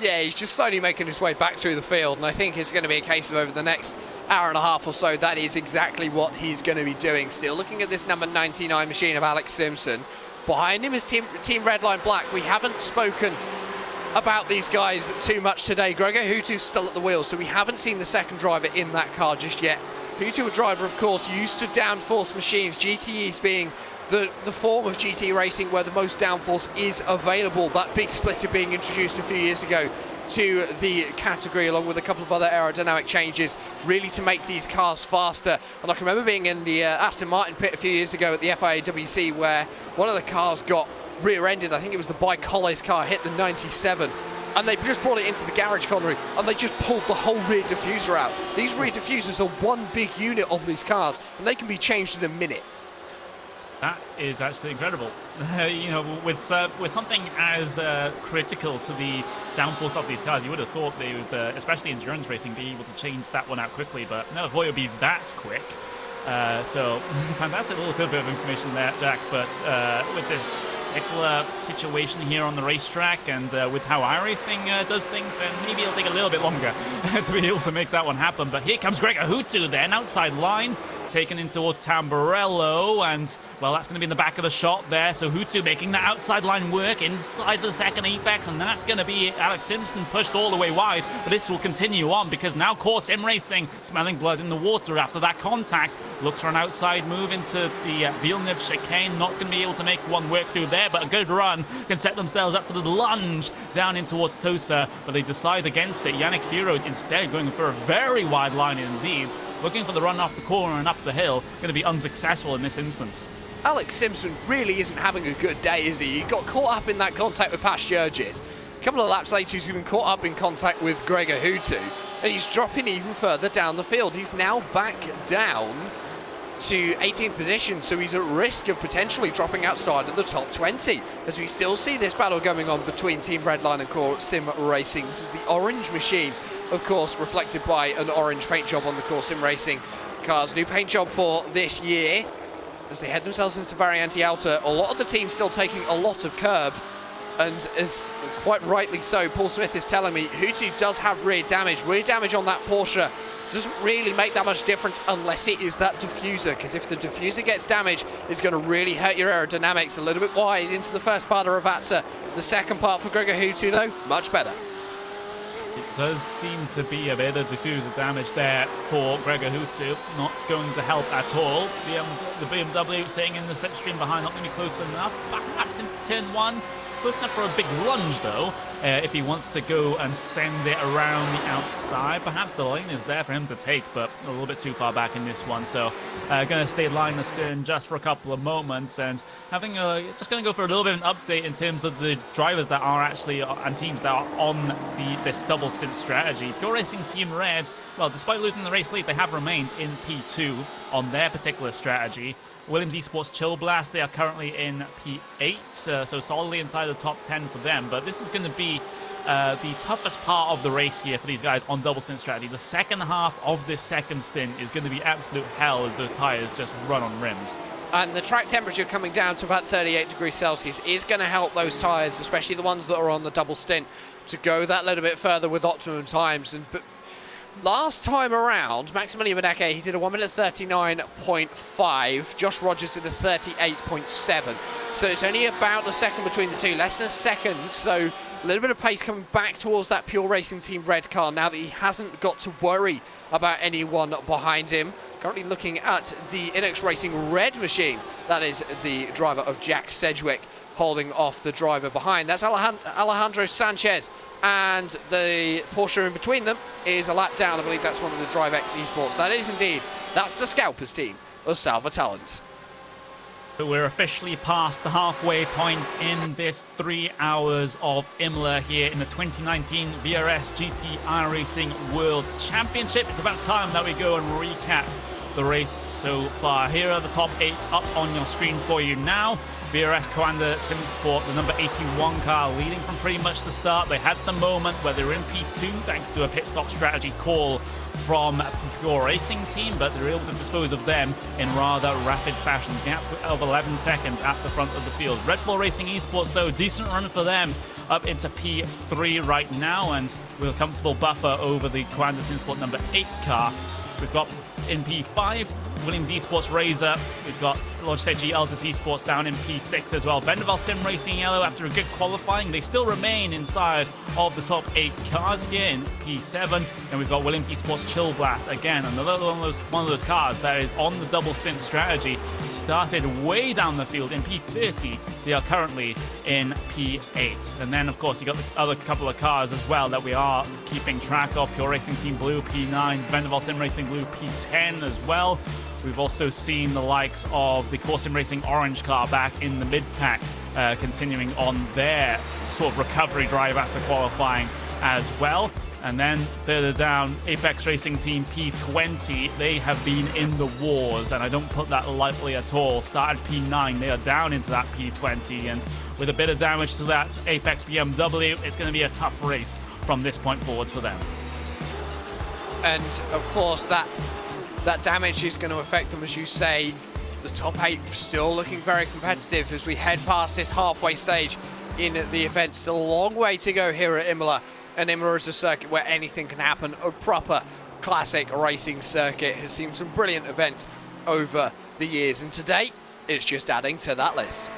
Yeah, he's just slowly making his way back through the field, and I think it's going to be a case of over the next hour and a half or so, that is exactly what he's going to be doing. Still looking at this number 99 machine of Alex Simpson. Behind him is Team Redline Black. We haven't spoken about these guys too much today. Gregor Hutu's still at the wheel, so we haven't seen the second driver in that car just yet. Hutu, a driver, of course, used to downforce machines, GTEs being the form of GT racing where the most downforce is available. That big splitter being introduced a few years ago to the category, along with a couple of other aerodynamic changes, really to make these cars faster. And I can remember being in the Aston Martin pit a few years ago at the FIA-WC where one of the cars got rear-ended. I think it was the Bicoles car, hit the 97. And they just brought it into the garage colliery and they just pulled the whole rear diffuser out. These rear diffusers are one big unit on these cars and they can be changed in a minute. That is actually incredible. You know, with something as critical to the downforce of these cars, you would have thought they would, especially endurance racing, be able to change that one out quickly, but never thought it would be that quick. So, fantastic little tidbit of information there, Jack, but with this particular situation here on the racetrack and with how iRacing does things, then maybe it'll take a little bit longer to be able to make that one happen. But here comes Gregor Hutu then, outside line, taken in towards Tamburello, and well, that's going to be in the back of the shot there. So Hutu making that outside line work inside the second apex, and that's going to be Alex Simpson pushed all the way wide. But this will continue on because now Core Sim Racing smelling blood in the water after that contact. Looks for an outside move into the Villeneuve chicane. Not going to be able to make one work through there, but a good run can set themselves up for the lunge down in towards Tosa, but they decide against it. Yannick Hero instead going for a very wide line indeed. Looking for the run off the corner and up the hill, going to be unsuccessful in this instance. Alex Simpson really isn't having a good day, is he? He got caught up in that contact with Pastjerges. A couple of laps later, he's been caught up in contact with Gregor Hutu, and he's dropping even further down the field. He's now back down to 18th position, so he's at risk of potentially dropping outside of the top 20, as we still see this battle going on between Team Redline and Core Sim Racing. This is the orange machine, of course, reflected by an orange paint job on the Core Sim Racing cars. New paint job for this year as they head themselves into Variante Alta. A lot of the teams still taking a lot of curb, and as quite rightly so, Paul Smith is telling me, Hutu does have rear damage. Rear damage on that Porsche doesn't really make that much difference unless it is that diffuser, because if the diffuser gets damaged, it's going to really hurt your aerodynamics. A little bit wide into the first part of Ravatsa. The second part for Gregor Hutu, though, much better. It does seem to be a bit of diffuser damage there for Gregor Hutu. Not going to help at all. The BMW sitting in the slipstream behind, not going to be close enough. Perhaps into turn one. It's close enough for a big lunge, though, if he wants to go and send it around the outside. Perhaps the lane is there for him to take, but a little bit too far back in this one. So going to stay line astern just for a couple of moments, and just going to go for a little bit of an update in terms of the drivers that are actually, and teams that are on this double stint strategy. Pure Racing Team Red, well, despite losing the race lead, they have remained in P2 on their particular strategy. Williams Esports Chill Blast, they are currently in P8, so solidly inside the top 10 for them. But this is going to be the toughest part of the race here for these guys on double stint strategy. The second half of this second stint is going to be absolute hell as those tyres just run on rims. And the track temperature coming down to about 38 degrees Celsius is going to help those tyres, especially the ones that are on the double stint, to go that little bit further with optimum times. But last time around, Maximilian Beneke, he did a 1 minute 39.5. Josh Rogers did a 38.7. So it's only about a second between the two, less than a second. So a little bit of pace coming back towards that Pure Racing Team Red car now that he hasn't got to worry about anyone behind him. Currently looking at the Inex Racing Red machine. That is the driver of Jack Sedgwick holding off the driver behind. That's Alejandro Sanchez, and the Porsche in between them is a lap down. I believe that's one of the DriveX Esports. That is indeed. That's the Scalpers team of Salva Talent. But we're officially past the halfway point in this 3 hours of Imola here in the 2019 VRS GT iRacing World Championship. It's about time that we go and recap the race so far. Here are the top 8 up on your screen for you now. VRS Coanda Simsport, the number 81 car, leading from pretty much the start. They had the moment where they were in P2 thanks to a pit stop strategy call from Pure Racing Team, but they were able to dispose of them in rather rapid fashion. Gap of 11 seconds at the front of the field. Red Bull Racing Esports, though, decent run for them up into P3 right now, and with a comfortable buffer over the Coanda Simsport number 8 car. We've got in P5 Williams Esports Razor. We've got Logitech G Altus Esports down in P6 as well. Vendaval Sim Racing Yellow, after a good qualifying, they still remain inside of the top 8 cars here in P7. And we've got Williams Esports Chill Blast again, another one of those cars that is on the double stint strategy. Started way down the field in P30. They are currently in P8. And then, of course, you got the other couple of cars as well that we are keeping track of. Pure Racing Team Blue, P9. Vendaval Sim Racing Blue, P10 as well. We've also seen the likes of the Core Sim Racing Orange car back in the mid-pack, continuing on their sort of recovery drive after qualifying as well. And then further down, Apex Racing Team P20, they have been in the wars, and I don't put that lightly at all. Started P9, they are down into that P20, and with a bit of damage to that Apex BMW, it's going to be a tough race from this point forwards for them. And of course, that damage is going to affect them, as you say. The top 8 still looking very competitive as we head past this halfway stage in the event. Still a long way to go here at Imola. And Imola is a circuit where anything can happen. A proper classic racing circuit. Has seen some brilliant events over the years, and today it's just adding to that list.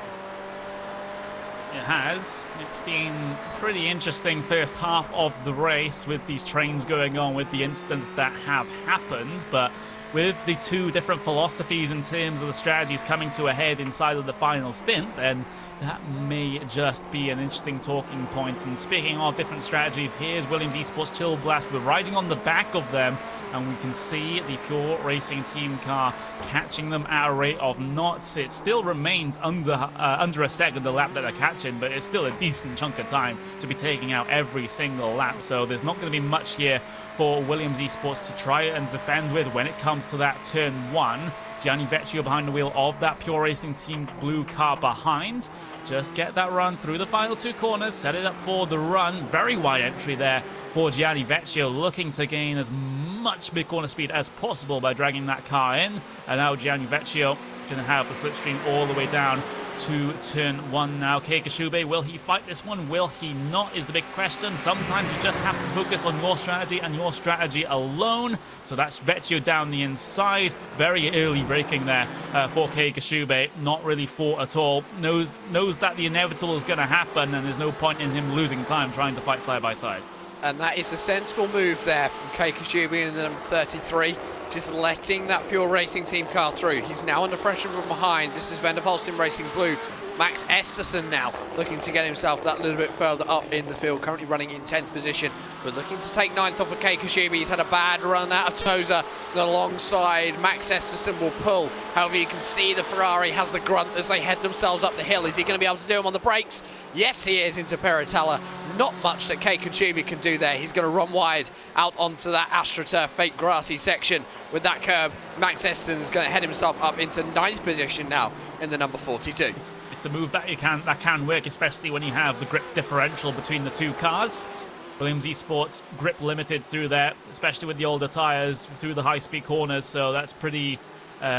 It has. It's been pretty interesting first half of the race with these trains going on, with the incidents that have happened, but with the two different philosophies in terms of the strategies coming to a head inside of the final stint, then that may just be an interesting talking point. And speaking of different strategies, here's Williams Esports Chill Blast. We're riding on the back of them, and we can see the Pure Racing Team car catching them at a rate of knots. It still remains under a second the lap that they're catching, but it's still a decent chunk of time to be taking out every single lap. So there's not going to be much here for Williams Esports to try and defend with when it comes to that turn 1. Gianni Vecchio behind the wheel of that Pure Racing Team Blue car behind. Just get that run through the final 2 corners, set it up for the run. Very wide entry there for Gianni Vecchio, looking to gain as much mid-corner speed as possible by dragging that car in. And now Gianni Vecchio can have the slipstream all the way down to turn 1 now. Kei Kashube, will he fight this one? Will he not is the big question. Sometimes you just have to focus on your strategy and your strategy alone. So that's Vecchio down the inside. Very early braking there for Kei Kashube. Not really fought at all. Knows that the inevitable is going to happen, and there's no point in him losing time trying to fight side by side. And that is a sensible move there from Kei Kashube in the number 33. Just letting that Pure Racing Team car through. He's now under pressure from behind. This is Vendaval Sim Racing Blue. Max Esterson now looking to get himself that little bit further up in the field, currently running in 10th position, but looking to take 9th off of Kei Kashube. He's had a bad run out of Toza. Alongside Max Esterson will pull. However, you can see the Ferrari has the grunt as they head themselves up the hill. Is he going to be able to do them on the brakes? Yes, he is, into Peratella. Not much that Kei Kashube can do there. He's going to run wide out onto that AstroTurf fake grassy section. With that curb, Max Esterson is going to head himself up into 9th position now in the number 42. It's a move that can work, especially when you have the grip differential between the 2 cars. Williams Esports grip limited through there, especially with the older tyres through the high-speed corners. So that's pretty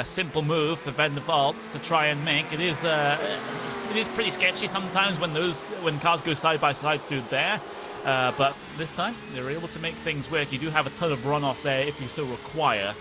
simple move for Vendaval to try and make. It is pretty sketchy sometimes when cars go side by side through there. But this time they were able to make things work. You do have a ton of runoff there if you so require,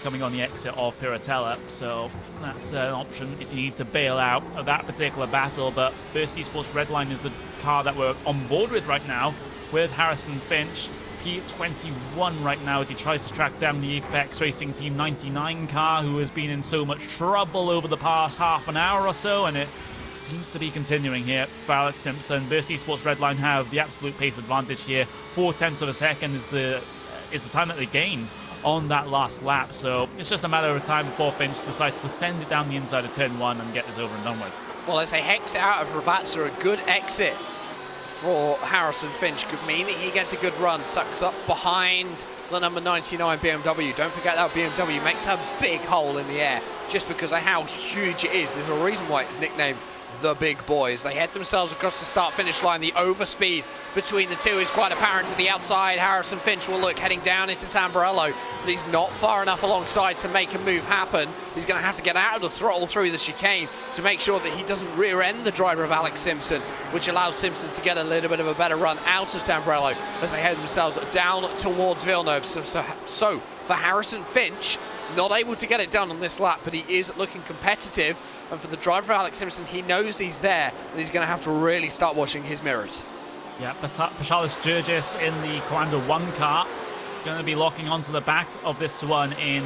coming on the exit of Piratella, so that's an option if you need to bail out of that particular battle. But Burst Esports Redline is the car that we're on board with right now, with Harrison Finch, P21 right now, as he tries to track down the Apex Racing Team 99 car, who has been in so much trouble over the past half an hour or so, and it seems to be continuing here for Alex Simpson. Burst Esports Redline have the absolute pace advantage here. 0.4 of a second is the time that they gained on that last lap, so it's just a matter of time before Finch decides to send it down the inside of turn 1 and get this over and done with. Well, as they hex out of Ravazza, a good exit for Harrison Finch could mean that he gets a good run, tucks up behind the number 99 BMW. Don't forget that BMW makes a big hole in the air just because of how huge it is. There's a reason why it's nicknamed the Big Boys. They head themselves across the start-finish line. The overspeed between the two is quite apparent to the outside. Harrison Finch will look heading down into Tamburello, but he's not far enough alongside to make a move happen. He's going to have to get out of the throttle through the chicane to make sure that he doesn't rear-end the driver of Alex Simpson, which allows Simpson to get a little bit of a better run out of Tamburello as they head themselves down towards Villeneuve. So for Harrison Finch, Not able to get it done on this lap, but he is looking competitive. And for the driver, Alex Simpson, he knows he's there, and he's going to have to really start watching his mirrors. Yeah, Paschalis Jurgis in the Commander 1 car. Going to be locking onto the back of this one in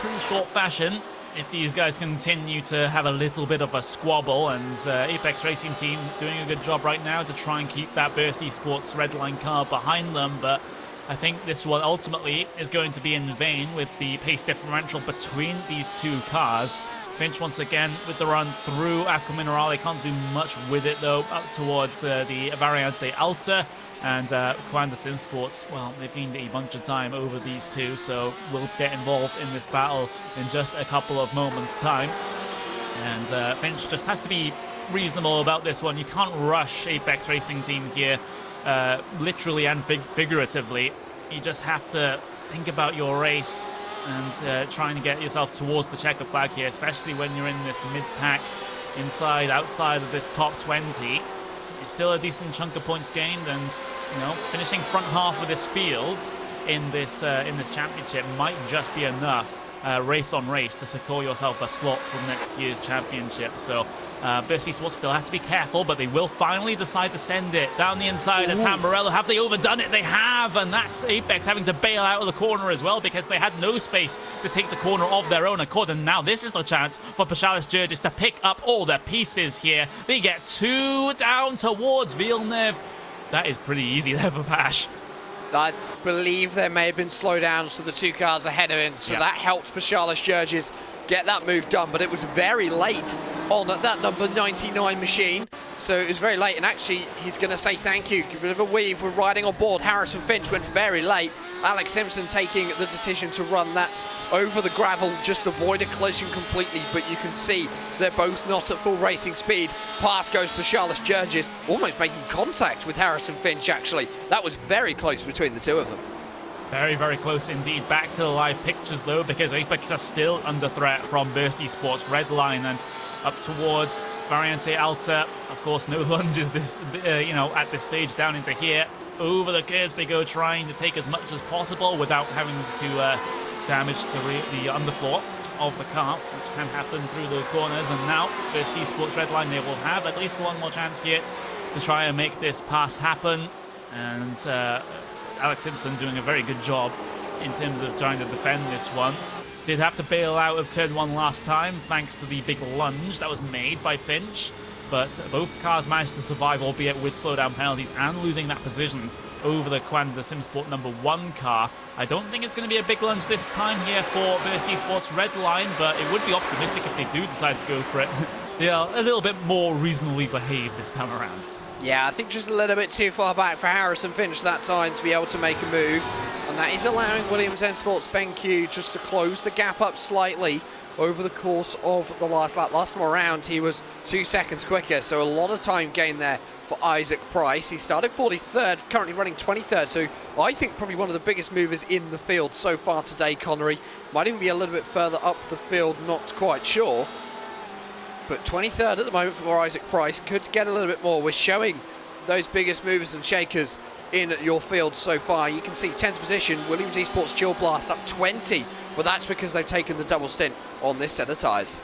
pretty short fashion. If these guys continue to have a little bit of a squabble, and Apex Racing Team doing a good job right now to try and keep that Burst Esports Redline car behind them, but I think this one ultimately is going to be in vain with the pace differential between these two cars. Finch once again with the run through Aqua Minerale, can't do much with it though, up towards the Variante Alta. And Coanda Sim Sports, well, they've gained a bunch of time over these two, so we'll get involved in this battle in just a couple of moments' time. And Finch just has to be reasonable about this one. You can't rush Apex Racing Team here, literally and figuratively. You just have to think about your race and trying to get yourself towards the checker flag here, especially when you're in this mid-pack outside of this top 20. It's still a decent chunk of points gained, and finishing front half of this field in this championship might just be enough race on race to secure yourself a slot for next year's championship. So Burst Esports still have to be careful, but they will finally decide to send it down the inside of Tamburello. Have they overdone it? They have, and that's Apex having to bail out of the corner as well because they had no space to take the corner of their own accord. And now this is the chance for Paschalis Jurgis to pick up all their pieces here. They get 2 down towards Villeneuve. That is pretty easy there for Pash. I believe there may have been slowdowns for the 2 cars ahead of him, so that helped Paschalis Jurgis get that move done, but it was very late on that number 99 machine, so it was very late, and actually he's going to say thank you. A bit of a weave, we're riding on board. Harrison Finch went very late. Alex Simpson taking the decision to run that over the gravel, just avoid a collision completely, but you can see they're both not at full racing speed. Past goes Paschalis Jurgis, almost making contact with Harrison Finch actually. That was very close between the two of them. Very, very close indeed. Back to the live pictures though, because Apex are still under threat from Burst Esports Redline, and up towards Variante Alta. Of course, no lunges this, at this stage down into here. Over the curbs they go, trying to take as much as possible without having to damage the underfloor of the car, which can happen through those corners. And now Burst Esports Redline, they will have at least one more chance here to try and make this pass happen. And Alex Simpson doing a very good job in terms of trying to defend this one. Did have to bail out of turn 1 last time thanks to the big lunge that was made by Finch, but both cars managed to survive, albeit with slowdown penalties and losing that position over the Quanda Simsport number 1 car. I don't think it's going to be a big lunge this time here for Burst Esports Redline, but it would be optimistic if they do decide to go for it. They are a little bit more reasonably behaved this time around. Yeah, I think just a little bit too far back for Harrison Finch that time to be able to make a move. And that is allowing Williams N Sports BenQ just to close the gap up slightly over the course of the last lap. Last time around, he was 2 seconds quicker, so a lot of time gained there for Isaac Price. He started 43rd, currently running 23rd, so I think probably one of the biggest movers in the field so far today, Connery. Might even be a little bit further up the field, not quite sure. But 23rd at the moment for Isaac Price, could get a little bit more. We're showing those biggest movers and shakers in your field so far. You can see 10th position, Williams Esports Chill Blast up 20, but that's because they've taken the double stint on this set of tyres.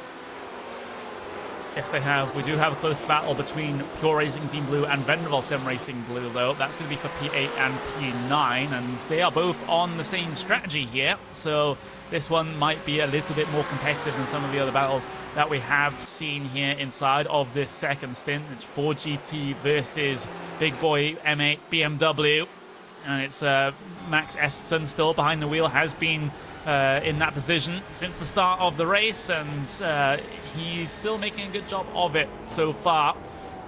Yes, they have. We do have a close battle between Pure Racing Team Blue and Venderville Sim Racing Blue, though. That's going to be for P8 and P9, and they are both on the same strategy here, so this one might be a little bit more competitive than some of the other battles that we have seen here inside of this second stint. It's 4GT versus Big Boy M8 BMW, and it's Max Eston still behind the wheel, has been in that position since the start of the race, and he's still making a good job of it so far,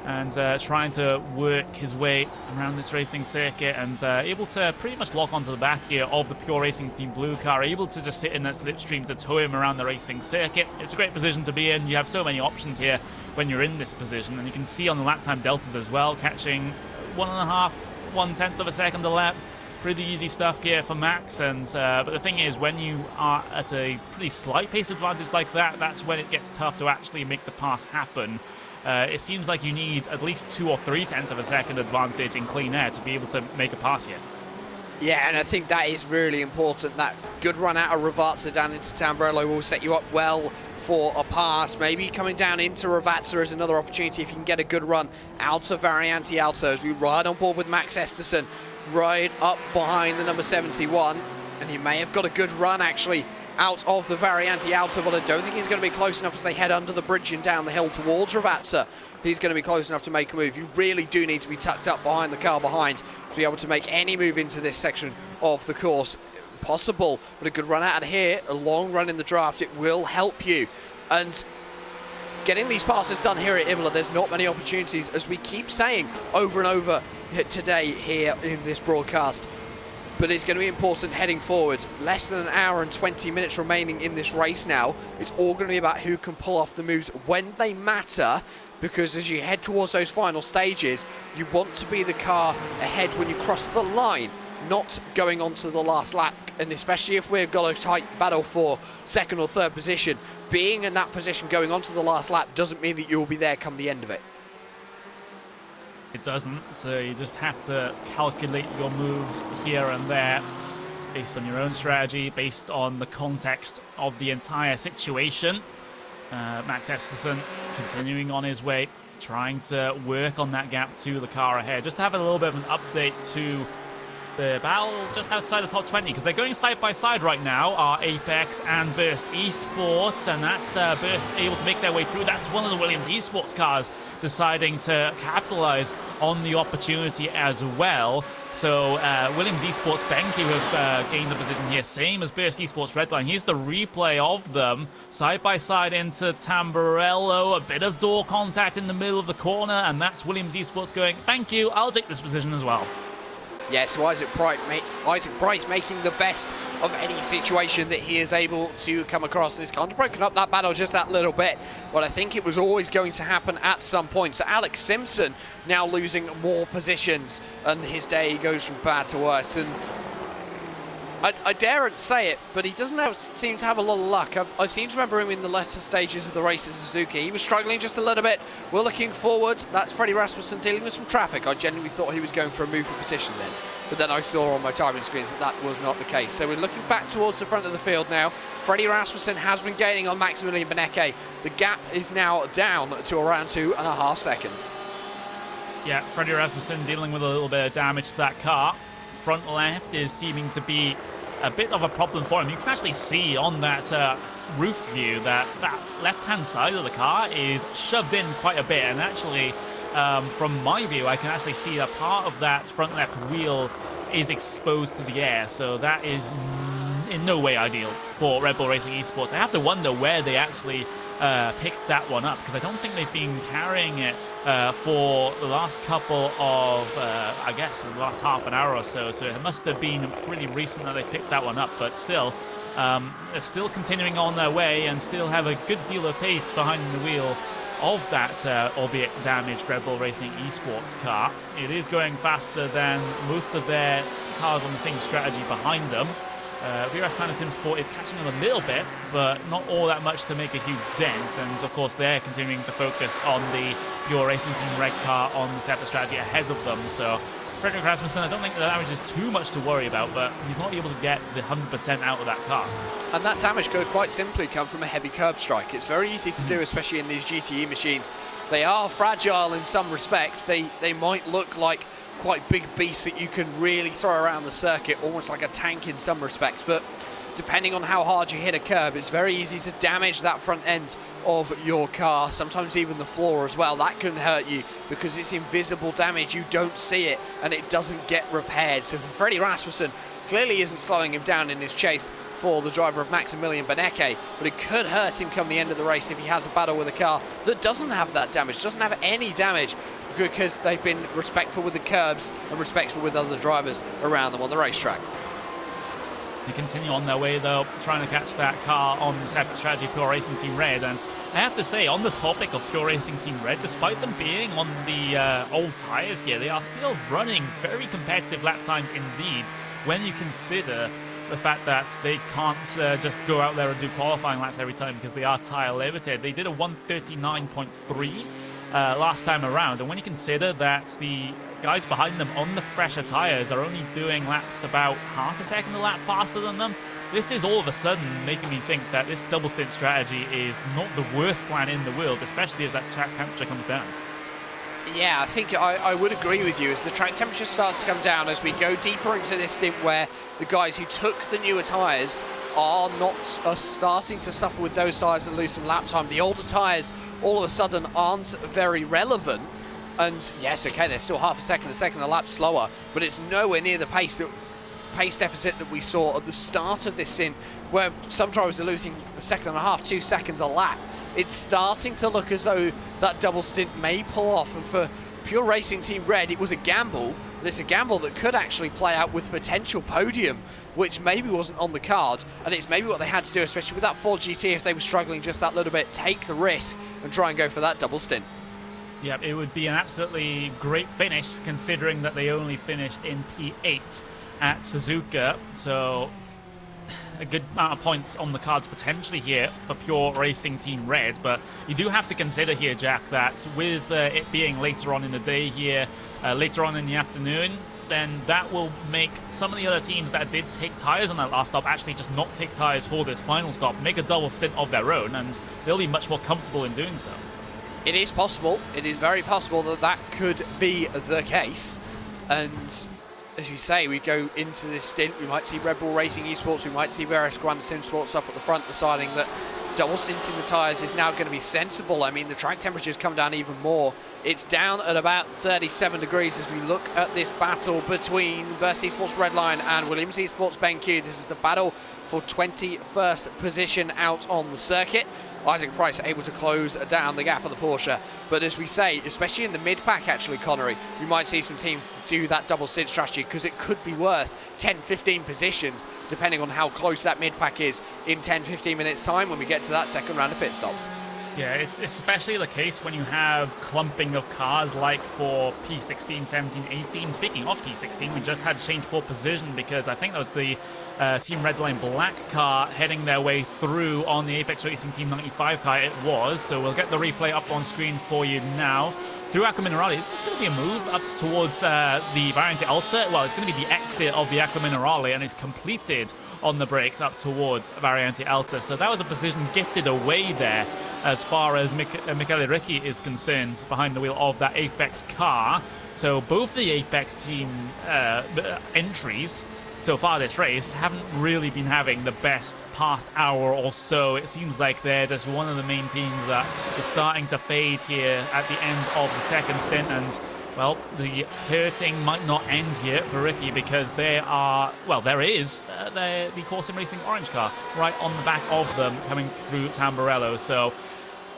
and trying to work his way around this racing circuit, and able to pretty much lock onto the back here of the Pure Racing Team Blue car, able to just sit in that slipstream to tow him around the racing circuit. It's a great position to be in. You have so many options here when you're in this position, and you can see on the lap time deltas as well, catching 1.5, 1/10 of a second a lap. Pretty easy stuff here for Max, and but the thing is, when you are at a pretty slight pace advantage like that, that's when it gets tough to actually make the pass happen. It seems like you need at least 2 or 3 tenths of a second advantage in clean air to be able to make a pass here. Yeah, and I think that is really important. That good run out of Ravazza down into Tamburello will set you up well for a pass. Maybe coming down into Ravazza is another opportunity if you can get a good run out of Variante Alto as we ride on board with Max Esterson, right up behind the number 71. And he may have got a good run actually out of the Variante Alto, but I don't think he's going to be close enough as they head under the bridge and down the hill towards Ravazza. He's going to be close enough to make a move. You really do need to be tucked up behind the car behind to be able to make any move into this section of the course. Possible, but a good run out of here, a long run in the draft, it will help you. And getting these passes done here at Imola, there's not many opportunities, as we keep saying over and over today here in this broadcast. But it's going to be important heading forward. Less than an hour and 20 minutes remaining in this race now. It's all going to be about who can pull off the moves when they matter, because as you head towards those final stages, you want to be the car ahead when you cross the line, not going on to the last lap. And especially if we've got a tight battle for second or third position, being in that position going on to the last lap doesn't mean that you'll be there come the end of it. It doesn't, so you just have to calculate your moves here and there based on your own strategy, based on the context of the entire situation. Max Esterson continuing on his way, trying to work on that gap to the car ahead. Just to have a little bit of an update to the battle just outside the top 20, because they're going side by side right now, are Apex and Burst Esports, and that's Burst able to make their way through. That's one of the Williams Esports cars deciding to capitalize on the opportunity as well. So Williams Esports Benke have gained the position here, same as Burst Esports Redline. Here's the replay of them side by side into Tamburello, a bit of door contact in the middle of the corner, and that's Williams Esports going, thank you, I'll take this position as well. Yes, Isaac Bright making the best of any situation that he is able to come across. He's kind of broken up that battle just that little bit, but I think it was always going to happen at some point. So Alex Simpson now losing more positions, and his day goes from bad to worse. And I daren't say it, but he doesn't seem to have a lot of luck. I seem to remember him in the latter stages of the race at Suzuki. He was struggling just a little bit. We're looking forward. That's Freddie Rasmussen dealing with some traffic. I genuinely thought he was going for a move for position then, but then I saw on my timing screens that that was not the case. So we're looking back towards the front of the field now. Freddie Rasmussen has been gaining on Maximilian Beneke. The gap is now down to around 2.5 seconds. Yeah, Freddie Rasmussen dealing with a little bit of damage to that car. Front left is seeming to be a bit of a problem for him. You can actually see on that roof view that that left-hand side of the car is shoved in quite a bit, and actually from my view I can actually see a part of that front left wheel is exposed to the air, so that is in no way ideal for Red Bull Racing Esports. I have to wonder where they actually picked that one up, because I don't think they've been carrying it for the last couple of, I guess, the last half an hour or so. So it must have been pretty recent that they picked that one up. But still, they're still continuing on their way and still have a good deal of pace behind the wheel of that, albeit damaged, Red Bull Racing Esports car. It is going faster than most of their cars on the same strategy behind them. VRS Sim Sport is catching them a little bit, but not all that much to make a huge dent. And of course, they're continuing to focus on the Pure Racing Team Red car on the separate strategy ahead of them. So Fredrik Rasmussen, I don't think the damage is too much to worry about, but he's not able to get the 100% out of that car. And that damage could quite simply come from a heavy curb strike. It's very easy to do, especially in these GTE machines. They are fragile in some respects. They might look like quite big beasts that you can really throw around the circuit, almost like a tank in some respects, but depending on how hard you hit a curb, it's very easy to damage that front end of your car, sometimes even the floor as well. That can hurt you because it's invisible damage. You don't see it and it doesn't get repaired. So for Freddie Rasmussen, clearly isn't slowing him down in his chase for the driver of Maximilian Beneke, but it could hurt him come the end of the race if he has a battle with a car that doesn't have that damage, doesn't have any damage, because they've been respectful with the curbs and respectful with other drivers around them on the racetrack. They continue on their way though, trying to catch that car on the separate strategy Pure Racing Team Red. And I have to say, on the topic of Pure Racing Team Red, despite them being on the old tyres here, they are still running very competitive lap times indeed, when you consider the fact that they can't just go out there and do qualifying laps every time because they are tyre limited. They did a 139.3 last time around, and when you consider that the guys behind them on the fresher tires are only doing laps about half a second a lap faster than them. This is all of a sudden making me think that this double stint strategy is not the worst plan in the world, especially as that track temperature comes down. Yeah, I think I would agree with you. As the track temperature starts to come down, as we go deeper into this stint where the guys who took the newer tyres are starting to suffer with those tyres and lose some lap time. The older tyres all of a sudden aren't very relevant. And yes, okay, they're still half a second a lap slower, but it's nowhere near the pace deficit that we saw at the start of this stint, where some drivers are losing a second and a half, 2 seconds a lap. It's starting to look as though that double stint may pull off, and for Pure Racing Team Red, it was a gamble, but it's a gamble that could actually play out with potential podium, which maybe wasn't on the card, and it's maybe what they had to do, especially with that Ford GT, if they were struggling just that little bit, take the risk and try and go for that double stint. Yeah, it would be an absolutely great finish, considering that they only finished in P8 at Suzuka, so a good amount of points on the cards potentially here for Pure Racing Team Red. But you do have to consider here, Jack, that with it being later on in the day here, later on in the afternoon, then that will make some of the other teams that did take tyres on that last stop actually just not take tyres for this final stop, make a double stint of their own, and they'll be much more comfortable in doing so. It is possible. It is very possible that that could be the case. And as you say, we go into this stint, we might see Red Bull Racing Esports, we might see VRS Grand Sim Sports up at the front deciding that double stinting the tyres is now going to be sensible. I mean, the track temperature's come down even more. It's down at about 37 degrees as we look at this battle between Burst Esports Redline and Williams Esports BenQ. This is the battle for 21st position out on the circuit. Isaac Price able to close down the gap of the Porsche. But as we say, especially in the mid-pack actually, Connery, we might see some teams do that double stint strategy because it could be worth 10-15 positions depending on how close that mid-pack is in 10-15 minutes time when we get to that second round of pit stops. Yeah, it's especially the case when you have clumping of cars like for P16, 17, 18. Speaking of P16, we just had to change for position because I think that was the Team Redline Black car heading their way through on the Apex Racing Team 95 car. It was, so we'll get the replay up on screen for you now. Through Acqua Minerale, it's going to be a move up towards the Variante Alta. Well, it's going to be the exit of the Acqua Minerale, and it's completed on the brakes up towards Variante Alta. So that was a position gifted away there as far as Michele Ricci is concerned behind the wheel of that Apex car. So both the Apex team entries so far this race haven't really been having the best past hour or so. It seems like they're just one of the main teams that is starting to fade here at the end of the second stint, and well, the hurting might not end here for Ricky because there is the Corsim Racing orange car right on the back of them coming through Tamburello. So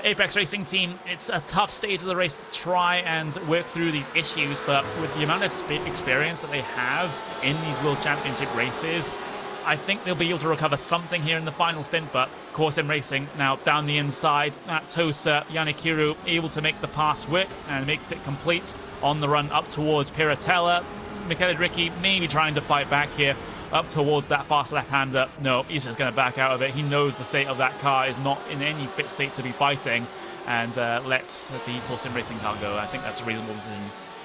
Apex Racing Team, it's a tough stage of the race to try and work through these issues, but with the amount of experience that they have in these World Championship races, I think they'll be able to recover something here in the final stint. But Corsim Racing now down the inside. At Tosa, Yanikiru able to make the pass work and makes it complete on the run up towards Piratella. Michele Ricci maybe trying to fight back here up towards that fast left-hander. No, he's just going to back out of it. He knows the state of that car is not in any fit state to be fighting, and lets the Corsim Racing car go. I think that's a reasonable decision.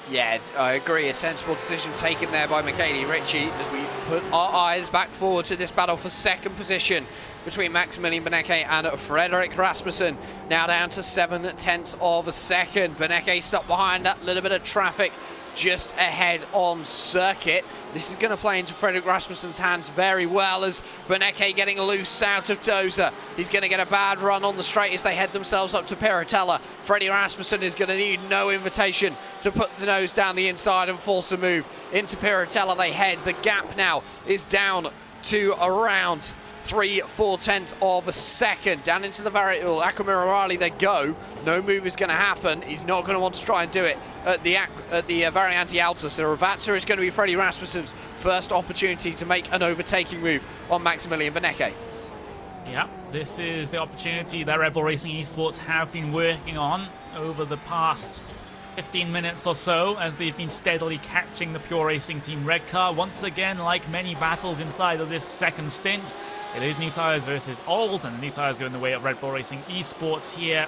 Yeah, I agree. A sensible decision taken there by Michele Ricci as we put our eyes back forward to this battle for second position between Maximilian Benecke and Frederick Rasmussen. Now down to 7/10 of a second. Benecke stuck behind that little bit of traffic just ahead on circuit. This is going to play into Frederick Rasmussen's hands very well as Benecke getting loose out of Tosa. He's going to get a bad run on the straight as they head themselves up to Piratella. Freddie Rasmussen is going to need no invitation to put the nose down the inside and force a move. Into Piratella they head. The gap now is down to around 3/4 of a second. Down into the Acqua Minerale they go. No move is going to happen. He's not going to want to try and do it at the Variante Alta. So Ravazza is going to be Freddie Rasmussen's first opportunity to make an overtaking move on Maximilian Benecke. Yeah, this is the opportunity that Red Bull Racing Esports have been working on over the past 15 minutes or so as they've been steadily catching the Pure Racing Team Red car. Once again, like many battles inside of this second stint, it is new tyres versus old, and the new tyres go in the way of Red Bull Racing Esports here.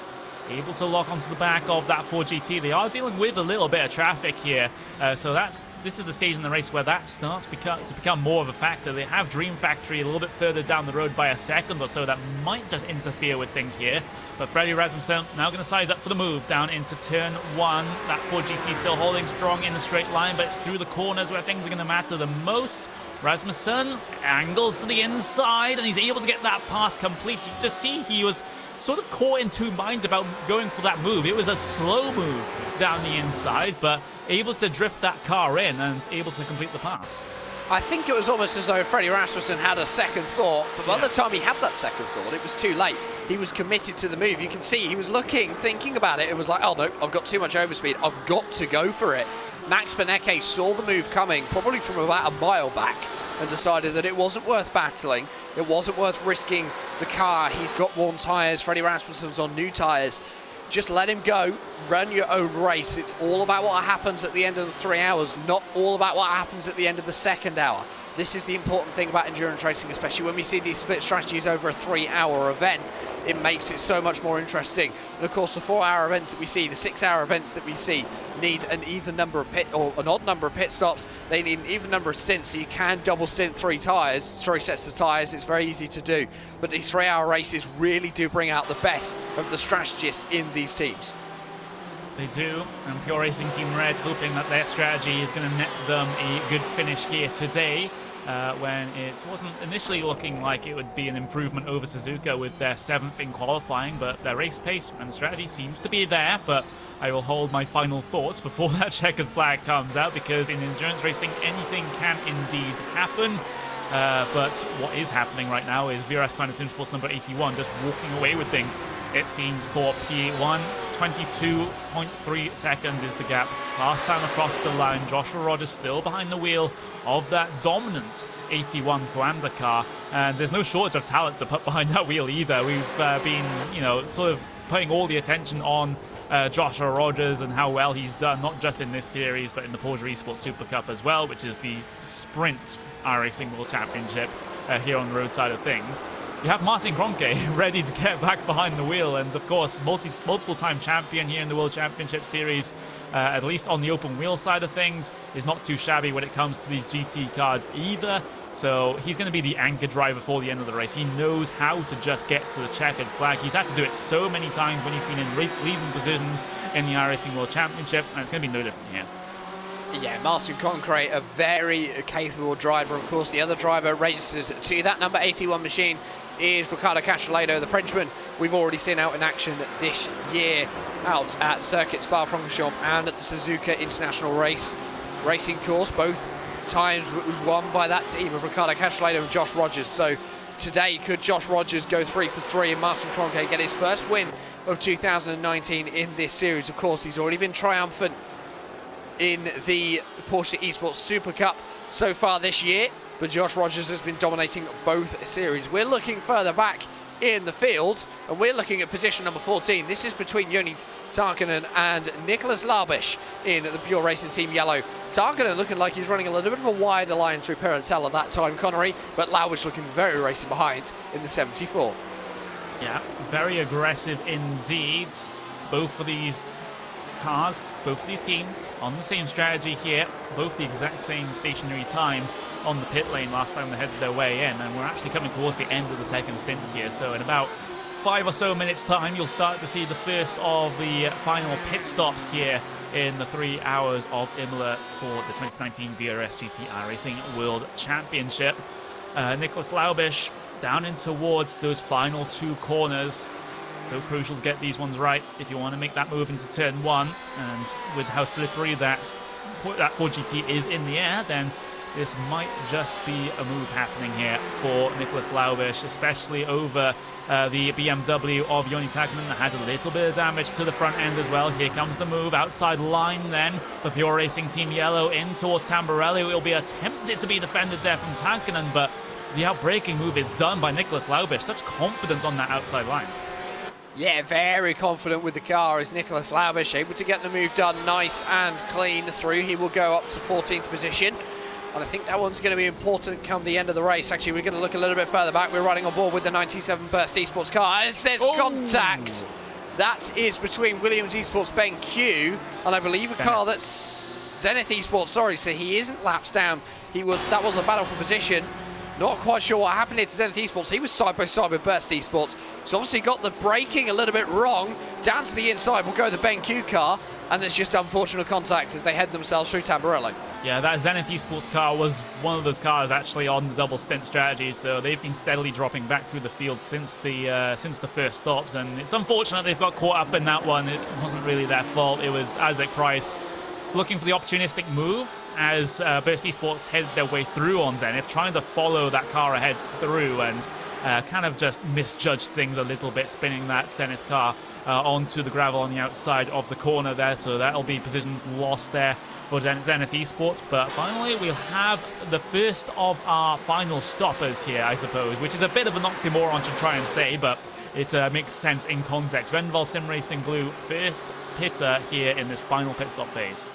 able to lock onto the back of that 4GT. They are dealing with a little bit of traffic here, so this is the stage in the race where that starts to become more of a factor. They have Dream Factory a little bit further down the road by a second or so that might just interfere with things here. But Freddie Rasmussen now going to size up for the move down into turn 1. That 4GT still holding strong in the straight line, but it's through the corners where things are going to matter the most. Rasmussen angles to the inside, and he's able to get that pass complete. You just see he was sort of caught in two minds about going for that move. It was a slow move down the inside, but able to drift that car in and able to complete the pass. I think it was almost as though Freddie Rasmussen had a second thought, but by the time he had that second thought, it was too late. He was committed to the move. You can see he was looking, thinking about it. It was like, oh no, I've got too much overspeed. I've got to go for it. Max Benecke saw the move coming, probably from about a mile back, and decided that it wasn't worth battling. It wasn't worth risking the car. He's got worn tyres. Freddie Rasmussen's on new tyres. Just let him go, run your own race. It's all about what happens at the end of the 3 hours, not all about what happens at the end of the second hour. This is the important thing about endurance racing, especially when we see these split strategies over a 3-hour event. It makes it so much more interesting. And of course, the 4-hour events that we see, the 6-hour events that we see, need an even number of an odd number of pit stops. They need an even number of stints, so you can double stint 3 sets of tyres. It's very easy to do. But these 3-hour races really do bring out the best of the strategists in these teams. They do, and Pure Racing Team Red hoping that their strategy is going to net them a good finish here today. When it wasn't initially looking like it would be an improvement over Suzuka with their 7th in qualifying, but their race pace and strategy seems to be there. But I will hold my final thoughts before that checkered flag comes out, because in endurance racing anything can indeed happen. But what is happening right now is VRS Coanda Simsports number 81 just walking away with things. It seems for P1, 22.3 seconds is the gap. Last time across the line, Joshua Rogers still behind the wheel of that dominant 81 Coanda car. And there's no shortage of talent to put behind that wheel either. We've been, sort of putting all the attention on Joshua Rogers and how well he's done, not just in this series, but in the Porsche Esports Super Cup as well, which is the sprint iRacing World Championship here on the road side of things. You have Martin Kroenke ready to get back behind the wheel, and of course multiple time champion here in the World Championship Series, at least on the open wheel side of things, is not too shabby when it comes to these GT cars either. So he's going to be the anchor driver for the end of the race. He knows how to just get to the checkered flag. He's had to do it so many times when he's been in race leading positions in the iRacing World Championship, and it's going to be no different here. Yeah, Martin Kroenke, a very capable driver. Of course, the other driver races to that number 81 machine is Riccardo Castelletto, the Frenchman we've already seen out in action this year out at Circuit Spa-Francorchamps and at the Suzuka International Racing Course. Both times won by that team of Riccardo Castelletto and Josh Rogers. So today, could Josh Rogers go 3 for 3 and Martin Kroenke get his first win of 2019 in this series? Of course, he's already been triumphant in the Porsche Esports Super Cup so far this year, but Josh Rogers has been dominating both series. We're looking further back in the field, and we're looking at position number 14. This is between Joni Tarkkanen and Nicholas Laubisch in the Pure Racing Team Yellow. Tarkkanen looking like he's running a little bit of a wider line through Pirantello that time, Connery, but Laubisch looking very racing behind in the 74. Yeah, very aggressive indeed. Both of these cars, both of these teams on the same strategy here, both the exact same stationary time on the pit lane last time they headed their way in, and we're actually coming towards the end of the second stint here, so in about 5 or so minutes time you'll start to see the first of the final pit stops here in the 3 hours of Imola for the 2019 VRS GT iRacing World Championship. Nicholas Laubisch down in towards those final 2 corners. So crucial to get these ones right if you want to make that move into turn 1, and with how slippery that 4GT is in the air, then this might just be a move happening here for Nicholas Laubisch, especially over the BMW of Joni Tarkkanen that has a little bit of damage to the front end as well. Here comes the move, outside line then, the Pure Racing Team Yellow in towards Tamburello. It will be attempted to be defended there from Tarkkanen, but the outbreaking move is done by Nicholas Laubisch. Such confidence on that outside line. Yeah, very confident with the car is Nicholas Laubisch, able to get the move done nice and clean through. He will go up to 14th position. And I think that one's going to be important come the end of the race. Actually, we're going to look a little bit further back. We're running on board with the 97 Burst Esports car. As there's contact That is between Williams Esports Ben Q and I believe a car that's Zenith Esports. Sorry, so he isn't laps down. That was a battle for position. Not quite sure what happened here to Zenith Esports. He was side by side with Burst Esports. So obviously got the braking a little bit wrong. Down to the inside will go the Ben Q car. And there's just unfortunate contacts as they head themselves through Tamburello. Yeah, that Zenith Esports car was one of those cars actually on the double stint strategy. So they've been steadily dropping back through the field since the first stops. And it's unfortunate they've got caught up in that one. It wasn't really their fault. It was Isaac Price looking for the opportunistic move as Burst Esports headed their way through on Zenith, trying to follow that car ahead through and kind of just misjudged things a little bit, spinning that Zenith car onto the gravel on the outside of the corner there. So that'll be positions lost there for Zenith Esports. But finally, we'll have the first of our final stoppers here, I suppose, which is a bit of an oxymoron to try and say, but it makes sense in context. Renval Sim Racing Blue, first pitter here in this final pit stop phase.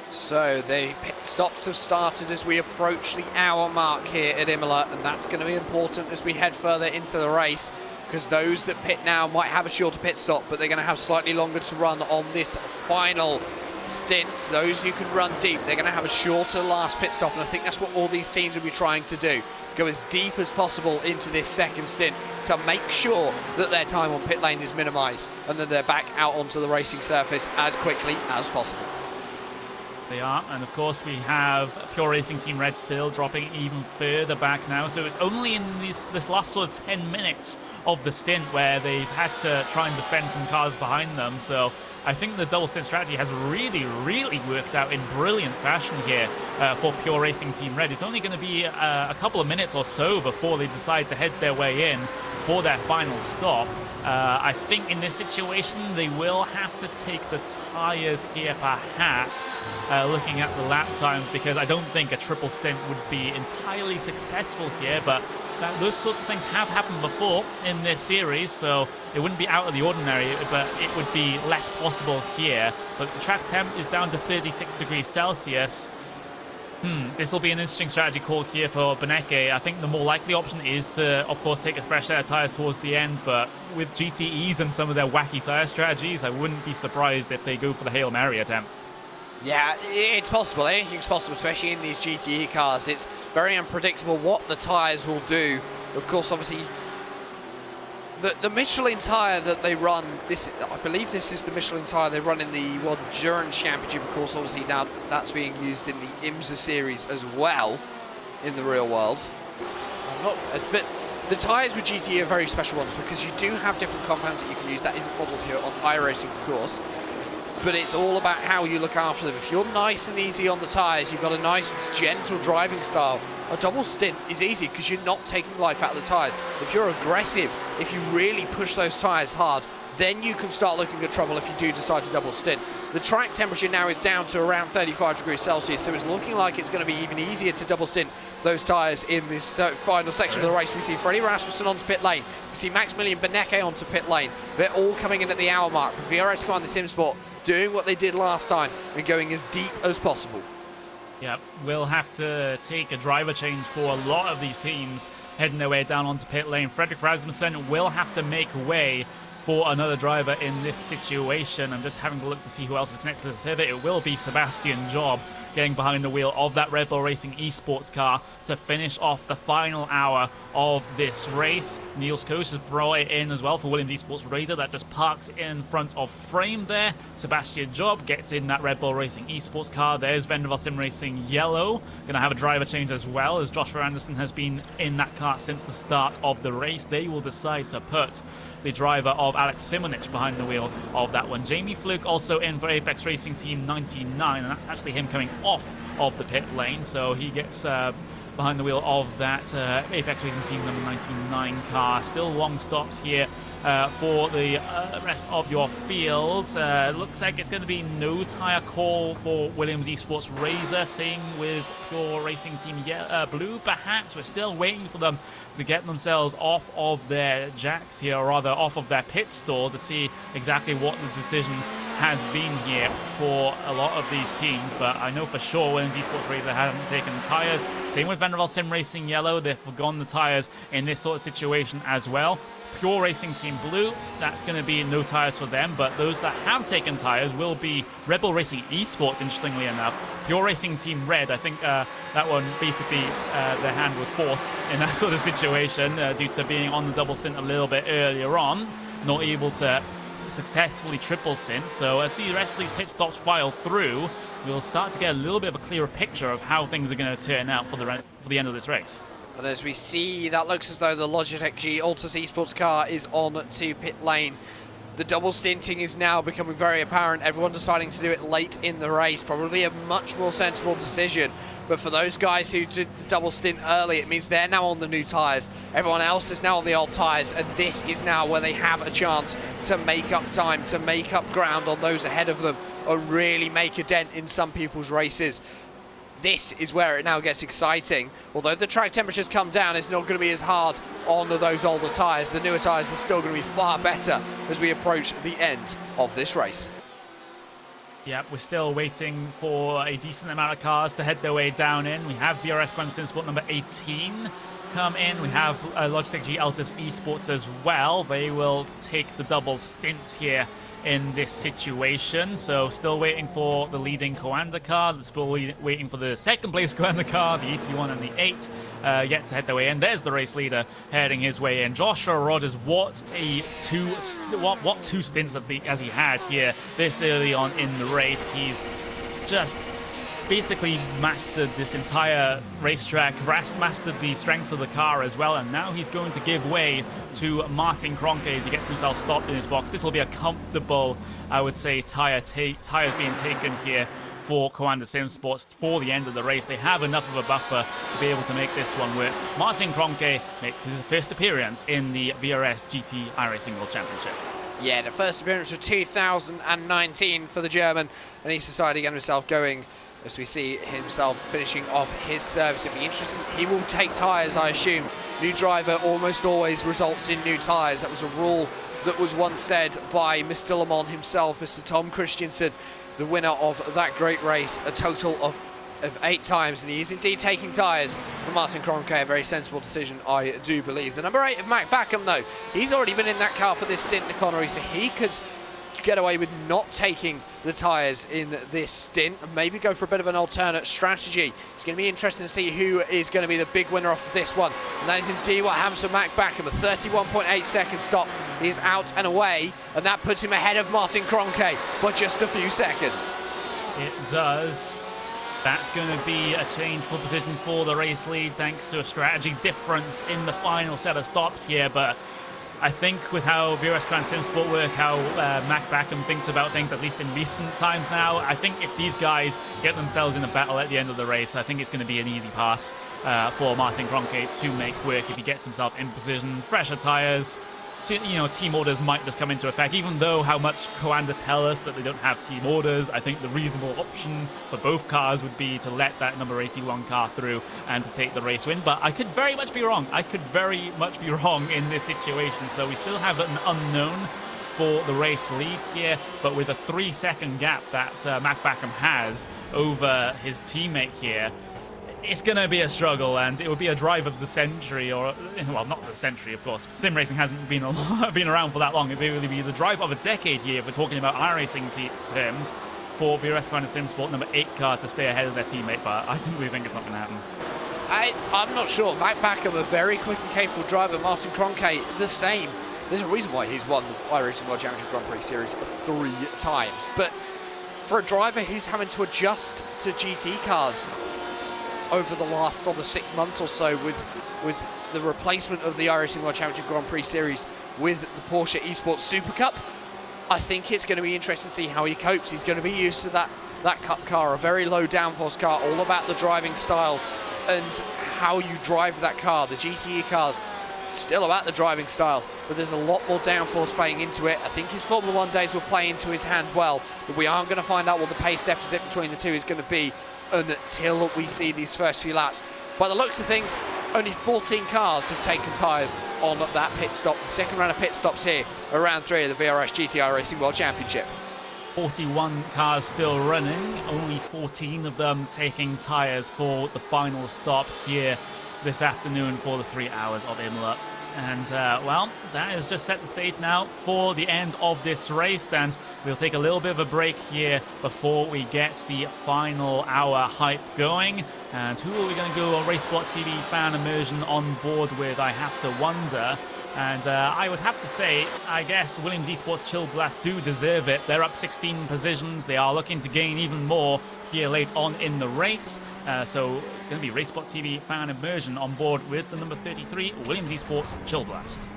So the pit stops have started as we approach the hour mark here at Imola, and that's going to be important as we head further into the race, because those that pit now might have a shorter pit stop, but they're going to have slightly longer to run on this final stint. Those who can run deep, they're going to have a shorter last pit stop, and I think that's what all these teams will be trying to do. Go as deep as possible into this second stint to make sure that their time on pit lane is minimised, and then they're back out onto the racing surface as quickly as possible. They are, and of course we have Pure Racing Team Red still dropping even further back now, so it's only in this last sort of 10 minutes of the stint where they've had to try and defend from cars behind them. So I think the double stint strategy has really worked out in brilliant fashion here for Pure Racing Team Red. It's only going to be a couple of minutes or so before they decide to head their way in for their final stop. I think in this situation they will have to take the tyres here perhaps, looking at the lap times, because I don't think a triple stint would be entirely successful here, but those sorts of things have happened before in this series, so it wouldn't be out of the ordinary, but it would be less possible here. But the track temp is down to 36 degrees Celsius. This will be an interesting strategy call here for Beneke. I think the more likely option is to, of course, take a fresh set of tyres towards the end, but with GTEs and some of their wacky tyre strategies, I wouldn't be surprised if they go for the Hail Mary attempt. Yeah, it's possible. Anything's possible, especially in these GTE cars. It's very unpredictable what the tyres will do. Of course, obviously, the Michelin tyre that they run, I believe this is the Michelin tyre they run in the World Endurance Championship. Of course, obviously now that's being used in the IMSA series as well in the real world. But the tyres with GTE are very special ones because you do have different compounds that you can use. That isn't modelled here on iRacing, of course. But it's all about how you look after them. If you're nice and easy on the tyres, you've got a nice, gentle driving style, a double stint is easy because you're not taking life out of the tyres. If you're aggressive, if you really push those tyres hard, then you can start looking at trouble if you do decide to double stint. The track temperature now is down to around 35 degrees Celsius, so it's looking like it's going to be even easier to double stint those tyres in this final section of the race. We see Freddie Rasmussen onto pit lane. We see Maximilian Beneke onto pit lane. They're all coming in at the hour mark. VRS Commander Simsport doing what they did last time and going as deep as possible. Yeah, we'll have to take a driver change for a lot of these teams heading their way down onto pit lane. Fredrik Rasmussen will have to make way for another driver in this situation. I'm just having a look to see who else is connected to the server. It will be Sebastian Job getting behind the wheel of that Red Bull Racing esports car to finish off the final hour of this race. Niels Koos has brought it in as well for Williams Esports Razor. That just parks in front of frame there. Sebastian Job gets in that Red Bull Racing esports car. There's Vendaval Sim Racing Yellow. Going to have a driver change as well, as Joshua Anderson has been in that car since the start of the race. They will decide to put the driver of Alex Simonich behind the wheel of that one. Jamie Fluke also in for Apex Racing Team 99, and that's actually him coming off of the pit lane, so he gets behind the wheel of that Apex Racing Team number 99 car. Still long stops here for the rest of your fields. Looks like it's going to be no tyre call for Williams Esports Razor. Same with Pure Racing Team Blue, perhaps. We're still waiting for them to get themselves off of their jacks here, or rather off of their pit stall, to see exactly what the decision has been here for a lot of these teams, but I know for sure Williams Esports Razor hasn't taken tires. Same with Vanderbilt Sim Racing Yellow, they've forgone the tires in this sort of situation as well. Pure Racing Team Blue, that's going to be no tires for them, but those that have taken tires will be Rebel Racing Esports, interestingly enough. Pure Racing Team Red, I think that one basically their hand was forced in that sort of situation due to being on the double stint a little bit earlier on, not able to successfully triple stint. So as the rest of these pit stops file through, we'll start to get a little bit of a clearer picture of how things are going to turn out for the end of this race. And as we see, that looks as though the Logitech G Altus Esports car is on to pit lane. The double stinting is now becoming very apparent. Everyone deciding to do it late in the race, probably a much more sensible decision. But for those guys who did the double stint early, it means they're now on the new tyres. Everyone else is now on the old tyres, and this is now where they have a chance to make up time, to make up ground on those ahead of them, and really make a dent in some people's races. This is where it now gets exciting. Although the track temperatures come down, it's not going to be as hard on those older tyres. The newer tyres are still going to be far better as we approach the end of this race. Yeah, we're still waiting for a decent amount of cars to head their way down in. We have VRS Grand Sim Sport number 18 come in. We have Logitech G Altus Esports as well. They will take the double stint here in this situation. So still waiting for the leading Coanda car, still waiting for the second place Coanda car, the 81 and the 8 yet to head their way in. There's the race leader heading his way in. Joshua Rogers, what two stints as he had here this early on in the race. He's just basically mastered this entire racetrack, mastered the strengths of the car as well, and now he's going to give way to Martin Kroenke as he gets himself stopped in his box. This will be a comfortable, I would say, tires being taken here for Coanda Sim Sports for the end of the race. They have enough of a buffer to be able to make this one work. Martin Kroenke makes his first appearance in the VRS GT iRacing World Championship. Yeah, the first appearance of 2019 for the German, and he's decided to get himself going as we see himself finishing off his service. It'd be interesting. He will take tyres, I assume. New driver almost always results in new tyres. That was a rule that was once said by Mr. Le Mans himself, Mr. Tom Christensen, the winner of that great race, a total of 8 times, and he is indeed taking tyres for Martin Kroenke. A very sensible decision, I do believe. The number 8 of Mac Backham, though, he's already been in that car for this stint in the Connery, so he could get away with not taking the tyres in this stint and maybe go for a bit of an alternate strategy. It's going to be interesting to see who is going to be the big winner off of this one, and that is indeed what happens for Mac Backham. A 31.8 second stop. He is out and away, and that puts him ahead of Martin Kroenke by just a few seconds. It does. That's going to be a change for position for the race lead thanks to a strategy difference in the final set of stops here, but I think with how VRS Grand Sim Sport work, how Mac Backham thinks about things, at least in recent times now, I think if these guys get themselves in a battle at the end of the race, I think it's going to be an easy pass for Martin Kroenke to make work if he gets himself in position. Fresher tyres, team orders might just come into effect, even though how much Coanda tell us that they don't have team orders. I think the reasonable option for both cars would be to let that number 81 car through and to take the race win, but I could very much be wrong. In this situation, so we still have an unknown for the race lead here, but with a 3-second gap that Mac Backham has over his teammate here, it's going to be a struggle, and it would be a drive of the century, or, well, not the century, of course. Sim racing hasn't been around for that long. It would really be the drive of a decade here if we're talking about iRacing terms for VRS Grand Sim Sport number 8 car to stay ahead of their teammate, but I simply think it's not going to happen. I'm not sure. Mac Backham, a very quick and capable driver. Martin Kroenke, the same. There's a reason why he's won the iRacing World Championship Grand Prix Series 3 times, but for a driver who's having to adjust to GT cars over the last sort of 6 months or so with the replacement of the iRacing World Championship Grand Prix Series with the Porsche Esports Super Cup, I think it's going to be interesting to see how he copes. He's going to be used to that Cup car, a very low downforce car, all about the driving style and how you drive that car. The GTE cars, still about the driving style, but there's a lot more downforce playing into it. I think his Formula 1 days will play into his hand well, but we aren't going to find out what the pace deficit between the two is going to be until we see these first few laps. By the looks of things, only 14 cars have taken tyres on that pit stop. The second round of pit stops here, around 3 of the VRS GT iRacing World Championship. 41 cars still running, only 14 of them taking tires for the final stop here this afternoon for the 3 hours of Imola. And, well, that has just set the stage now for the end of this race, and we'll take a little bit of a break here before we get the final hour hype going. And who are we going to go on Race Sport TV fan immersion on board with, I have to wonder. And I would have to say, I guess Williams Esports Chill Blast do deserve it. They're up 16 positions. They are looking to gain even more here late on in the race. So going to be Race Sport TV fan immersion on board with the number 33 Williams Esports Chill Blast.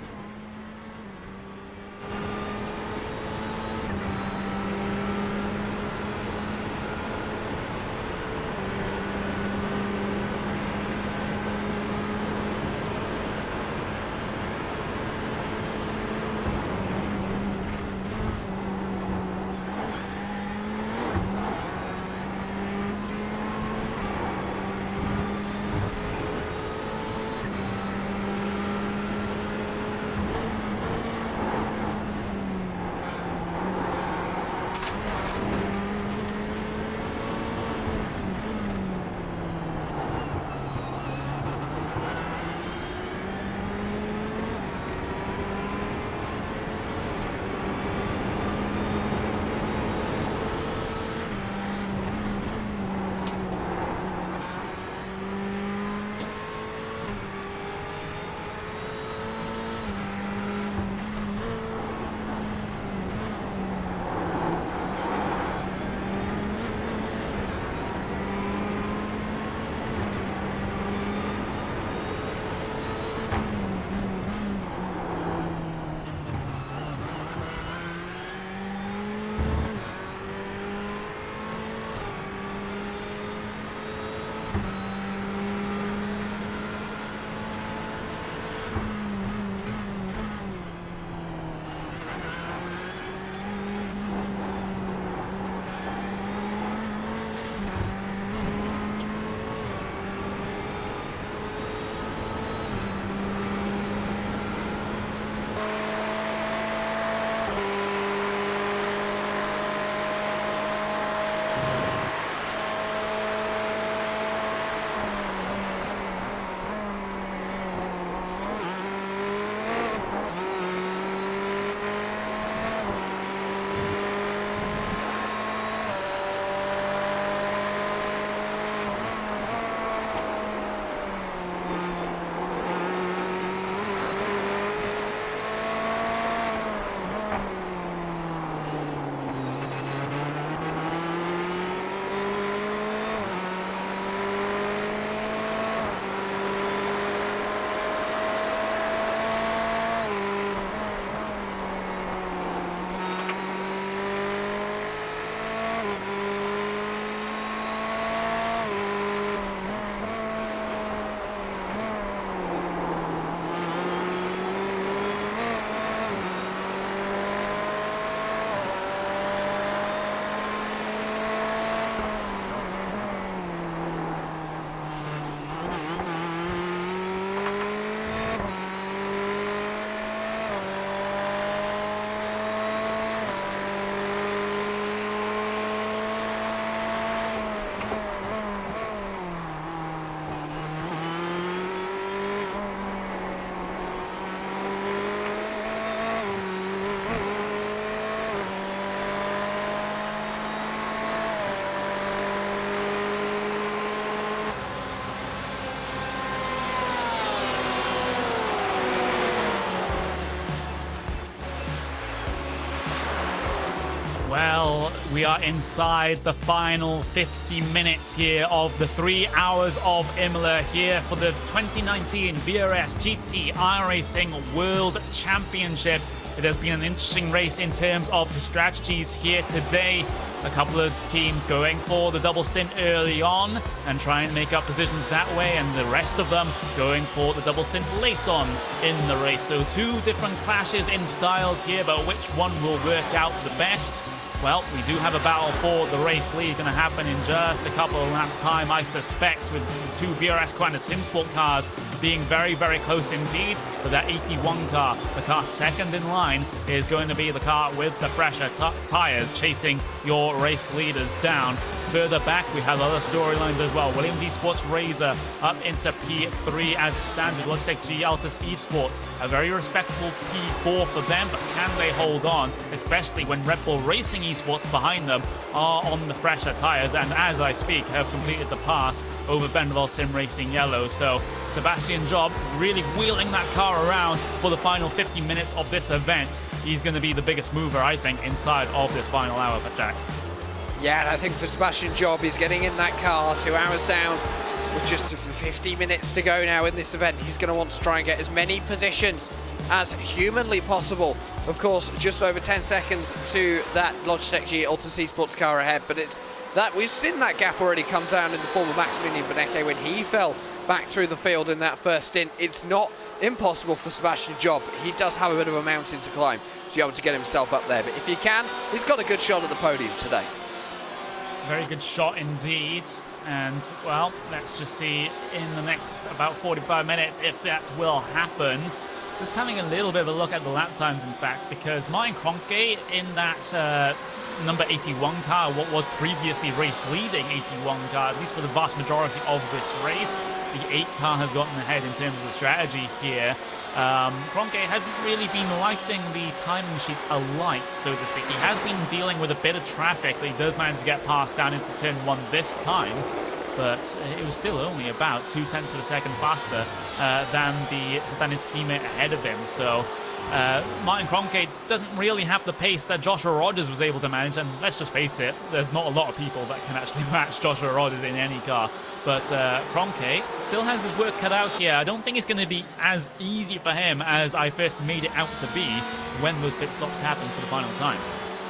Well, we are inside the final 50 minutes here of the 3 hours of Imola here for the 2019 VRS GT iRacing World Championship. It has been an interesting race in terms of the strategies here today. A couple of teams going for the double stint early on and try and make up positions that way, and the rest of them going for the double stint late on in the race. So two different clashes in styles here, but which one will work out the best? well, we do have a battle for the race lead going to happen in just a couple of laps' time, I suspect, with the two VRS Quanta SimSport cars being very, very close indeed. But that 81 car, the car second in line, is going to be the car with the fresher tires chasing your race leaders down. Further back, we have other storylines as well. Williams Esports Razor up into P3 as it stands with Logitech G Altus Esports. A very respectable P4 for them, but can they hold on, especially when Red Bull Racing Esports behind them are on the fresher tires and, as I speak, have completed the pass over Benderval Sim Racing Yellow. So Sebastian Job really wheeling that car around for the final 50 minutes of this event. He's going to be the biggest mover, I think, inside of this final hour, but Jack. Yeah, and I think for Sebastian Job, he's getting in that car 2 hours down with just 50 minutes to go now in this event. He's going to want to try and get as many positions as humanly possible. Of course, just over 10 seconds to that Logitech G Altus Esports car ahead, but it's that we've seen that gap already come down in the form of Maximilian Benecke when he fell back through the field in that first stint. It's not impossible for Sebastian Job. He does have a bit of a mountain to climb to be able to get himself up there, but if he can, he's got a good shot at the podium today. Very good shot indeed, and well, let's just see in the next about 45 minutes if that will happen. Just having a little bit of a look at the lap times, in fact, because Martin Kroenke in that number 81 car, what was previously race leading 81 car, at least for the vast majority of this race, the 8 car has gotten ahead in terms of the strategy here. Kroenke hasn't really been lighting the timing sheets alight, so to speak. He has been dealing with a bit of traffic that he does manage to get past down into turn 1 this time, but it was still only about 0.2 of a second faster than his teammate ahead of him. So Martin Kroenke doesn't really have the pace that Joshua Rogers was able to manage, and let's just face it, there's not a lot of people that can actually match Joshua Rogers in any car. But Kroenke still has his work cut out here. I don't think it's going to be as easy for him as I first made it out to be when those pit stops happen for the final time.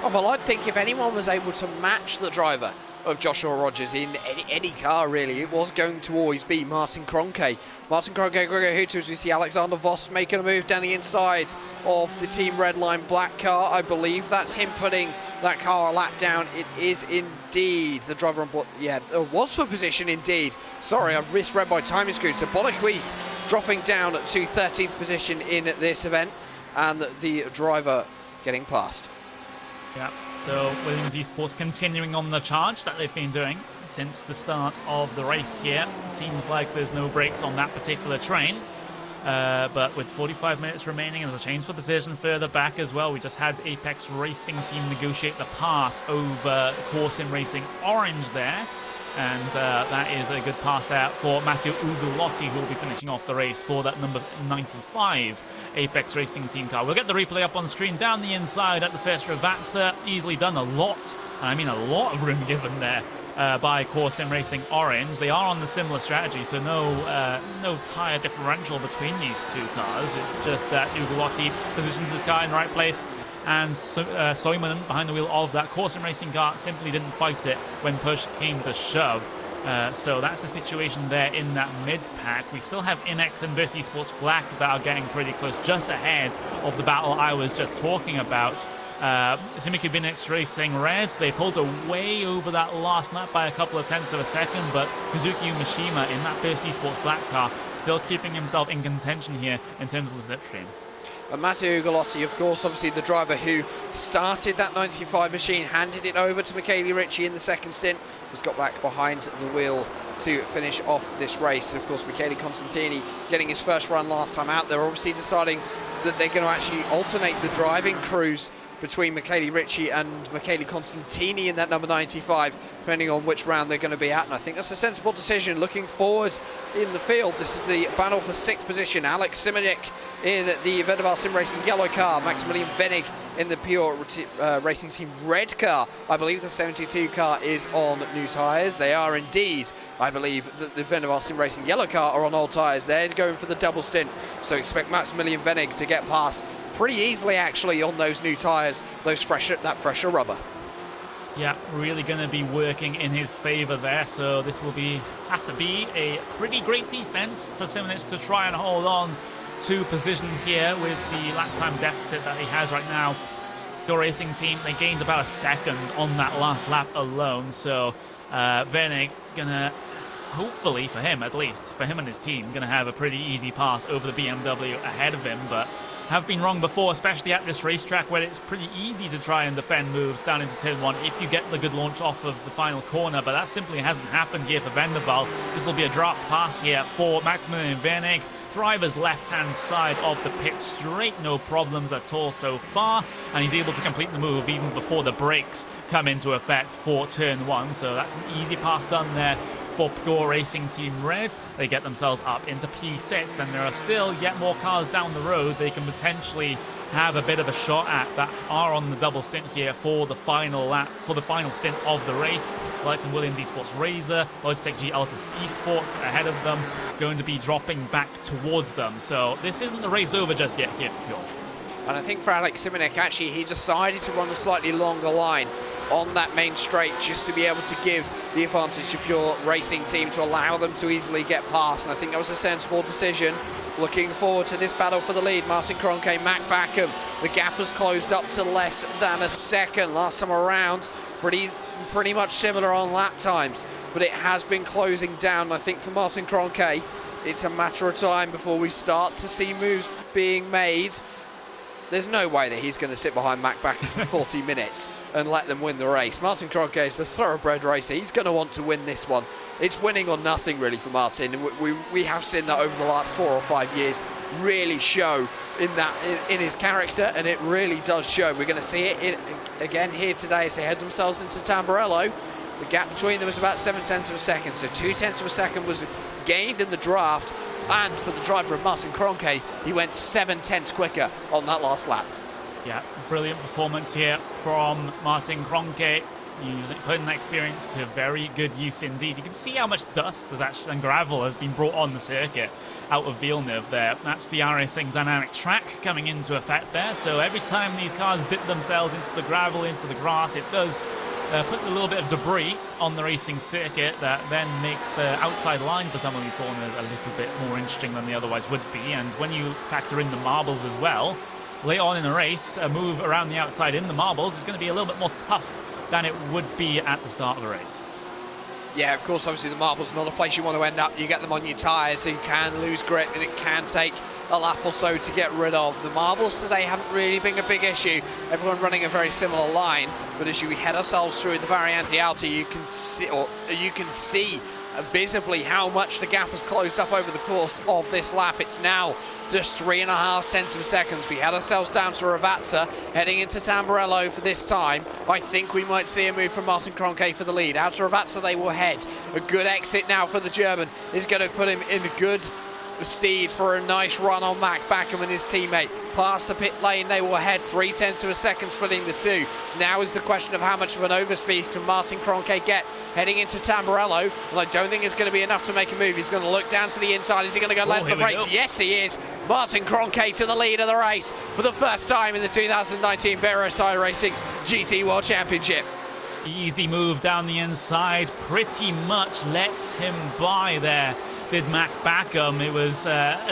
Oh, well, I'd think if anyone was able to match the driver of Joshua Rogers in any car, really, it was going to always be Martin Kroenke. Martin Kroenke, Gregor Hooter, as we see Alexander Voss making a move down the inside of the Team Redline black car. I believe that's him putting that car a lap down. It is indeed the driver on board. Yeah, it was for position indeed. Sorry, I've misread my timing screen. So Bonacuis dropping down to 13th position in this event, and the driver getting past. Yeah, so Williams Esports continuing on the charge that they've been doing since the start of the race here. Seems like there's no brakes on that particular train. But with 45 minutes remaining, there's a change for position further back as well. We just had Apex Racing Team negotiate the pass over Core Sim Racing Orange there. And that is a good pass there for Matteo Ugolotti, who will be finishing off the race for that number 95 Apex Racing Team car. We'll get the replay up on screen. Down the inside at the first Ravazza, easily done. A lot, and I mean a lot of room given there by Core Sim Racing Orange. They are on the similar strategy, so no tyre differential between these two cars. It's just that Ugolotti positioned his car in the right place, and Soimanen behind the wheel of that Core Sim Racing car simply didn't fight it when push came to shove. So that's the situation there in that mid-pack. We still have Inex and Versi Sports Black that are getting pretty close, just ahead of the battle I was just talking about. Simicu Binex Racing Reds, they pulled away over that last lap by a couple of tenths of a second, but Kazuki Umeshima in that Versi Sports Black car still keeping himself in contention here in terms of the slipstream. Matteo Ugolotti, of course, obviously the driver who started that 95 machine, handed it over to Michele Ricci in the second stint, has got back behind the wheel to finish off this race. Of course, Michele Constantini getting his first run last time out. They're obviously deciding that they're going to actually alternate the driving crews between Michele Ricci and Michele Constantini in that number 95, depending on which round they're going to be at. And I think that's a sensible decision. Looking forward in the field, this is the battle for 6th position. Alex Simonik in the Vendaval Sim Racing yellow car, Maximilian Venig in the Pure Racing Team red car. I believe the 72 car is on new tyres. They are indeed. I believe that the Vendaval Sim Racing yellow car are on old tyres. They're going for the double stint, so expect Maximilian Venig to get past pretty easily actually on those new tyres, that fresher rubber. Yeah, really going to be working in his favour there, so this will have to be a pretty great defence for Simonic to try and hold on to position here with the lap time deficit that he has right now. Pure Racing team, they gained about a second on that last lap alone. So Vernig gonna, hopefully for him at least, for him and his team, gonna have a pretty easy pass over the BMW ahead of him. But have been wrong before, especially at this racetrack where it's pretty easy to try and defend moves down into turn 1 if you get the good launch off of the final corner, but that simply hasn't happened here for Van der Waal. This will be a draft pass here for Maximilian Vernig. Driver's left-hand side of the pit straight, no problems at all so far, and he's able to complete the move even before the brakes come into effect for turn 1, so that's an easy pass done there for Pure Racing Team Red. They get themselves up into P6, and there are still yet more cars down the road they can potentially have a bit of a shot at that are on the double stint here for the final lap, for the final stint of the race. Alex Williams Esports Razor, Logitech G Altus Esports ahead of them, going to be dropping back towards them. So this isn't the race over just yet here for Pure. And I think for Alex Simonek, actually, he decided to run a slightly longer line on that main straight just to be able to give the advantage to Pure Racing Team to allow them to easily get past. And I think that was a sensible decision. Looking forward to this battle for the lead. Martin Kroenke, Mac Backham. The gap has closed up to less than a second. Last time around, pretty much similar on lap times, but it has been closing down. I think for Martin Kroenke, it's a matter of time before we start to see moves being made. There's no way that he's going to sit behind Mac Backham for 40 minutes and let them win the race. Martin Kroenke is a thoroughbred racer. He's going to want to win this one. It's winning or nothing, really, for Martin. We have seen that over the last 4 or 5 years really show in his character, and it really does show. We're going to see it again here today as they head themselves into Tamburello. The gap between them is about 0.7 of a second, so 0.2 of a second was gained in the draft. And for the driver of Martin Kroenke, he went 0.7 quicker on that last lap. Yeah, brilliant performance here from Martin Kroenke, putting that experience to very good use indeed. You can see how much dust and gravel has been brought on the circuit out of Villeneuve there. That's the iRacing dynamic track coming into effect there. So every time these cars dip themselves into the gravel, into the grass, it does put a little bit of debris on the racing circuit that then makes the outside line for some of these corners a little bit more interesting than they otherwise would be. And when you factor in the marbles as well, later on in the race, a move around the outside in the marbles is going to be a little bit more tough than it would be at the start of the race. Yeah, of course, obviously the marble's not a place you want to end up. You get them on your tyres, so you can lose grip, and it can take a lap or so to get rid of. The marbles today haven't really been a big issue. Everyone running a very similar line, but as we head ourselves through the Variante Alta, you can see visibly how much the gap has closed up over the course of this lap. It's now just 3.5 of seconds. We had ourselves down to Ravazza, heading into Tamburello for this time. I think we might see a move from Martin Kroenke for the lead. Out to Ravazza they will head. A good exit now for the German is going to put him in a good steed for a nice run on Mac Backham and his teammate. Past the pit lane they will head, 0.3 of a second splitting the two. Now is the question of how much of an overspeed can Martin Kroenke get heading into Tamburello, and I don't think it's going to be enough to make a move. He's going to look down to the inside. Is he going to go land the brakes? Yes, he is. Martin Kroenke to the lead of the race for the first time in the 2019 VRS iRacing GT World Championship. Easy move down the inside, pretty much lets him by there. Did Mac Backham. It was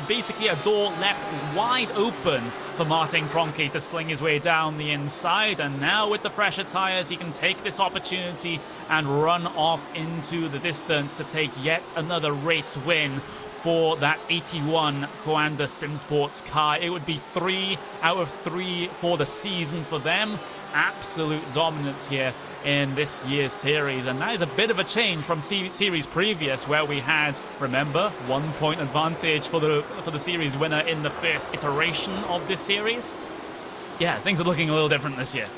basically a door left wide open for Martin Kroenke to sling his way down the inside, and now with the fresher tyres he can take this opportunity and run off into the distance to take yet another race win for that 81 Coanda SimSports car. It would be 3 out of 3 for the season for them. Absolute dominance here in this year's series, and that is a bit of a change from series previous, where we had, remember, 1 point advantage for the series winner in the first iteration of this series. Yeah, things are looking a little different this year.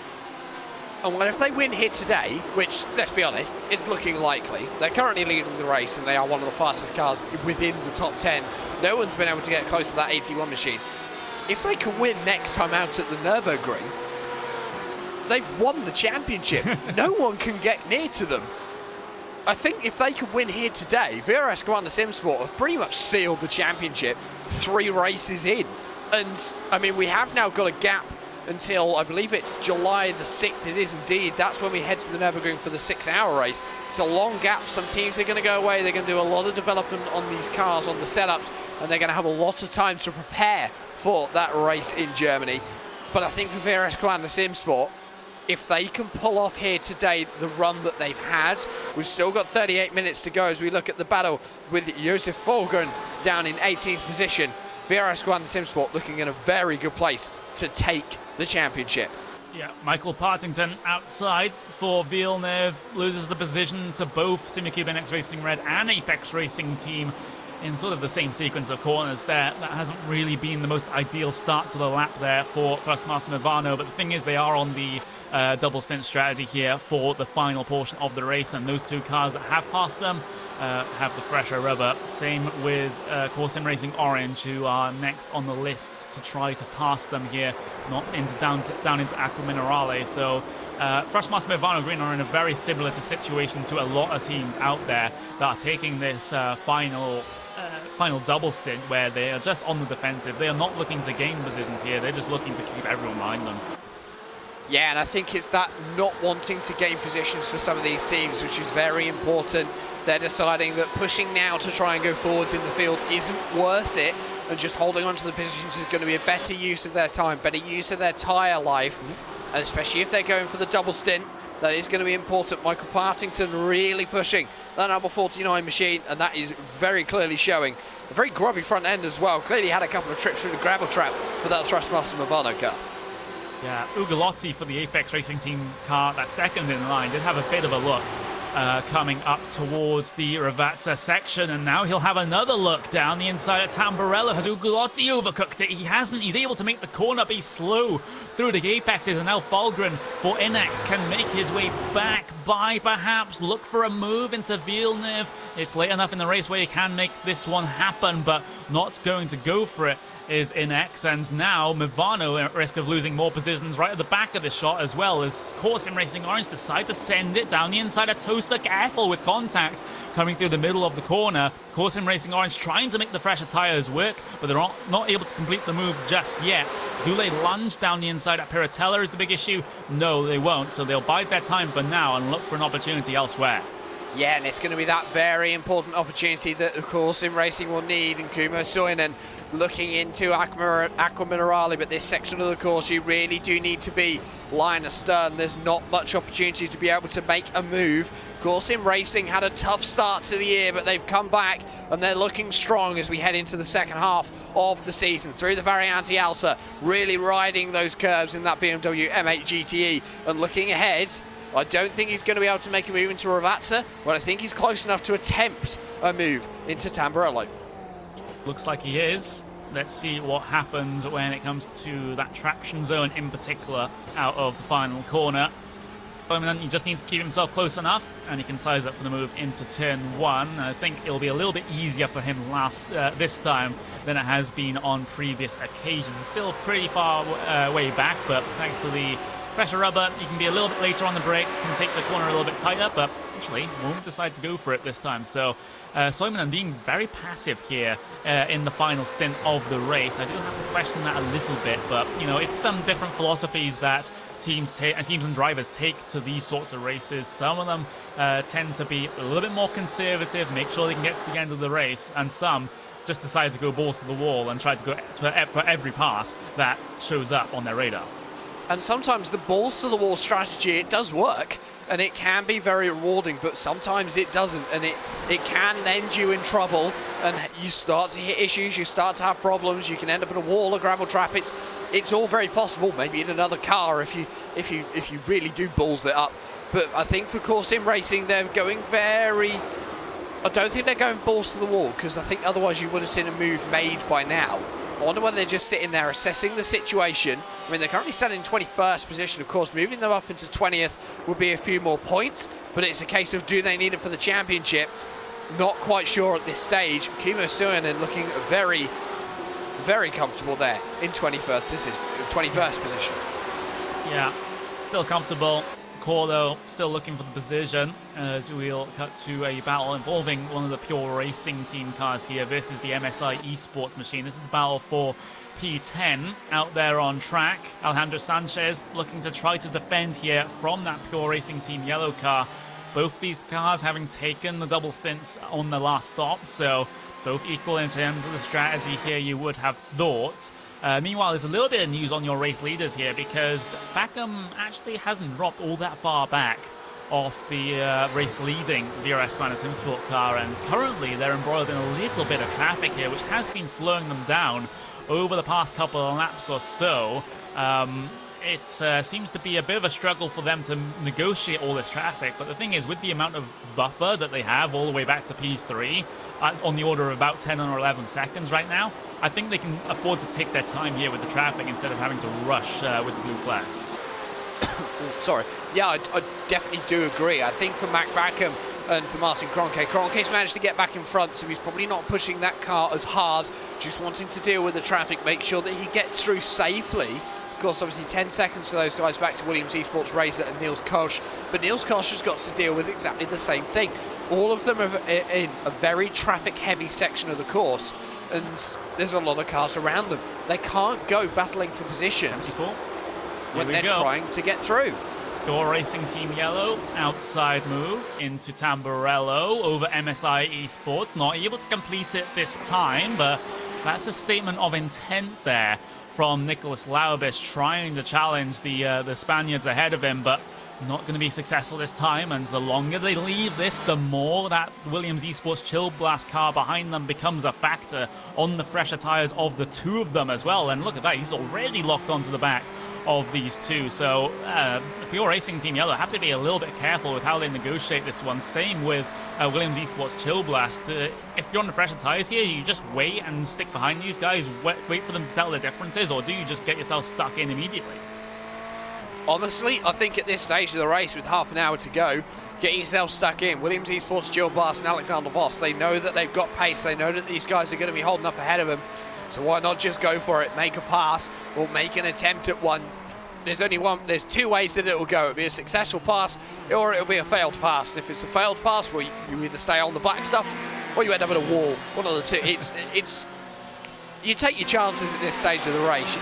And well, if they win here today, which, let's be honest, it's looking likely, they're currently leading the race and they are one of the fastest cars within the top 10. No one's been able to get close to that 81 machine. If they can win next time out at the Nürburgring, they've won the championship. No one can get near to them. I think if they can win here today, VRS Coanda SimSport have pretty much sealed the championship 3 races in. And, I mean, we have now got a gap until, I believe it's July the 6th. It is indeed. That's when we head to the Nürburgring for the 6-hour race. It's a long gap. Some teams are going to go away. They're going to do a lot of development on these cars, on the setups, and they're going to have a lot of time to prepare for that race in Germany. But I think for VRS Commander Simsport, if they can pull off here today the run that they've had, we've still got 38 minutes to go as we look at the battle with Josef Folgren down in 18th position. VRS Commander Simsport looking in a very good place to take the championship. Yeah, Michael Partington outside for Villeneuve, loses the position to both Simicube NX Racing Red and Apex Racing Team in sort of the same sequence of corners there. That hasn't really been the most ideal start to the lap there for Thrustmaster Movano, but the thing is they are on the double stint strategy here for the final portion of the race, and those two cars that have passed them have the fresher rubber. Same with Corsim Racing Orange, who are next on the list to try to pass them here, not into down into Aqua Minerale. So Thrustmaster Movano Green are in a very similar situation to a lot of teams out there that are taking this final double stint where they are just on the defensive. They are not looking to gain positions here, they're just looking to keep everyone behind them. Yeah, and I think it's that not wanting to gain positions for some of these teams, which is very important. They're deciding that pushing now to try and go forwards in the field isn't worth it, and just holding on to the positions is going to be a better use of their time, better use of their tyre life, and especially if they're going for the double stint. That is going to be important. Michael Partington really pushing that number 49 machine, and that is very clearly showing. A very grubby front end as well. Clearly had a couple of trips through the gravel trap for that Thrustmaster Movano car. Yeah, Ugolotti for the Apex Racing Team car, that second in line, did have a bit of a look coming up towards the Ravazza section, and now he'll have another look down the inside at Tamburello. Has Ugolotti overcooked it? He hasn't. He's able to make the corner be slow through the apexes, and now Fulgren for Inex can make his way back by perhaps look for a move into Villeneuve. It's late enough in the race where he can make this one happen, but not going to go for it is Inex, and now Movano at risk of losing more positions right at the back of this shot, as well as Corsim Racing Orange decide to send it down the inside of Tosa. Careful with contact coming through the middle of the corner. Corsim Racing Orange trying to make the fresher tyres work, but they're not able to complete the move just yet. Do they lunge down the inside at Piratella is the big issue? No, they won't, so they'll bide their time for now and look for an opportunity elsewhere. Yeah, and it's going to be that very important opportunity that, of course, in racing will need, and Kumo Soinen looking into Aqua Minerale, but this section of the course you really do need to be line astern. There's not much opportunity to be able to make a move. Of course, in racing had a tough start to the year, but they've come back and they're looking strong as we head into the second half of the season. Through the Variante Alta, really riding those curves in that BMW M8 GTE, and looking ahead, I don't think he's going to be able to make a move into Ravazza, but I think he's close enough to attempt a move into Tamburello. Looks like he is. Let's see what happens when it comes to that traction zone in particular out of the final corner. He just needs to keep himself close enough, and he can size up for the move into turn one. I think it'll be a little bit easier for him this time than it has been on previous occasions. Still pretty far way back, but thanks to the pressure rubber, you can be a little bit later on the brakes, can take the corner a little bit tighter, but actually won't decide to go for it this time. So Soimanen being very passive here in the final stint of the race. I do have to question that a little bit, but you know, it's some different philosophies that teams and drivers take to these sorts of races. Some of them tend to be a little bit more conservative, make sure they can get to the end of the race, and some just decide to go balls to the wall and try to go for every pass that shows up on their radar. And sometimes the balls to the wall strategy, it does work, and it can be very rewarding, but sometimes it doesn't, and it can end you in trouble, and you start to hit issues, you start to have problems, you can end up in a wall, a gravel trap. It's all very possible, maybe in another car if you really do balls it up. But I think for Corsim Racing, they're going I don't think they're going balls to the wall, because I think otherwise you would have seen a move made by now. I wonder whether they're just sitting there assessing the situation. I mean, they're currently sat in 21st position. Of course, moving them up into 20th would be a few more points, but it's a case of do they need it for the championship? Not quite sure at this stage. Kumo Suonen looking very, very comfortable there in 21st position. Yeah, still comfortable. Cordo still looking for the position as we'll cut to a battle involving one of the pure racing team cars here. This is the MSI esports machine. This is the battle for P10 out there on track. Alejandro Sanchez looking to try to defend here from that pure racing team yellow car. Both these cars having taken the double stints on the last stop, so both equal in terms of the strategy here, you would have thought. Meanwhile, there's a little bit of news on your race leaders here because Beckham actually hasn't dropped all that far back off the race-leading VRS Coanda SimSport car, and currently they're embroiled in a little bit of traffic here, which has been slowing them down over the past couple of laps or so. It seems to be a bit of a struggle for them to negotiate all this traffic, but the thing is, with the amount of buffer that they have all the way back to P3, on the order of about 10 or 11 seconds right now, I think they can afford to take their time here with the traffic instead of having to rush with the blue flags. Sorry. Yeah, I definitely do agree. I think for Mac Backham and for Martin Cronke's managed to get back in front, so he's probably not pushing that car as hard, just wanting to deal with the traffic, make sure that he gets through safely. Of course, obviously 10 seconds for those guys back to Williams Esports Razor and Niels Koch, but Niels Koch has got to deal with exactly the same thing. All of them are in a very traffic-heavy section of the course, and there's a lot of cars around them. They can't go battling for positions when they're trying to get through. Pure Racing Team Yellow, outside move into Tamburello over MSI Esports. Not able to complete it this time, but that's a statement of intent there from Nicholas Laubis, trying to challenge the Spaniards ahead of him, but not going to be successful this time. And the longer they leave this, the more that Williams Esports Chill Blast car behind them becomes a factor on the fresher tires of the two of them as well. And look at that, he's already locked onto the back of these two. So Pure Racing Team Yellow have to be a little bit careful with how they negotiate this one. Same with Williams Esports Chill Blast. If you're on the fresher tires here, you just wait and stick behind these guys, wait for them to settle their differences, or do you just get yourself stuck in immediately? Honestly, I think at this stage of the race, with half an hour to go, get yourself stuck in. Williams Esports Chill Blast and Alexander Voss, they know that they've got pace, they know that these guys are going to be holding up ahead of them. So why not just go for it, make a pass, or make an attempt at one? There's two ways that it will go. It'll be a successful pass, or it'll be a failed pass. If it's a failed pass, well, you either stay on the black stuff, or you end up at a wall. One of the two. It's you take your chances at this stage of the race.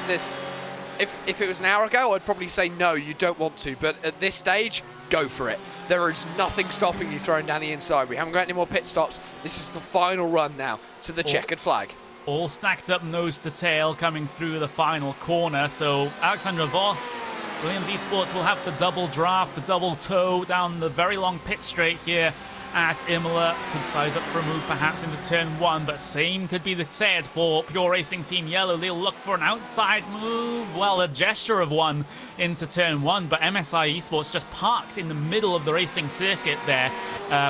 If it was an hour ago, I'd probably say no, you don't want to. But at this stage, go for it. There is nothing stopping you throwing down the inside. We haven't got any more pit stops. This is the final run now to the checkered flag. All stacked up nose to tail coming through the final corner. So Alexander Voss, Williams Esports will have the double draft, the double toe down the very long pit straight here at Imola. Could size up for a move perhaps into turn one, but same could be said for Pure Racing Team Yellow. They'll look for an outside move, well, a gesture of one into turn one, but MSI Esports just parked in the middle of the racing circuit there.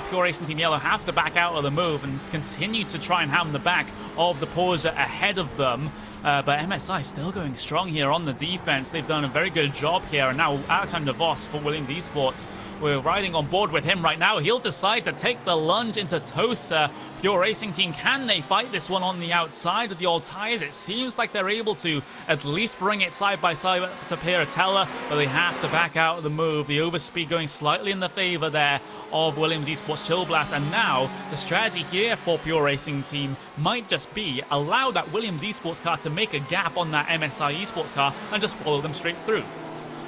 Pure Racing Team Yellow have to back out of the move and continue to try and ham the back of the Porsche ahead of them. But MSI still going strong here on the defense. They've done a very good job here. And now Alexander Voss for Williams Esports, we're riding on board with him right now. He'll decide to take the lunge into Tosa. Pure Racing Team, can they fight this one on the outside of the old tires? It seems like they're able to at least bring it side by side to Piratella, but they have to back out of the move. The overspeed going slightly in the favor there of Williams Esports Chill Blast. And now the strategy here for Pure Racing Team might just be allow that Williams Esports car to make a gap on that MSI Esports car and just follow them straight through.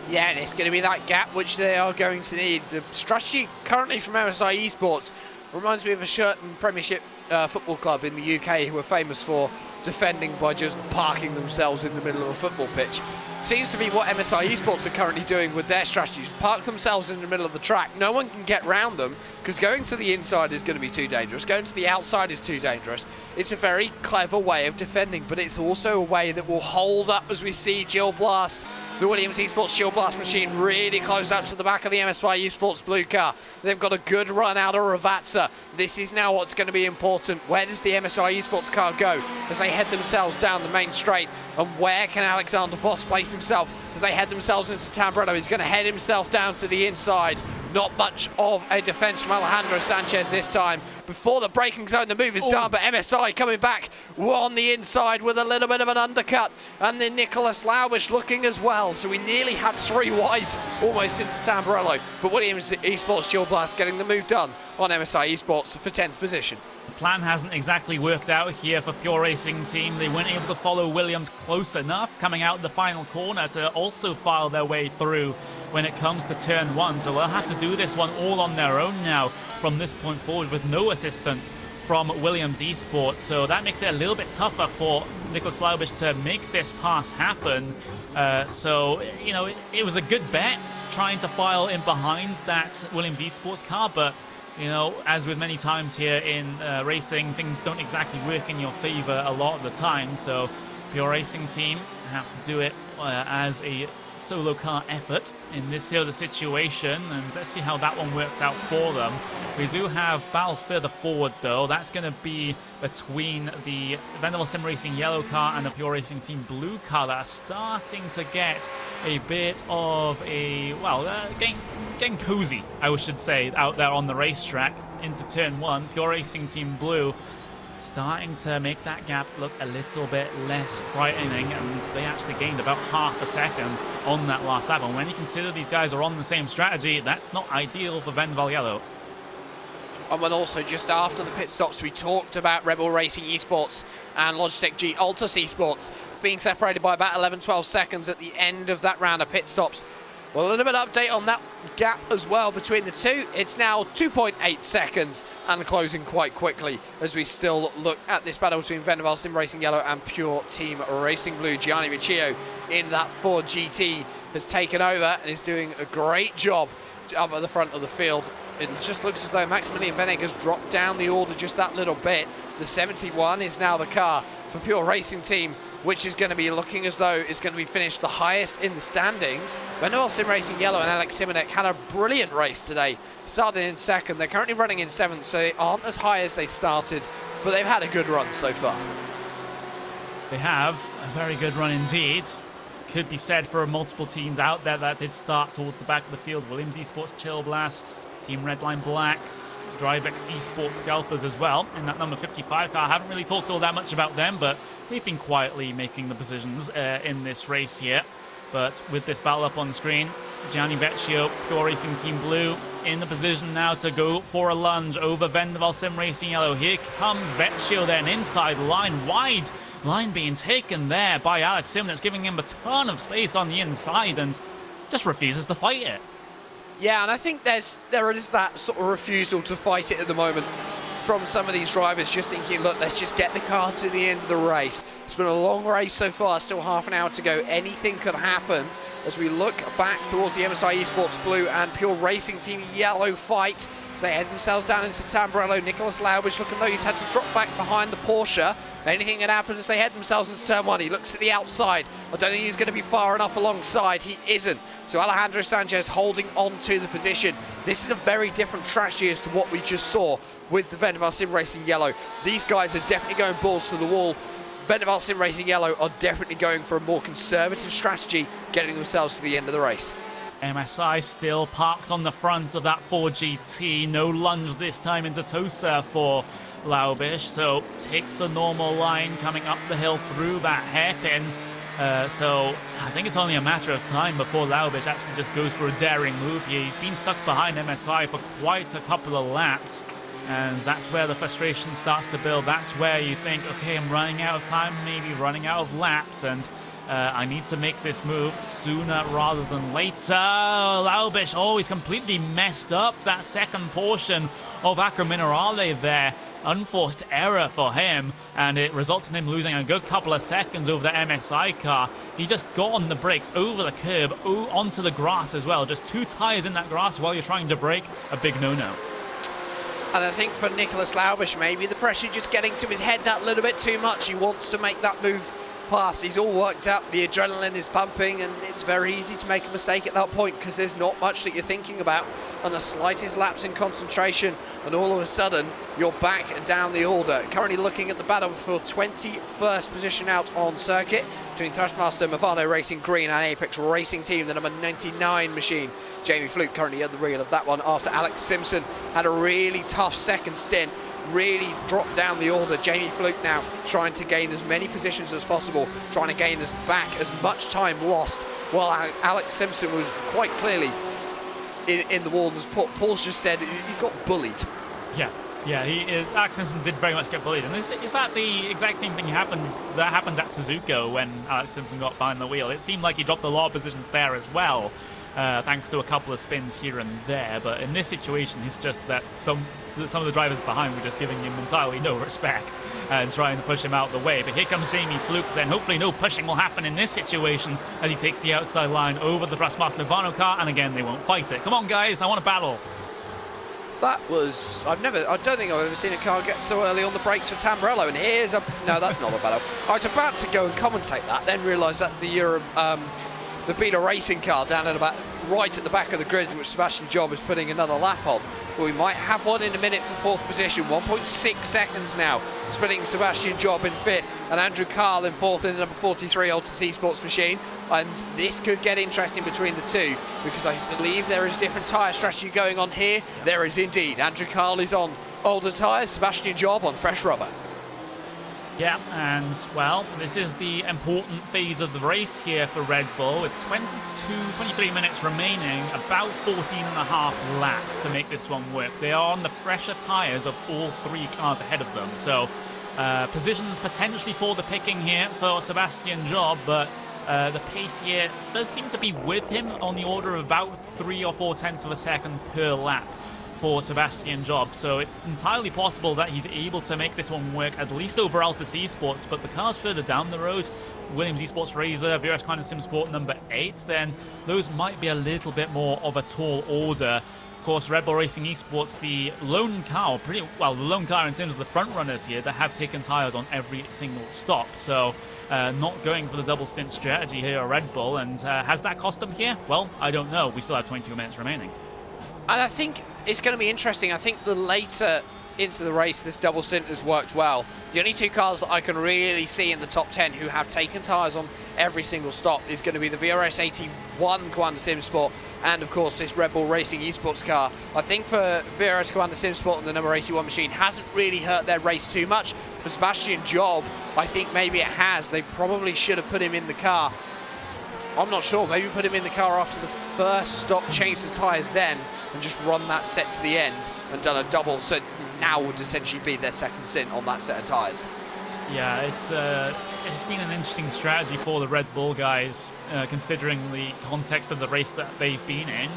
Yeah, and it's going to be that gap which they are going to need. The strategy currently from MSI Esports reminds me of a certain Premiership football club in the UK who are famous for defending by just parking themselves in the middle of a football pitch. Seems to be what MSI Esports are currently doing with their strategies. Park themselves in the middle of the track. No one can get round them because going to the inside is going to be too dangerous. Going to the outside is too dangerous. It's a very clever way of defending, but it's also a way that will hold up as we see Chill Blast, the Williams Esports Chill Blast machine, really close up to the back of the MSI Esports blue car. They've got a good run out of Ravazza. This is now what's going to be important. Where does the MSI Esports car go as they head themselves down the main straight? And where can Alexander Voss place himself as they head themselves into Tamburello? He's going to head himself down to the inside. Not much of a defense from Alejandro Sanchez this time. Before the braking zone, the move is done, but MSI coming back on the inside with a little bit of an undercut. And then Nicholas Laubish looking as well. So we nearly had three wide almost into Tamburello. But Williams Esports Chill Blast getting the move done on MSI Esports for 10th position. The plan hasn't exactly worked out here for Pure Racing Team. They weren't able to follow Williams close enough coming out the final corner to also file their way through when it comes to turn one. So they'll have to do this one all on their own now. from this point forward with no assistance from Williams Esports, so that makes it a little bit tougher for Nicholas Laubish to make this pass happen. So, you know, it was a good bet trying to file in behind that Williams Esports car, but, you know, as with many times here in racing, things don't exactly work in your favor a lot of the time, so your racing team have to do it as a solo car effort in this sort of situation, and let's see how that one works out for them. We do have battles further forward though. That's going to be between the Vanderbilt Sim Racing yellow car and the Pure Racing Team blue car that are starting to get a bit of a, well, getting cozy, I should say, out there on the racetrack into turn one. Pure Racing Team blue starting to make that gap look a little bit less frightening, and they actually gained about half a second on that last lap. And when you consider these guys are on the same strategy, that's not ideal for Venval Yellow. And then also just after the pit stops, we talked about Rebel Racing Esports and Logitech G Altus Esports being separated by about 11-12 seconds at the end of that round of pit stops. Well, a little bit of update on that gap as well between the two. It's now 2.8 seconds and closing quite quickly as we still look at this battle between Venval Sim Racing Yellow and Pure Team Racing Blue. Gianni Riccio in that Ford GT has taken over and is doing a great job up at the front of the field. It just looks as though Maximilian Venegas dropped down the order just that little bit. The 71 is now the car for Pure Racing Team, which is going to be looking as though it's going to be finished the highest in the standings. Venval Sim Racing Yellow and Alex Simonek had a brilliant race today, starting in second. They're currently running in seventh, so they aren't as high as they started, but they've had a good run so far. They have a very good run indeed. Could be said for multiple teams out there that did start towards the back of the field. Williams Esports Chill Blast, Team Redline Black, DriveX Esports Scalpers as well in that number 55 car. I haven't really talked all that much about them, but they've been quietly making the positions in this race here. But with this battle up on the screen, Gianni Vecchio, Pure Racing Team Blue, in the position now to go for a lunge over Venval Sim Racing Yellow. Here comes Vecchio then, inside line, wide line being taken there by Alex Simonek, giving him a ton of space on the inside and just refuses to fight it. Yeah, and I think there is that sort of refusal to fight it at the moment from some of these drivers, just thinking, look, let's just get the car to the end of the race. It's been a long race so far, still half an hour to go. Anything could happen as we look back towards the MSI Esports Blue and Pure Racing Team Yellow fight as they head themselves down into Tamburello. Nicholas Laubish looking though he's had to drop back behind the Porsche. Anything can happen as they head themselves into turn one. He looks at the outside. I don't think he's going to be far enough alongside. He isn't. So Alejandro Sanchez holding on to the position. This is a very different strategy as to what we just saw with the Venval Sim Racing Yellow. These guys are definitely going balls to the wall. Venval Sim Racing Yellow are definitely going for a more conservative strategy, getting themselves to the end of the race. MSI still parked on the front of that 4GT. No lunge this time into Tosa for Laubish, so takes the normal line coming up the hill through that hairpin. So I think it's only a matter of time before Laubish actually just goes for a daring move here. He's been stuck behind MSI for quite a couple of laps, and that's where the frustration starts to build. That's where you think, okay, I'm running out of time, maybe running out of laps, and I need to make this move sooner rather than later. Laubish always completely messed up that second portion of Acro Minerale there. Unforced error for him, and it results in him losing a good couple of seconds over the MSI car. He just got on the brakes over the curb, onto the grass as well. Just two tires in that grass while you're trying to brake. A big no-no. And I think for Nicholas Laubish, maybe the pressure just getting to his head that little bit too much. He wants to make that move past. He's all worked up, the adrenaline is pumping, and it's very easy to make a mistake at that point because there's not much that you're thinking about, and the slightest lapse in concentration and all of a sudden you're back and down the order. Currently looking at the battle for 21st position out on circuit between Thrustmaster, Movano Racing Green and Apex Racing Team, the number 99 machine. Jamie Fluke currently at the reel of that one after Alex Simpson had a really tough second stint, really dropped down the order. Jamie Fluke now trying to gain as many positions as possible, trying to gain us back as much time lost, while Alex Simpson was quite clearly in the wall. As Paul's just said, he got bullied. Yeah, Alex Simpson did very much get bullied. And is that the exact same thing that happened at Suzuka when Alex Simpson got behind the wheel? It seemed like he dropped a lot of positions there as well. thanks to a couple of spins here and there. But in this situation, it's just that some of the drivers behind were just giving him entirely no respect and trying to push him out the way. But here comes Jamie Fluke, then hopefully no pushing will happen in this situation as he takes the outside line over the Thrustmaster Lovano car, and again, they won't fight it. Come on, guys, I want a battle. That was, I don't think I've ever seen a car get so early on the brakes for Tamburello, and here's a, no, that's not a battle. I was about to go and commentate that, then realised that's the VRS car down at about right at the back of the grid, which Sebastian Job is putting another lap on. But we might have one in a minute for fourth position. 1.6 seconds now, splitting Sebastian Job in fifth and Andrew Carl in fourth in the number 43 Altus Esports machine. And this could get interesting between the two, because I believe there is different tyre strategy going on here. There is indeed. Andrew Carl is on older tyres, Sebastian Job on fresh rubber. Yeah, and well, this is the important phase of the race here for Red Bull, with 23 minutes remaining, about 14.5 laps to make this one work. They are on the fresher tyres of all three cars ahead of them, so positions potentially for the picking here for Sebastian Job, but the pace here does seem to be with him on the order of about 3 or 4 tenths of a second per lap for Sebastian Job, so it's entirely possible that he's able to make this one work at least over Altus Esports. But the cars further down the road, Williams Esports Razor, VRS Kind of Sim Sport number 8, then those might be a little bit more of a tall order. Of course, Red Bull Racing Esports, the lone car, the lone car in terms of the front runners here that have taken tyres on every single stop, so not going for the double stint strategy here at Red Bull. And has that cost them here? Well, I don't know. We still have 22 minutes remaining. And I think it's going to be interesting. I think the later into the race this double stint has worked well. The only two cars that I can really see in the top 10 who have taken tyres on every single stop is going to be the VRS 81 Commander Sim Sport and of course this Red Bull Racing Esports car. I think for VRS Commander Sim Sport and the number 81 machine hasn't really hurt their race too much. For Sebastian Job, I think maybe it has. They probably should have put him in the car. I'm not sure, maybe put him in the car after the first stop, change the tyres then, and just run that set to the end and done a double, so now would essentially be their second stint on that set of tyres. Yeah, it's been an interesting strategy for the Red Bull guys, considering the context of the race that they've been in.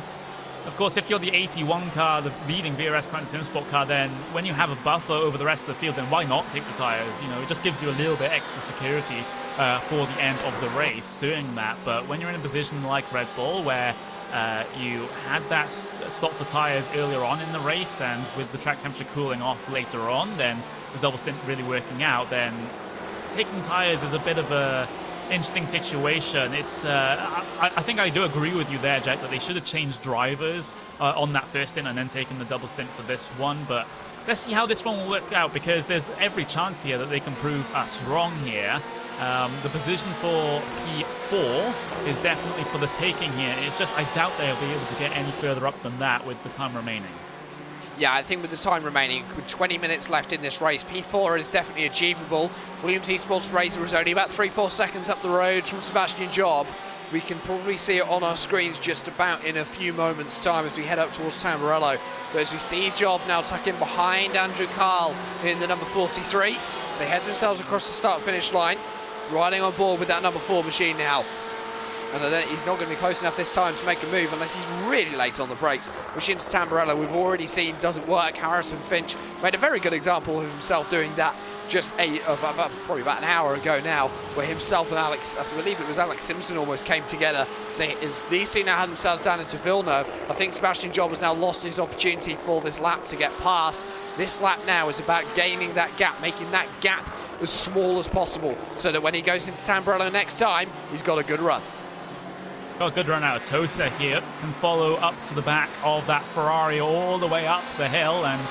Of course, if you're the 81 car, the leading VRS Kind of Sim Sport car, then when you have a buffer over the rest of the field, then why not take the tyres? You know, it just gives you a little bit extra security for the end of the race doing that. But when you're in a position like Red Bull, where you had that stop for tyres earlier on in the race, and with the track temperature cooling off later on, then the double stint really working out, then taking tyres is a bit of a interesting situation. It's I think I do agree with you there, Jack, that they should have changed drivers on that first stint and then taken the double stint for this one. But let's see how this one will work out, because there's every chance here that they can prove us wrong here. The position for P4 is definitely for the taking here. It's just I doubt they'll be able to get any further up than that with the time remaining. Yeah, I think with the time remaining, with 20 minutes left in this race, P4 is definitely achievable. Williams Esports Razor is only about 3-4 seconds up the road from Sebastian Job. We can probably see it on our screens just about in a few moments' time as we head up towards Tamburello. But as we see Job now tuck in behind Andrew Carl in the number 43, as they head themselves across the start-finish line, riding on board with that number 4 machine now. And he's not going to be close enough this time to make a move unless he's really late on the brakes, which into Tamburello we've already seen doesn't work. Harrison Finch made a very good example of himself doing that just probably about an hour ago now, where himself and Alex, I believe it was Alex Simpson, almost came together. So as these two now have themselves down into Villeneuve, I think Sebastian Job has now lost his opportunity for this lap to get past. This lap now is about gaining that gap, making that gap as small as possible, so that when he goes into Tamburello next time, he's got a good run. Got a good run out of Tosa here. Can follow up to the back of that Ferrari all the way up the hill. And,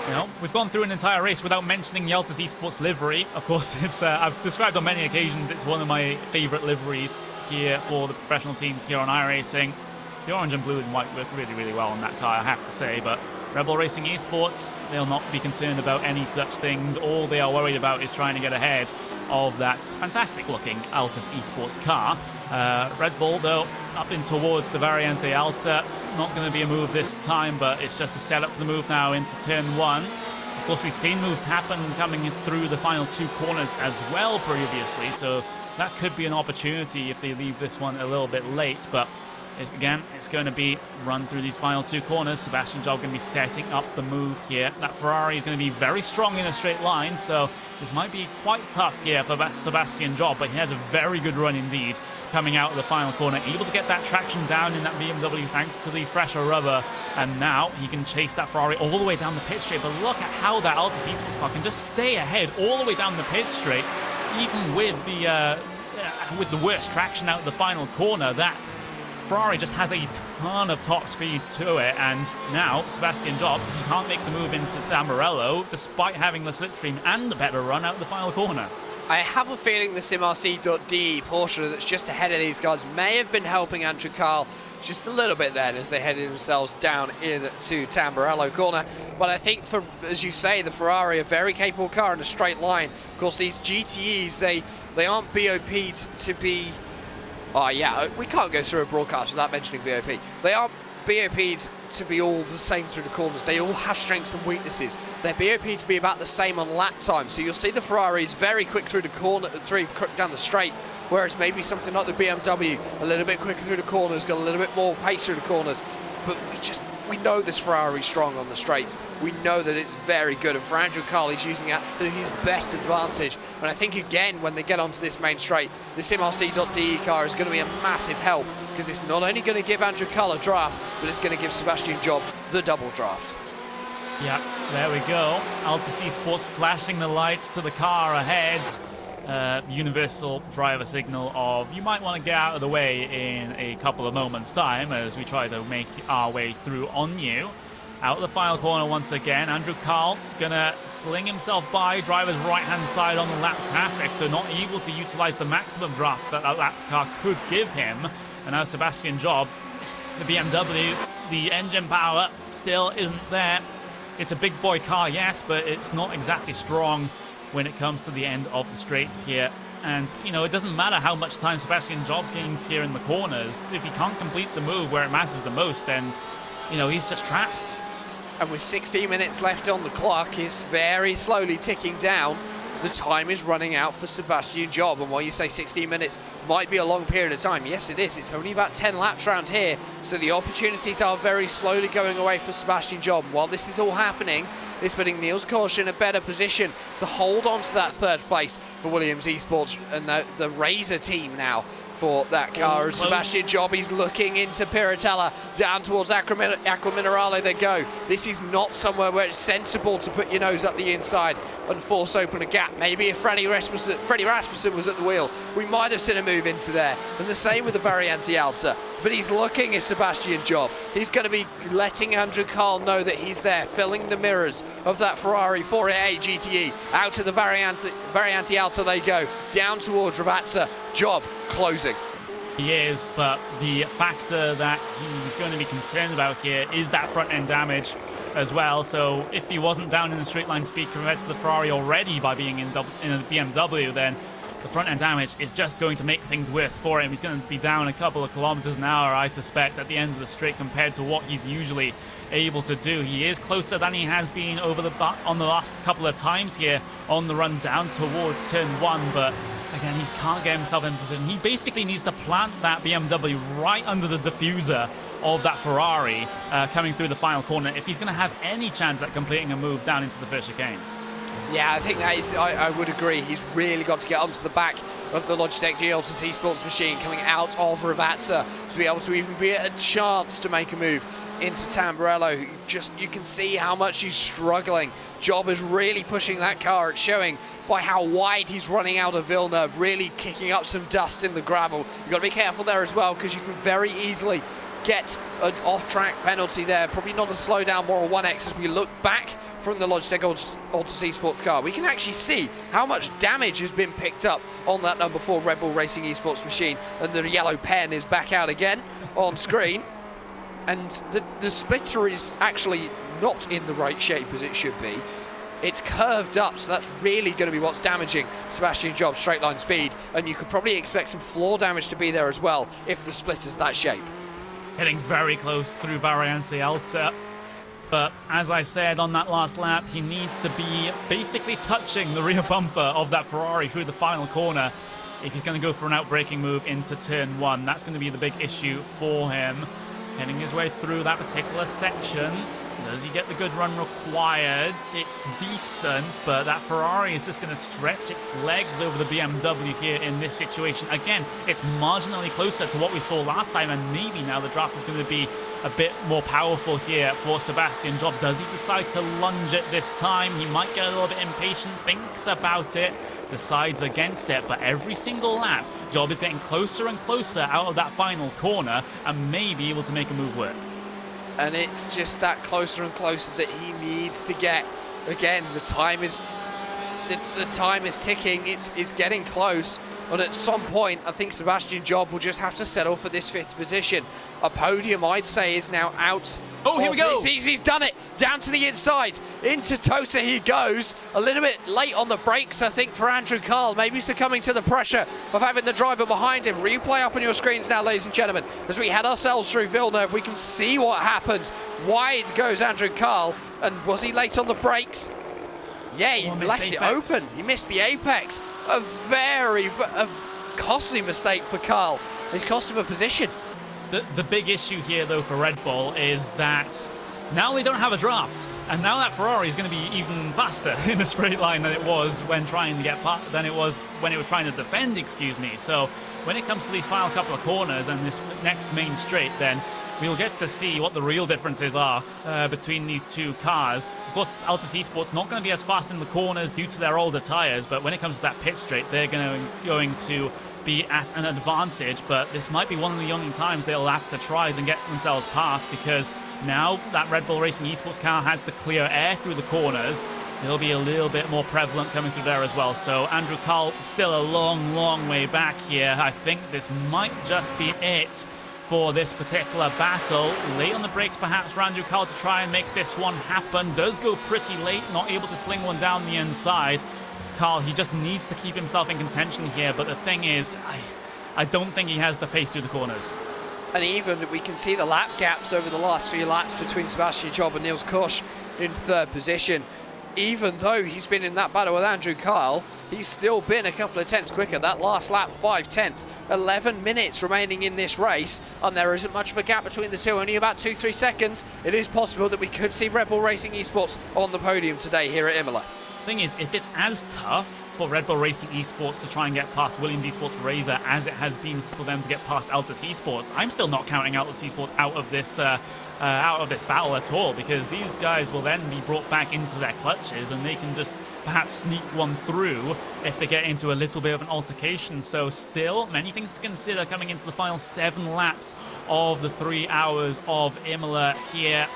you know, we've gone through an entire race without mentioning the Altus Esports livery. Of course, it's I've described on many occasions, it's one of my favourite liveries here for the professional teams here on iRacing. The orange and blue and white work really, really well on that car, I have to say. But Red Bull Racing Esports, they'll not be concerned about any such things. All they are worried about is trying to get ahead of that fantastic-looking Altus Esports car. Red Bull, though, up in towards the Variante Alta. Not going to be a move this time, but it's just a setup for the move now into turn 1. Of course, we've seen moves happen coming through the final 2 corners as well previously, so that could be an opportunity if they leave this one a little bit late. But Again, it's going to be run through these final two corners. Sebastian Job going to be setting up the move here. That Ferrari is going to be very strong in a straight line, so this might be quite tough here for Sebastian Job, but he has a very good run indeed coming out of the final corner, able to get that traction down in that BMW thanks to the fresher rubber, and now he can chase that Ferrari all the way down the pit straight. But look at how that Altus Esports car can just stay ahead all the way down the pit straight, even with the worst traction out of the final corner. That Ferrari just has a ton of top speed to it, and now Sebastian Job, he can't make the move into Tamburello despite having the slipstream and the better run out of the final corner. I have a feeling the SimRC.de Porsche that's just ahead of these guys may have been helping Andrew Carl just a little bit then as they headed themselves down into Tamburello corner. But I think, for, as you say, the Ferrari, a very capable car in a straight line. Of course, these GTEs, they aren't BOP'd to be... Oh yeah, we can't go through a broadcast without mentioning BOP. They aren't BOP'd to be all the same through the corners. They all have strengths and weaknesses. They're BOP'd to be about the same on lap time. So you'll see the Ferrari is very quick through the corner, quick down the straight, whereas maybe something like the BMW, a little bit quicker through the corners, got a little bit more pace through the corners. But we know this Ferrari's strong on the straights. We know that it's very good, and for Andrew Carl, he's using it to his best advantage. And I think, again, when they get onto this main straight, the SimRC.de car is going to be a massive help, because it's not only going to give Andrew Carl a draft, but it's going to give Sebastian Job the double draft. Yeah, there we go. Altus Esports flashing the lights to the car ahead. Universal driver signal of you might want to get out of the way in a couple of moments time as we try to make our way through on you. Out of the final corner once again, Andrew Carl gonna sling himself by driver's right hand side on the lap traffic, so not able to utilize the maximum draft that lap car could give him. And now Sebastian Job, the BMW, the engine power still isn't there. It's a big boy car, yes, but it's not exactly strong when it comes to the end of the straights here. And, you know, it doesn't matter how much time Sebastian Job gains here in the corners. If he can't complete the move where it matters the most, then, you know, he's just trapped. And with 16 minutes left on the clock, is very slowly ticking down. The time is running out for Sebastian Job. And while you say 16 minutes might be a long period of time, yes, it is. It's only about 10 laps around here. So the opportunities are very slowly going away for Sebastian Job. While this is all happening, it's putting Niels Korsch in a better position to hold on to that third place for Williams Esports and the Razor team now for that car. And Sebastian Job, he's looking into Piratella, down towards Aqua Minerale they go. This is not somewhere where it's sensible to put your nose up the inside and force open a gap. Maybe if Freddie Rasmussen was at the wheel, we might have seen a move into there. And the same with the Variante Alta. But he's looking at Sebastian Job. He's going to be letting Andrew Carl know that he's there, filling the mirrors of that Ferrari 488 GTE. Out to the Variante Alta they go, down towards Ravazza. Job closing. He is, but the factor that he's going to be concerned about here is that front end damage as well. So if he wasn't down in the straight line speed compared to the Ferrari already by being in a BMW, then the front end damage is just going to make things worse for him. He's going to be down a couple of kilometers an hour, I suspect, at the end of the straight compared to what he's usually able to do. He is closer than he has been on the last couple of times here on the run down towards turn 1, but again, he can't get himself in position. He basically needs to plant that BMW right under the diffuser of that Ferrari coming through the final corner if he's going to have any chance at completing a move down into the first chicane. Yeah, I think that is, I would agree. He's really got to get onto the back of the Logitech G-Altus Esports machine coming out of Ravazza to be able to even be a chance to make a move into Tamburello. You can see how much he's struggling. Job is really pushing that car. It's showing by how wide he's running out of Villeneuve, really kicking up some dust in the gravel. You've got to be careful there as well, because you can very easily get an off-track penalty there. Probably not a slowdown, more a 1x as we look back from the Logitech Altus Esports car. We can actually see how much damage has been picked up on that number 4 Red Bull Racing Esports machine, and the yellow pen is back out again on screen. And the splitter is actually not in the right shape as it should be. It's curved up, so that's really going to be what's damaging Sebastian Job's straight line speed, and you could probably expect some floor damage to be there as well if the splitter's that shape. Getting very close through Variante Alta, but as I said on that last lap, he needs to be basically touching the rear bumper of that Ferrari through the final corner if he's going to go for an outbraking move into turn 1. That's going to be the big issue for him. Heading his way through that particular section. Does he get the good run required? It's decent, but that Ferrari is just going to stretch its legs over the BMW here in this situation. Again, it's marginally closer to what we saw last time, and maybe now the draft is going to be a bit more powerful here for Sebastian Job. Does he decide to lunge it this time? He might get a little bit impatient, thinks about it, decides against it, but every single lap, Job is getting closer and closer out of that final corner and may be able to make a move work. And it's just that closer and closer that he needs to get. Again, the time is ticking. It's getting close. And at some point, I think Sebastian Job will just have to settle for this 5th position. A podium, I'd say, is now out. Oh, here we go. He's done it. Down to the inside. Into Tosa he goes. A little bit late on the brakes, I think, for Andrew Carl. Maybe succumbing to the pressure of having the driver behind him. Replay up on your screens now, ladies and gentlemen. As we head ourselves through Villeneuve, we can see what happened. Wide goes Andrew Carl. And was he late on the brakes? Yeah, he left it open. He missed the apex. A very costly mistake for Carl. He's cost him a position. The big issue here, though, for Red Bull is that now they don't have a draft, and now that Ferrari is going to be even faster in a straight line than it was when trying to get than it was when it was trying to defend. Excuse me. So when it comes to these final couple of corners and this next main straight, then we'll get to see what the real differences are between these two cars. Of course, Altus Esports not going to be as fast in the corners due to their older tires, but when it comes to that pit straight, they're going to be at an advantage. But this might be one of the only times they'll have to try and get themselves past, because now that Red Bull Racing Esports car has the clear air through the corners, it'll be a little bit more prevalent coming through there as well. So Andrew Carl still a long way back here. I think this might just be it for this particular battle. Late on the brakes perhaps for Andrew Carl to try and make this one happen. Does go pretty late, not able to sling one down the inside. Carl, he just needs to keep himself in contention here, but the thing is, I don't think he has the pace through the corners. And even we can see the lap gaps over the last few laps between Sebastian Job and Niels Koch in 3rd position. Even though he's been in that battle with Andrew Carl, he's still been a couple of tenths quicker. That last lap, 5 tenths. 11 minutes remaining in this race, and there isn't much of a gap between the two, only about 2-3 seconds. It is possible that we could see Red Bull Racing Esports on the podium today here at Imola. Thing is, if it's as tough for Red Bull Racing Esports to try and get past Williams Esports Razor as it has been for them to get past Altus Esports, I'm still not counting Altus Esports out of this battle at all, because these guys will then be brought back into their clutches and they can just perhaps sneak one through if they get into a little bit of an altercation. So still many things to consider coming into the final 7 laps of the 3 hours of Imola here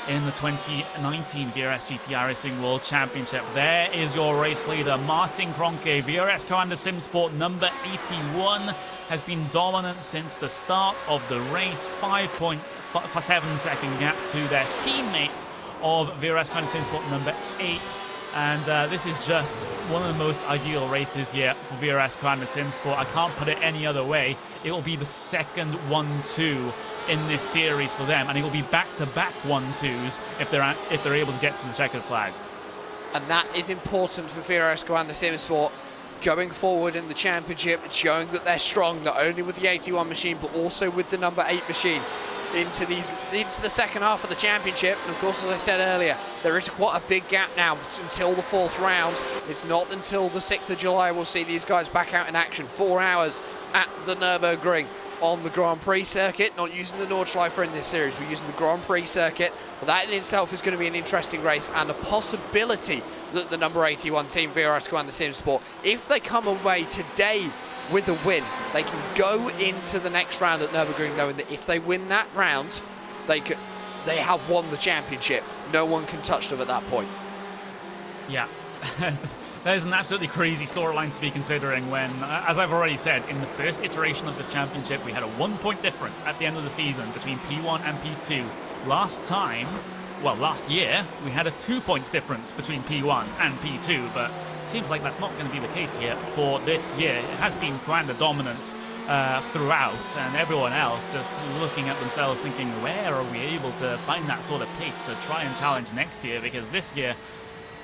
in the 2019 VRS GT iRacing World Championship. There is your race leader, Martin Kroenke. VRS Commander SimSport number 81 has been dominant since the start of the race. 5.7 second gap to their teammate of VRS Commander SimSport number 8. And this is just one of the most ideal races here for VRS Commander SimSport. I can't put it any other way. It will be the second 1-2 in this series for them, and it will be back-to-back 1-2s if they're able to get to the checkered flag. And that is important for VRS Commander SimSport going forward in the championship, showing that they're strong not only with the 81 machine but also with the number 8 machine into the second half of the championship. And of course, as I said earlier, there is quite a big gap now until the 4th round. It's not until the 6th of July we'll see these guys back out in action. 4 hours at the Nürburgring on the Grand Prix circuit, not using the Nordschleife in this series, we're using the Grand Prix circuit. But that in itself is going to be an interesting race, and a possibility that the number 81 team, VRS Commander SimSport, if they come away today with a win, they can go into the next round at Nürburgring knowing that if they win that round, they have won the championship. No one can touch them at that point. Yeah. There's an absolutely crazy storyline to be considering when, as I've already said, in the first iteration of this championship, we had a 1-point difference at the end of the season between P1 and P2. Last year, we had a 2 points difference between P1 and P2, but it seems like that's not going to be the case here for this year. It has been Commander dominance throughout, and everyone else just looking at themselves thinking, where are we able to find that sort of pace to try and challenge next year? Because this year,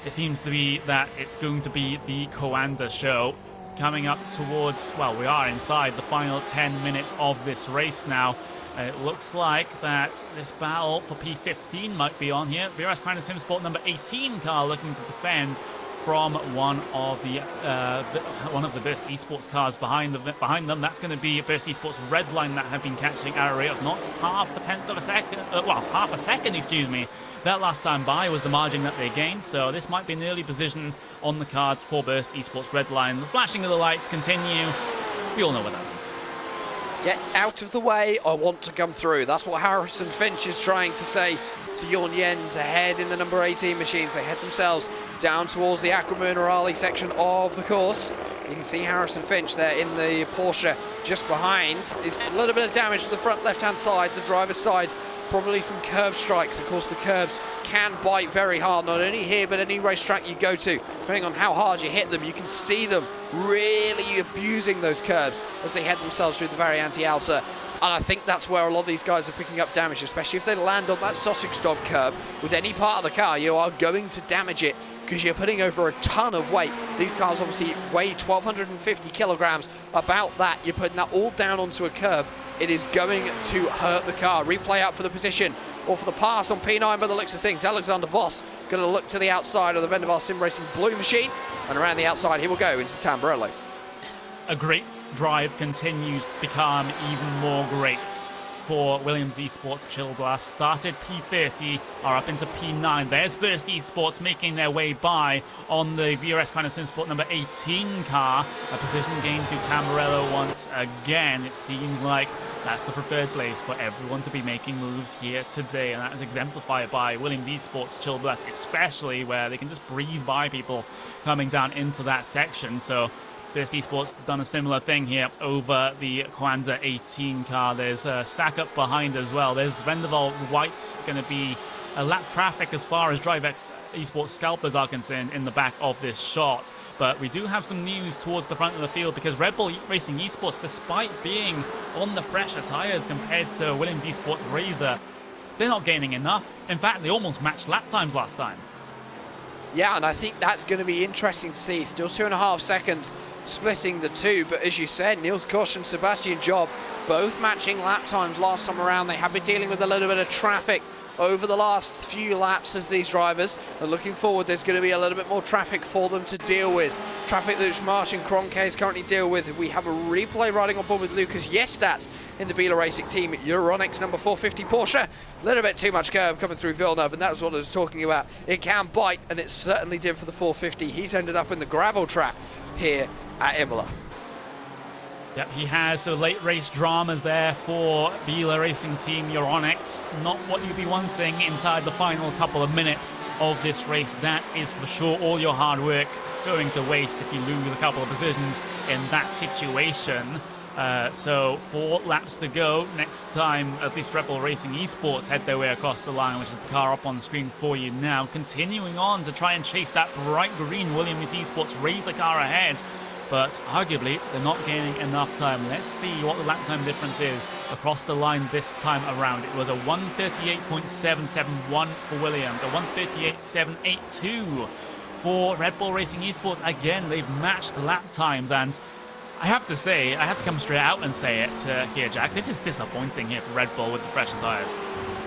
it seems to be that it's going to be the Coanda show. coming up towards, well, we are inside the final 10 minutes of this race now. It looks like that this battle for P15 might be on here. VRS Coanda Simsport number 18 car looking to defend from one of the Burst Esports cars behind them. That's going to be Burst Esports Redline that have been catching at a rate of not half a second, excuse me. That last time by was the margin that they gained, so this might be an early position on the cards for Burst Esports Redline. The flashing of the lights continue. We all know what that means. Get out of the way, I want to come through. That's what Harrison Finch is trying to say to Jorn Jens ahead in the number 18 machines. They head themselves down towards the Aquamunerali section of the course. You can see Harrison Finch there in the Porsche just behind. He's got a little bit of damage to the front left-hand side, the driver's side, probably from curb strikes. Of course, the curbs can bite very hard, not only here, but any racetrack you go to. Depending on how hard you hit them, you can see them really abusing those curbs as they head themselves through the Variante Alta. And I think that's where a lot of these guys are picking up damage, especially if they land on that sausage dog curb with any part of the car. You are going to damage it because you're putting over a ton of weight. These cars obviously weigh 1,250 kilograms, about that. You're putting that all down onto a curb. It is going to hurt the car. Replay out for the position or for the pass on P9 by the looks of things. Alexander Voss going to look to the outside of the Vendaval Sim Racing blue machine, and around the outside he will go into Tamburello. A great drive continues to become even more great for Williams Esports Chillblast. Started P30, are up into P9. There's Burst Esports making their way by on the VRS Coanda Simsport number 18 car. A position gain through Tamburello once again. It seems like that's the preferred place for everyone to be making moves here today, and that is exemplified by Williams Esports Chillblast, especially where they can just breeze by people coming down into that section. So Burst Esports done a similar thing here over the Coanda 18 car. There's a stack up behind as well. There's Vendaval White's going to be a lap traffic as far as DriveX Esports scalpers are concerned in the back of this shot. But we do have some news towards the front of the field because Red Bull Racing Esports, despite being on the fresher tyres compared to Williams Esports Razor, they're not gaining enough. In fact, they almost matched lap times last time. Yeah, and I think that's going to be interesting to see. Still 2.5 seconds splitting the two, but as you said, Niels Koch and Sebastian Job both matching lap times last time around. They have been dealing with a little bit of traffic over the last few laps as these drivers are looking forward. There's going to be a little bit more traffic for them to deal with. Traffic that Martin Kroenke is currently deal with. We have a replay riding on board with Lucas Jestat in the Biela Racing Team Euronics number 450 Porsche. A little bit too much curb coming through Villeneuve, and that was what I was talking about. It can bite, and it certainly did for the 450. He's ended up in the gravel trap here at Imola. Yep, he has. So late race dramas there for Biela Racing Team Euronics. Not what you'd be wanting inside the final couple of minutes of this race. That is for sure all your hard work going to waste if you lose a couple of positions in that situation. So 4 laps to go. Next time, at least Red Bull Racing Esports head their way across the line, which is the car up on the screen for you now. Continuing on to try and chase that bright green Williams Esports Razor car ahead. But arguably, they're not gaining enough time. Let's see what the lap time difference is across the line this time around. It was a 1:38.771 for Williams, a 1:38.782 for Red Bull Racing Esports. Again, they've matched lap times, and I have to say, I had to come straight out and say it here, Jack. This is disappointing here for Red Bull with the fresher tyres.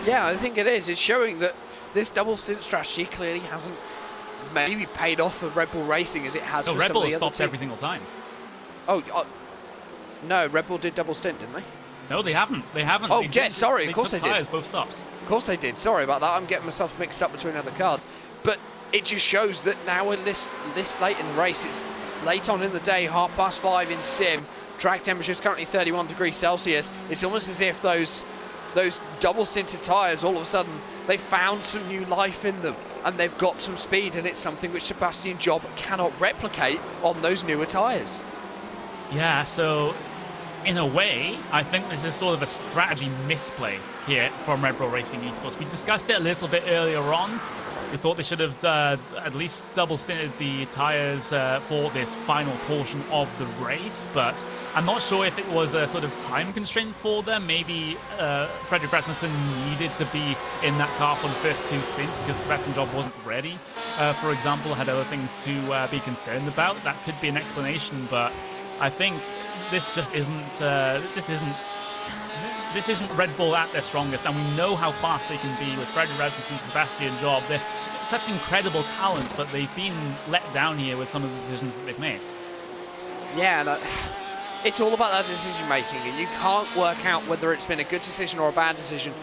Yeah, I think it is. It's showing that this double stint strategy clearly hasn't maybe paid off for Red Bull Racing as it has for Red some Bull of the other stopped every single time. No, Red Bull did double stint, didn't they? No, they haven't. They haven't. Oh, sorry, of course they did. Tyres, both stops. Of course they did. Sorry about that. I'm getting myself mixed up between other cars. But it just shows that now we're this late in the race. It's late on in the day, 5:30 in sim. Track temperature is currently 31 degrees Celsius. It's almost as if those double stinted tyres, all of a sudden, they found some new life in them. And they've got some speed, and it's something which Sebastian Job cannot replicate on those newer tyres. Yeah, so in a way, I think this is sort of a strategy misplay here from Red Bull Racing Esports. We discussed it a little bit earlier on. We thought they should have at least double stinted the tires for this final portion of the race, but I'm not sure if it was a sort of time constraint for them. Maybe Frederick Rasmussen needed to be in that car for the first 2 stints because Sebastian Job wasn't ready, for example, had other things to be concerned about. That could be an explanation, but I think this just isn't this isn't Red Bull at their strongest, and we know how fast they can be with Frederick Rasmussen, Sebastian Job. They're such incredible talents, but they've been let down here with some of the decisions that they've made. Yeah, and it's all about that decision making, and you can't work out whether it's been a good decision or a bad decision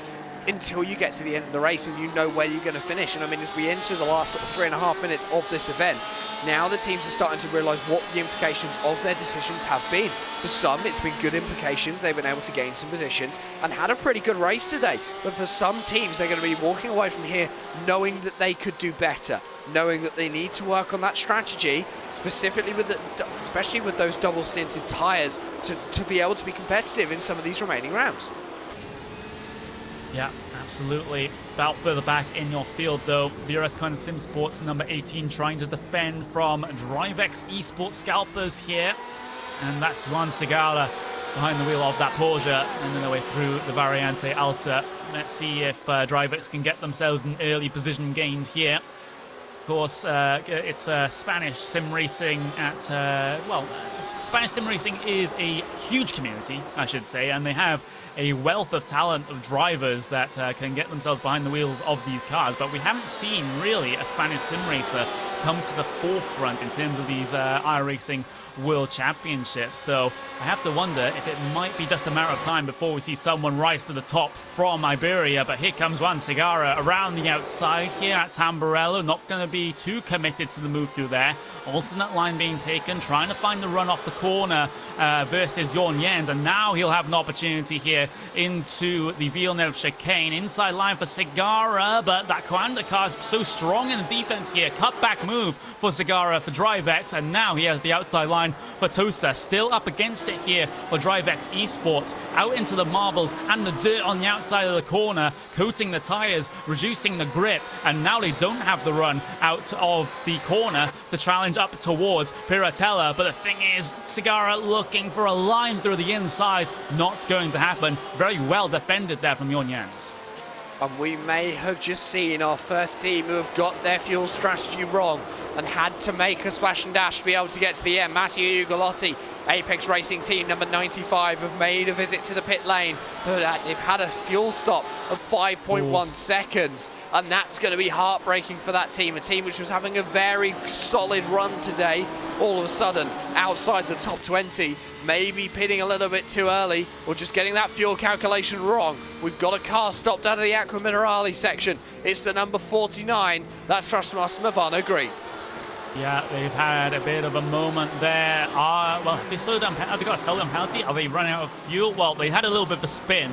until you get to the end of the race and you know where you're going to finish. And I mean, as we enter the last 3.5 minutes of this event, now the teams are starting to realise what the implications of their decisions have been. For some, it's been good implications. They've been able to gain some positions and had a pretty good race today. But for some teams, they're going to be walking away from here knowing that they could do better, knowing that they need to work on that strategy, specifically especially with those double-stinted tyres, to be able to be competitive in some of these remaining rounds. Yeah, absolutely. About further back in your field, though, VRS Coanda Sim Sports number 18 trying to defend from DriveX Esports scalpers here. And that's Juan Segara behind the wheel of that Porsche and then their way through the Variante Alta. Let's see if DriveX can get themselves an early position gained here. Of course, it's Spanish sim racing at, Spanish sim racing is a huge community, I should say, and they have a wealth of talent of drivers that can get themselves behind the wheels of these cars. But we haven't seen really a Spanish sim racer come to the forefront in terms of these iRacing World Championships. So I have to wonder if it might be just a matter of time before we see someone rise to the top from Iberia. But here comes Juan Segara around the outside here at Tamburello. Not going to be too committed to the move through there. Alternate line being taken, trying to find the run off the corner versus Jorn Jens. And now he'll have an opportunity here into the Villeneuve chicane. Inside line for Segara, but that Coanda car is so strong in the defense here. Cutback move for Segara for DriveX, and now he has the outside line for Tosa. Still up against it here for DriveX Esports. Out into the marbles and the dirt on the outside of the corner, coating the tires, reducing the grip, and now they don't have the run out of the corner to challenge up towards Piratella. But the thing is, Segara looking for a line through the inside. Not going to happen. Very well defended there from Jorn Jens. And we may have just seen our first team who have got their fuel strategy wrong and had to make a splash and dash to be able to get to the end. Matteo Ugolotti, Apex Racing Team number 95, have made a visit to the pit lane, but they've had a fuel stop of 5.1 seconds, and that's going to be heartbreaking for that team, a team which was having a very solid run today, all of a sudden outside the top 20, maybe pitting a little bit too early or just getting that fuel calculation wrong. We've got a car stopped out of the Aqua Minerale section. It's the number 49, that's Thrustmaster Movano Green. Yeah, they've had a bit of a moment there. Well, they slowed down. Have they got a slow down penalty? Are they running out of fuel? Well, they had a little bit of a spin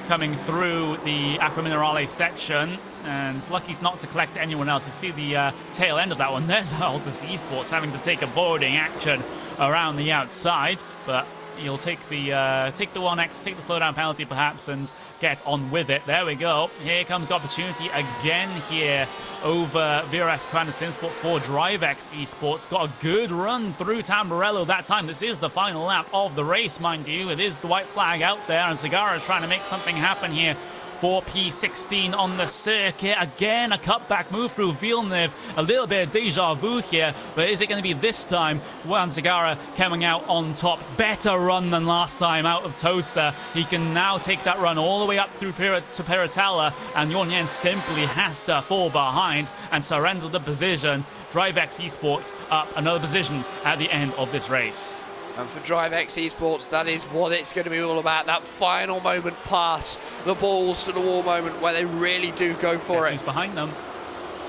coming through the Aqua Minerale section, and lucky not to collect anyone else. You see the tail end of that one. There's Altus Esports having to take avoiding action around the outside, but you'll take the 1x, take the slowdown penalty perhaps, and get on with it. There we go. Here comes the opportunity again here over VRS Coanda Sim Sport for DriveX Esports. Got a good run through Tamburello that time. This is the final lap of the race, mind you. It is the white flag out there, and Segara is trying to make something happen here for P16 on the circuit. Again, a cutback move through Villeneuve. A little bit of deja vu here, but is it going to be this time Juan Segara coming out on top? Better run than last time out of Tosa. He can now take that run all the way up through to Piratella, and Jorn Jens simply has to fall behind and surrender the position. DriveX Esports up another position at the end of this race. And for DriveX Esports, that is what it's going to be all about. That final moment pass, the balls to the wall moment where they really do go for it. Who's behind them?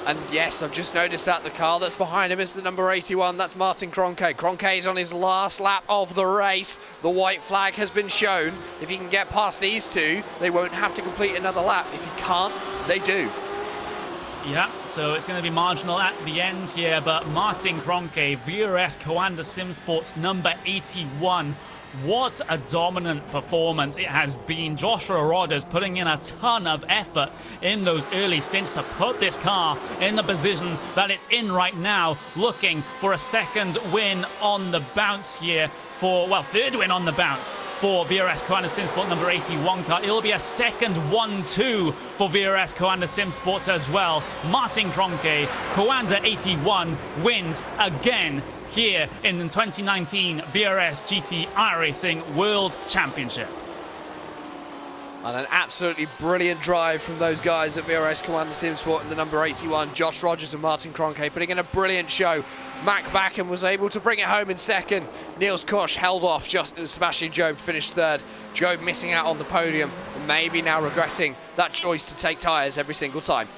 And yes, I've just noticed that the car that's behind him is the number 81. That's Martin Kroenke. Kroenke is on his last lap of the race. The white flag has been shown. If he can get past these two, they won't have to complete another lap. If he can't, they do. Yeah, so it's going to be marginal at the end here, but Martin Kroenke, VRS Coanda Sim Sports number 81, What a dominant performance it has been. Joshua Rogers putting in a ton of effort in those early stints to put this car in the position that it's in right now, looking for a second win on the bounce here third win on the bounce for VRS Coanda Simsport number 81 car. It'll be a second 1-2 for VRS Coanda Simsports as well. Martin Kroenke, Coanda 81, wins again here in the 2019 VRS GT iRacing World Championship. And an absolutely brilliant drive from those guys at VRS Coanda Simsport in the number 81, Josh Rogers and Martin Kroenke, putting in a brilliant show. Mac Backham was able to bring it home in second. Niels Koch held off just as Sebastian Job finished third. Job missing out on the podium, and maybe now regretting that choice to take tyres every single time.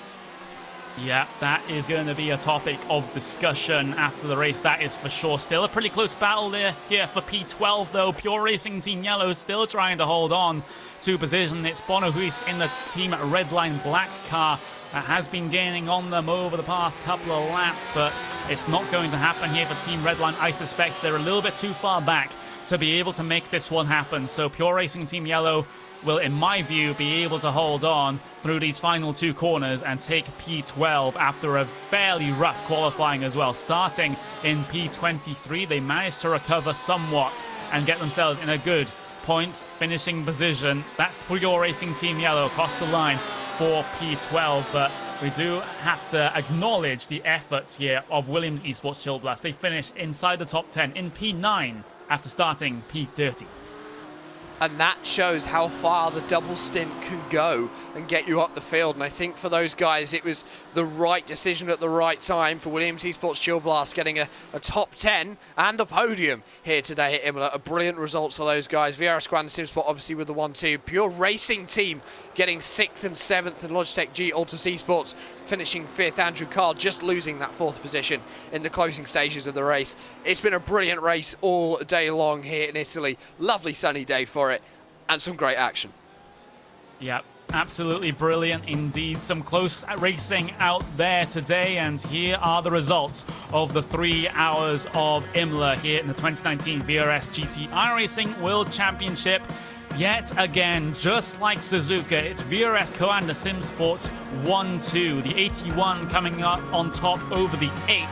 Yeah, that is going to be a topic of discussion after the race, that is for sure. Still a pretty close battle there here for P12 though. Pure Racing Team Yellow still trying to hold on to position. It's Bono Huis in the Team Redline Black car that has been gaining on them over the past couple of laps, but it's not going to happen here for Team Redline. I suspect they're a little bit too far back to be able to make this one happen. So Pure Racing Team Yellow will, in my view, be able to hold on through these final two corners and take P12 after a fairly rough qualifying as well. Starting in P23, they managed to recover somewhat and get themselves in a good points finishing position. That's Pure Racing Team Yellow across the line for P12, but we do have to acknowledge the efforts here of Williams Esports Chill Blast. They finished inside the top 10 in P9 after starting P30. And that shows how far the double stint can go and get you up the field. And I think for those guys, it was the right decision at the right time for Williams Esports Chill Blast getting a top 10 and a podium here today at Imola. A brilliant results for those guys. VRS Coanda Simsport obviously with the 1-2. Pure Racing Team getting 6th and 7th, and Logitech G Altus Esports finishing 5th. Andrew Carl just losing that 4th position in the closing stages of the race. It's been a brilliant race all day long here in Italy. Lovely sunny day for it and some great action. Yep, absolutely brilliant indeed. Some close racing out there today, and here are the results of the 3 hours of Imola here in the 2019 VRS GT iRacing World Championship. Yet again, just like Suzuka, it's VRS Coanda Simsports 1-2. The 81 coming up on top over the 8.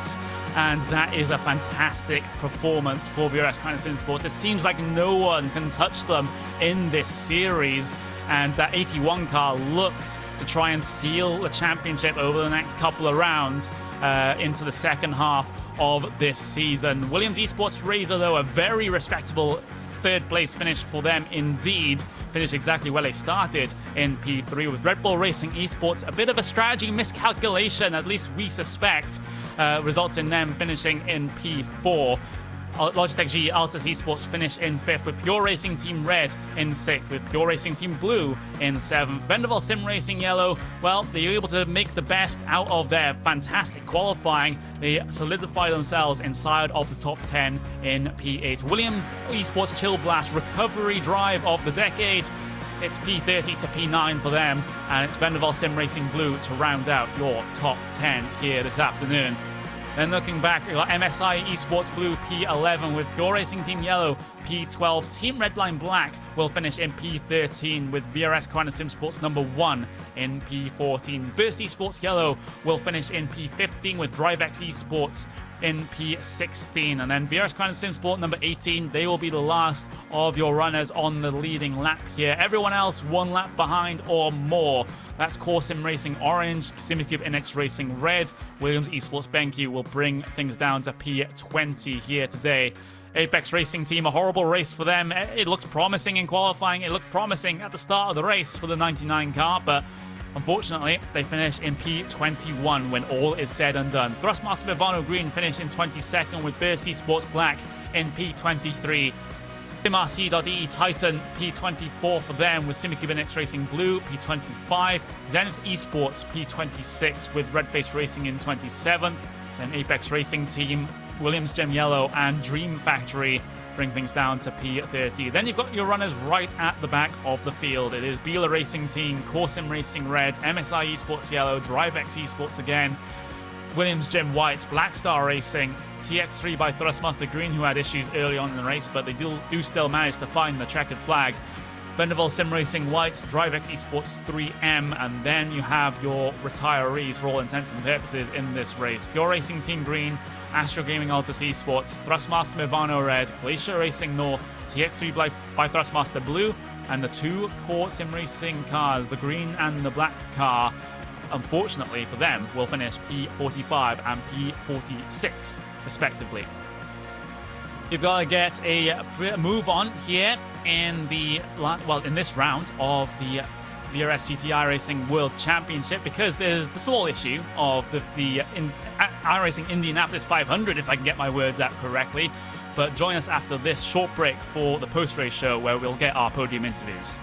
And that is a fantastic performance for VRS Coanda Simsports. It seems like no one can touch them in this series. And that 81 car looks to try and seal the championship over the next couple of rounds into the second half of this season. Williams Esports Razor, though, a very respectable third place finish for them indeed. Finished exactly where they started in P3 with Red Bull Racing Esports. A bit of a strategy miscalculation, at least we suspect, results in them finishing in P4. Logitech G Altus Esports finish in 5th, with Pure Racing Team Red in 6th, with Pure Racing Team Blue in 7th. Vendaval Sim Racing Yellow, well, they were able to make the best out of their fantastic qualifying. They solidify themselves inside of the top 10 in P8. Williams Esports Chill Blast recovery drive of the decade. It's P30 to P9 for them, and it's Vendaval Sim Racing Blue to round out your top 10 here this afternoon. Then looking back, we've got MSI Esports Blue P11 with Pure Racing Team Yellow P12. Team Redline Black will finish in P13 with VRS Coanda Simsports number 1 in P14. Burst Esports Yellow will finish in P15 with DriveX Esports in P16. And then VRS Coanda Simsport number 18, they will be the last of your runners on the leading lap here. Everyone else 1 lap behind or more. That's Core Sim Racing Orange, Simicube NX Racing Red. Williams Esports BenQ will bring things down to P20 here today. Apex Racing Team, a horrible race for them. It looked promising in qualifying. It looked promising at the start of the race for the 99 car, but unfortunately, they finish in P21 when all is said and done. Thrustmaster Bivano Green finished in 22nd with Burst Esports Black in P23. MRC.EE Titan P24 for them with Simicube NX Racing Blue P25. Zenith Esports P26 with Redface Racing in 27th. Then Apex Racing Team, Williams Gem Yellow and Dream Factory bring things down to P30. Then you've got your runners right at the back of the field. It is Bela Racing Team, Core Sim Racing Red, MSI Esports Yellow, DriveX Esports again. Williams Jim White, Black Star Racing, TX3 by Thrustmaster Green, who had issues early on in the race, but they do still manage to find the checkered flag. Benderville Sim Racing White, DriveX Esports 3M, and then you have your retirees for all intents and purposes in this race. Pure Racing Team Green, Astro Gaming Altus Esports, Thrustmaster Movano Red, Glacier Racing North, TX3 by Thrustmaster Blue, and the two core sim racing cars, the green and the black car, unfortunately for them, will finish P45 and P46 respectively. You've got to get a move on here in this round of the VRS GT Racing World Championship, because there's the small issue of the iRacing Indianapolis 500, if I can get my words out correctly. But join us after this short break for the post-race show, where we'll get our podium interviews.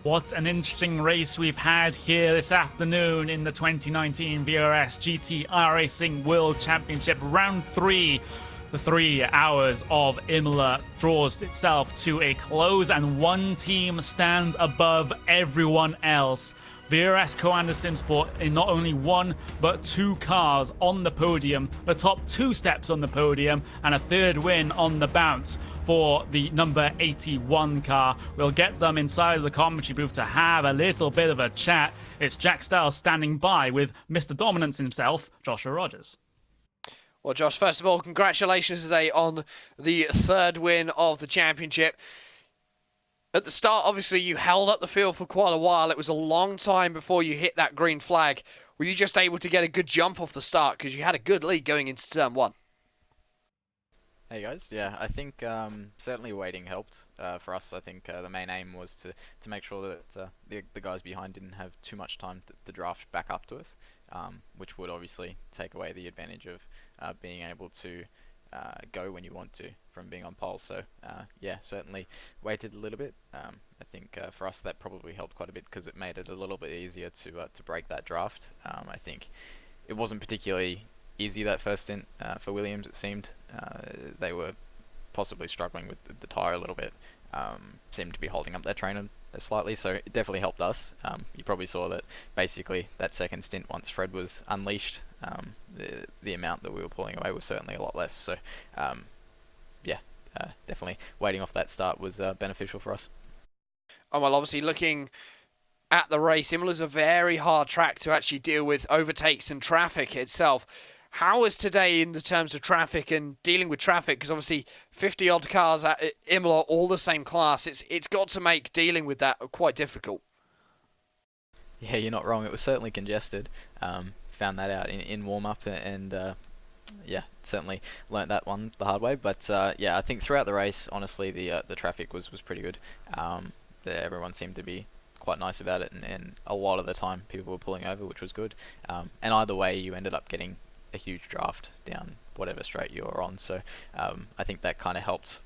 What an interesting race we've had here this afternoon in the 2019 VRS GT iRacing World Championship Round 3. The 3 hours of Imola draws itself to a close, and one team stands above everyone else. VRS Co-Anda SimSport in not only one but 2 cars on the podium, the top 2 steps on the podium, and a 3rd win on the bounce for the number 81 car. We'll get them inside of the commentary booth to have a little bit of a chat. It's Jack Stiles standing by with Mr. Dominance himself, Joshua Rogers. Well, Josh, first of all, congratulations today on the 3rd win of the championship. At the start, obviously, you held up the field for quite a while. It was a long time before you hit that green flag. Were you just able to get a good jump off the start? Because you had a good lead going into turn 1. Hey guys, yeah, I think certainly waiting helped for us. I think the main aim was to make sure that the guys behind didn't have too much time to draft back up to us, which would obviously take away the advantage of being able to go when you want to from being on pole. So yeah, certainly waited a little bit. I think for us that probably helped quite a bit because it made it a little bit easier to break that draft. I think it wasn't particularly easy that first stint for Williams. It seemed they were possibly struggling with the tyre a little bit. Seemed to be holding up their trainer slightly, so it definitely helped us. You probably saw that basically that second stint, once Fred was unleashed, the amount that we were pulling away was certainly a lot less. So yeah, definitely waiting off that start was beneficial for us. Oh, well, obviously looking at the race. Imola's a very hard track to actually deal with overtakes and traffic itself. How was today in the terms of traffic and dealing with traffic? Because obviously 50 odd cars at Imola, all the same class. It's got to make dealing with that quite difficult. Yeah, you're not wrong. It was certainly congested. Found that out in warm-up, and yeah, certainly learnt that one the hard way. But yeah, I think throughout the race, honestly, the traffic was pretty good. Everyone seemed to be quite nice about it, and a lot of the time people were pulling over, which was good. And either way, you ended up getting a huge draft down whatever straight you were on. So I think that kind of helped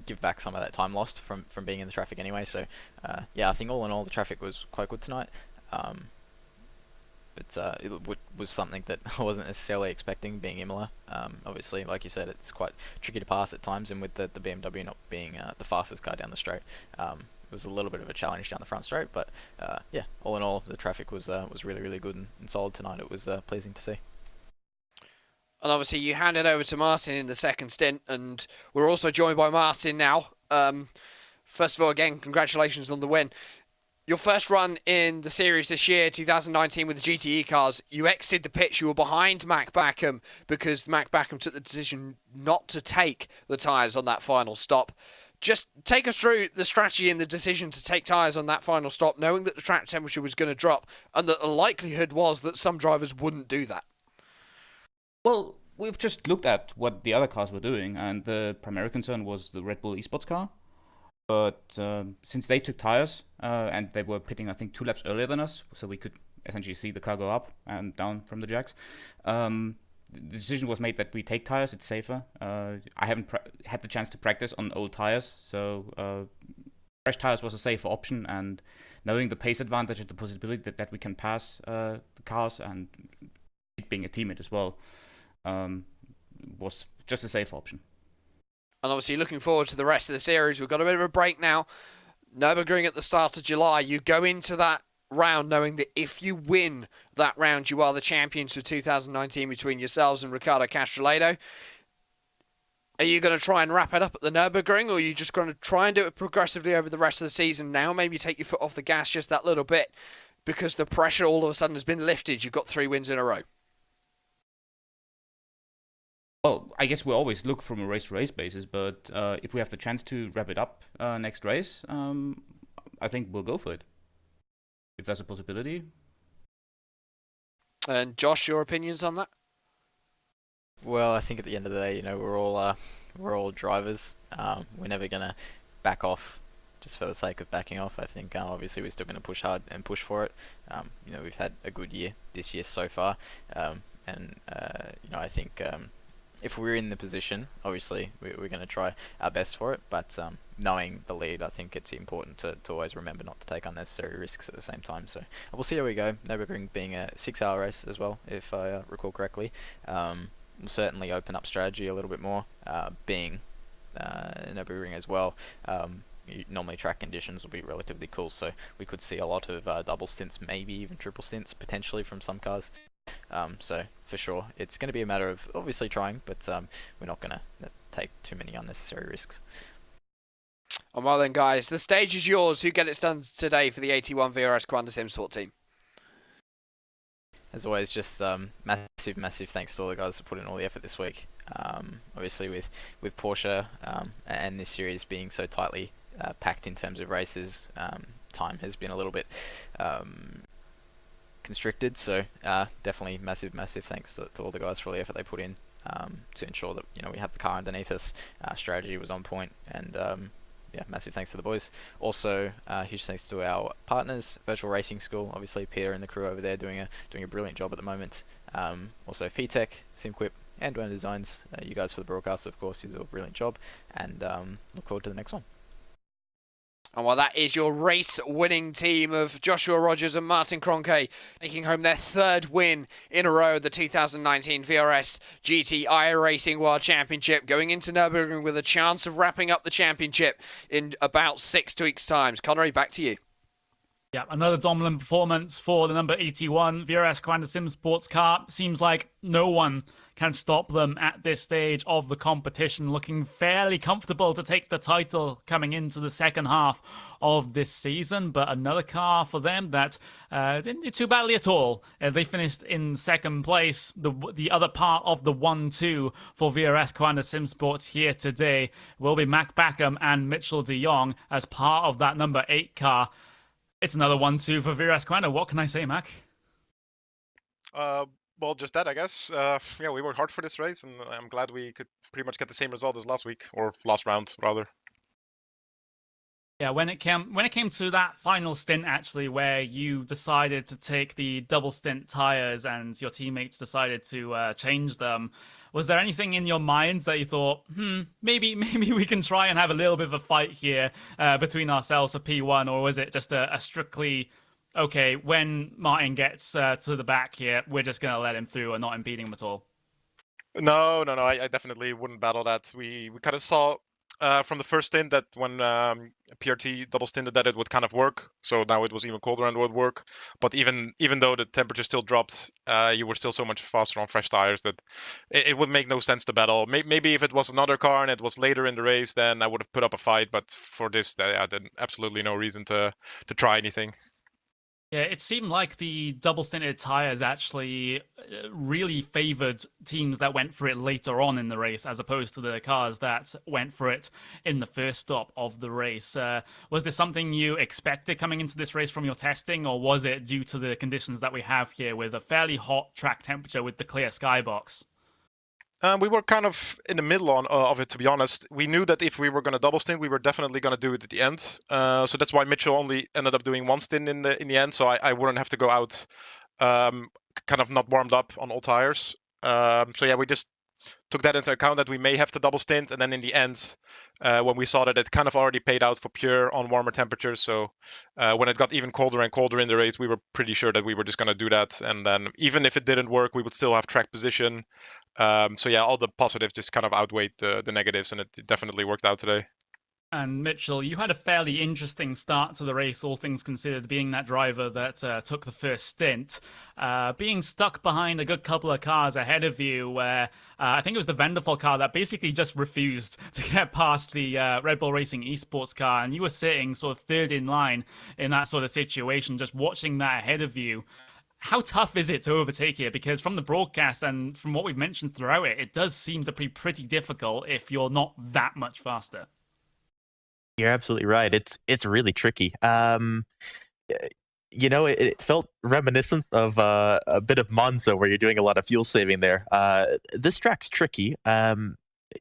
give back some of that time lost from being in the traffic anyway. So yeah, I think all in all the traffic was quite good tonight. But it was something that I wasn't necessarily expecting, being Imola. Obviously, like you said, it's quite tricky to pass at times, and with the BMW not being the fastest car down the straight, it was a little bit of a challenge down the front straight. But yeah, all in all, the traffic was really, really good and solid tonight. It was pleasing to see. And obviously you handed over to Martin in the second stint, and we're also joined by Martin now. First of all, again, congratulations on the win. Your first run in the series this year, 2019, with the GTE cars, you exited the pits. You were behind Mac Backham because Mac Backham took the decision not to take the tyres on that final stop. Just take us through the strategy and the decision to take tyres on that final stop, knowing that the track temperature was going to drop and that the likelihood was that some drivers wouldn't do that. Well, we've just looked at what the other cars were doing, and the primary concern was the Red Bull Esports car. But since they took tires and they were pitting, I think, 2 laps earlier than us, so we could essentially see the car go up and down from the jacks, the decision was made that we take tires. It's safer. I haven't had the chance to practice on old tires, so fresh tires was a safer option. And knowing the pace advantage and the possibility that we can pass the cars, and it being a teammate as well, was just a safe option. And obviously looking forward to the rest of the series. We've got a bit of a break now. Nürburgring at the start of July. You go into that round knowing that if you win that round, you are the champions for 2019 between yourselves and Riccardo Castrolado. Are you going to try and wrap it up at the Nürburgring, or are you just going to try and do it progressively over the rest of the season now? Maybe take your foot off the gas just that little bit because the pressure all of a sudden has been lifted. You've got 3 wins in a row. Well, I guess we always look from a race-to-race basis, but if we have the chance to wrap it up next race, I think we'll go for it, if that's a possibility. And Josh, your opinions on that? Well, I think at the end of the day, we're all drivers. We're never gonna back off just for the sake of backing off. I think obviously we're still gonna push hard and push for it. We've had a good year this year so far, and I think. If we're in the position, obviously we're going to try our best for it, but knowing the lead, I think it's important to always remember not to take unnecessary risks at the same time. So we'll see how we go. Nürburgring being a 6-hour race as well, if I recall correctly. We'll certainly open up strategy a little bit more, being Nürburgring as well. Normally track conditions will be relatively cool, so we could see a lot of double stints, maybe even triple stints potentially from some cars. So for sure, it's going to be a matter of obviously trying, but we're not going to take too many unnecessary risks. And well then, guys, the stage is yours. Who get it done today for the 81 VRS Commander Simsport team? As always, just massive thanks to all the guys that put in all the effort this week. Obviously with Porsche and this series being so tightly packed in terms of races, time has been a little bit constricted, so definitely massive thanks to all the guys for all the effort they put in to ensure that we have the car underneath us. Strategy was on point, and yeah, massive thanks to the boys. Also, huge thanks to our partners, Virtual Racing School, obviously Peter and the crew over there doing a brilliant job at the moment. Also VTech, SimQuip, and Duane Designs. You guys for the broadcast, of course, you do a brilliant job, and look forward to the next one. And while that is your race-winning team of Joshua Rogers and Martin Kroenke taking home their 3rd win in a row of the 2019 VRS GT iRacing World Championship, going into Nürburgring with a chance of wrapping up the championship in about 6 weeks' time. Connery, back to you. Yeah, another dominant performance for the number 81 VRS Commander Sim sports car. Seems like no one can stop them at this stage of the competition, looking fairly comfortable to take the title coming into the second half of this season. But another car for them that didn't do too badly at all. They finished in second place, the other part of the 1-2 for VRS Commander Sim Sports here today will be Mac Backham and Mitchell de Jong as part of that number 8 car. It's another 1-2 for VRS Commander. What can I say, Mac? Well, just that, I guess. Yeah, we worked hard for this race, and I'm glad we could pretty much get the same result as last week, or last round, rather. Yeah, when it came to that final stint, actually, where you decided to take the double stint tires and your teammates decided to change them, was there anything in your mind that you thought, maybe we can try and have a little bit of a fight here between ourselves for P1, or was it just a strictly, okay, when Martin gets to the back here, we're just going to let him through and not impeding him at all? No, I definitely wouldn't battle that. We kind of saw from the first stint that when PRT double stinted that it would kind of work. So now it was even colder and it would work. But even though the temperature still dropped, you were still so much faster on fresh tires that it would make no sense to battle. Maybe if it was another car and it was later in the race, then I would have put up a fight. But for this, I had absolutely no reason to try anything. Yeah, it seemed like the double stinted tires actually really favored teams that went for it later on in the race, as opposed to the cars that went for it in the first stop of the race. Was this something you expected coming into this race from your testing, or was it due to the conditions that we have here with a fairly hot track temperature with the clear skybox? We were kind of in the middle of it, to be honest. We knew that if we were going to double stint, we were definitely going to do it at the end. So that's why Mitchell only ended up doing one stint in the end. So I wouldn't have to go out kind of not warmed up on all tires. So yeah, we just took that into account that we may have to double stint. And then in the end, when we saw that it kind of already paid out for Pure on warmer temperatures. So when it got even colder and colder in the race, we were pretty sure that we were just going to do that. And then even if it didn't work, we would still have track position. So yeah, all the positives just kind of outweighed the negatives, and it definitely worked out today. And Mitchell, you had a fairly interesting start to the race, all things considered, being that driver that took the first stint. Being stuck behind a good couple of cars ahead of you, where I think it was the Vanderfall car that basically just refused to get past the Red Bull Racing esports car, and you were sitting sort of third in line in that sort of situation, just watching that ahead of you. How tough is it to overtake here? Because from the broadcast and from what we've mentioned throughout it, it does seem to be pretty difficult if you're not that much faster. You're absolutely right. It's really tricky. It felt reminiscent of a bit of Monza, where you're doing a lot of fuel saving there. This track's tricky.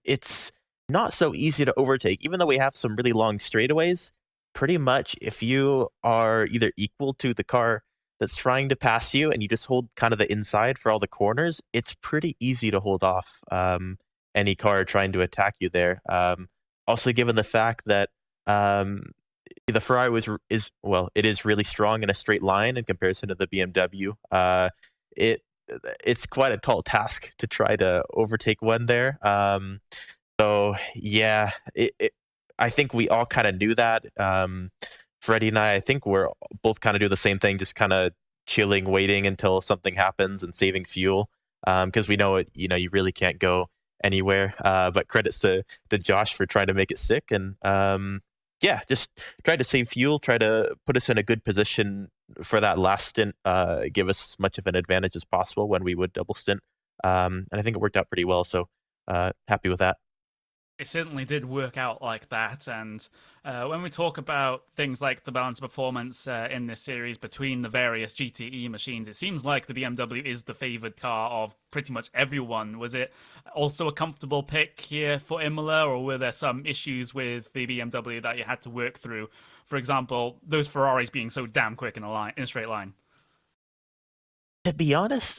It's not so easy to overtake, even though we have some really long straightaways. Pretty much, if you are either equal to the car that's trying to pass you and you just hold kind of the inside for all the corners, it's pretty easy to hold off any car trying to attack you there. Also, given the fact that the Ferrari it is really strong in a straight line in comparison to the BMW. It's quite a tall task to try to overtake one there. So yeah, I think we all kind of knew that. Freddie and I think we're both kind of do the same thing, just kind of chilling, waiting until something happens and saving fuel, because we know it. You really can't go anywhere. But credits to Josh for trying to make it sick, and just try to save fuel, try to put us in a good position for that last stint, give us as much of an advantage as possible when we would double stint. And I think it worked out pretty well, so happy with that. It certainly did work out like that, and when we talk about things like the balance of performance in this series between the various GTE machines, it seems like the BMW is the favoured car of pretty much everyone. Was it also a comfortable pick here for Imola, or were there some issues with the BMW that you had to work through? For example, those Ferraris being so damn quick in a straight line. To be honest,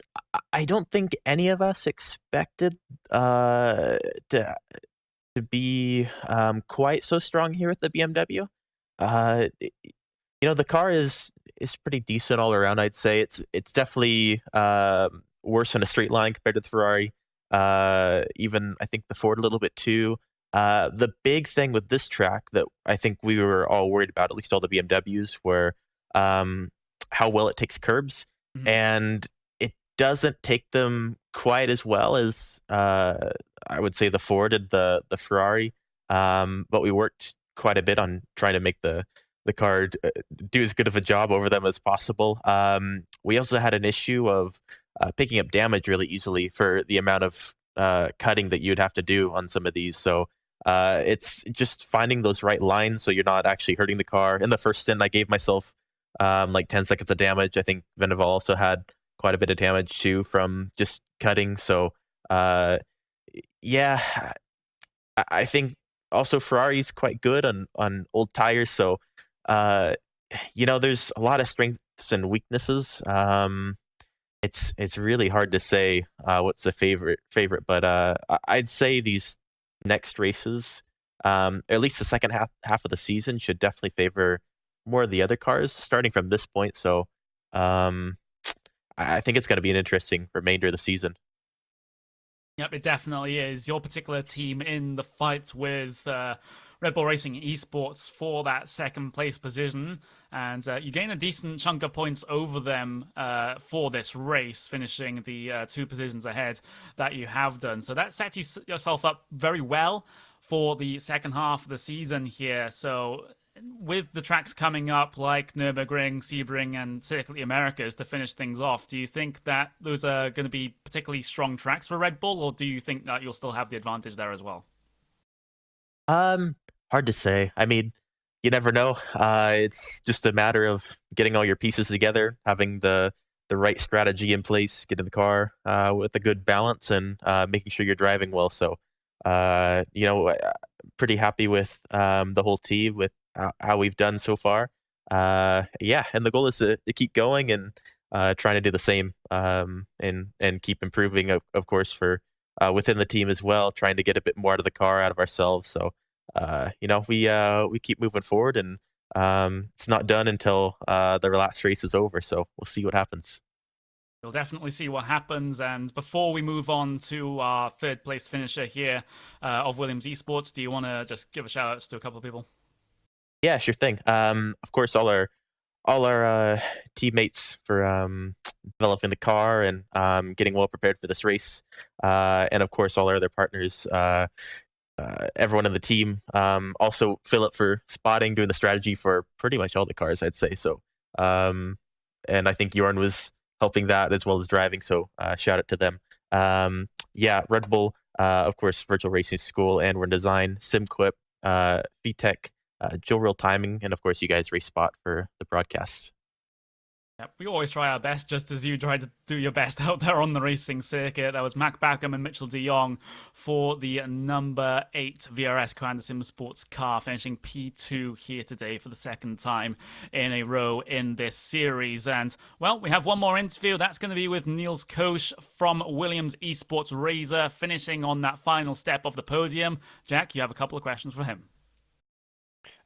I don't think any of us expected to be quite so strong here with the BMW. The car is pretty decent all around. I'd say it's definitely worse in a straight line compared to the Ferrari. Even I think the Ford a little bit too. The big thing with this track that I think we were all worried about, at least all the BMWs, were how well it takes curbs, and it doesn't take them quite as well as I would say the Ford did the Ferrari. But we worked quite a bit on trying to make the car do as good of a job over them as possible. We also had an issue of picking up damage really easily for the amount of cutting that you'd have to do on some of these. So it's just finding those right lines so you're not actually hurting the car. In the first stint, I gave myself like 10 seconds of damage. I think Vendaval also had quite a bit of damage too from just cutting. So yeah, I think also Ferrari's quite good on old tires. So there's a lot of strengths and weaknesses. It's really hard to say what's the favorite, but I'd say these next races, at least the second half of the season, should definitely favor more of the other cars starting from this point. So I think it's going to be an interesting remainder of the season. Yep, it definitely is. Your particular team in the fight with Red Bull Racing Esports for that second place position, and you gain a decent chunk of points over them for this race, finishing the 2 positions ahead that you have done. So that sets yourself up very well for the second half of the season here. So with the tracks coming up like Nürburgring, Sebring, and Circuit of the Americas to finish things off, do you think that those are going to be particularly strong tracks for Red Bull, or do you think that you'll still have the advantage there as well? Hard to say. I mean, you never know. It's just a matter of getting all your pieces together, having the right strategy in place, getting the car with a good balance, and making sure you're driving well. So, pretty happy with the whole team, with how we've done so far. Yeah, and the goal is to keep going and trying to do the same, and keep improving, of course, for within the team as well, trying to get a bit more out of the car, out of ourselves. So, we keep moving forward, and it's not done until the last race is over. So we'll see what happens. We'll definitely see what happens. And before we move on to our third place finisher here of Williams Esports, do you want to just give a shout out to a couple of people? Yeah, sure thing. Of course, all our teammates for developing the car and getting well prepared for this race, and of course all our other partners, everyone in the team. Also Philip for spotting, doing the strategy for pretty much all the cars, I'd say. So, and I think Jorn was helping that as well as driving. So shout out to them. Yeah, Red Bull, of course, Virtual Racing School, and We're in Design, SimQuip, VTech, Joe Real Timing, and of course you guys, Race Spot, for the broadcast. Yeah, we always try our best, just as you try to do your best out there on the racing circuit. That was Mac Backham and Mitchell de Jong for the number 8 VRS Commander Sim Sports car, finishing P2 here today for the second time in a row in this series. And, well, we have one more interview. That's going to be with Niels Koch from Williams Esports Razor, finishing on that final step of the podium. Jack, you have a couple of questions for him.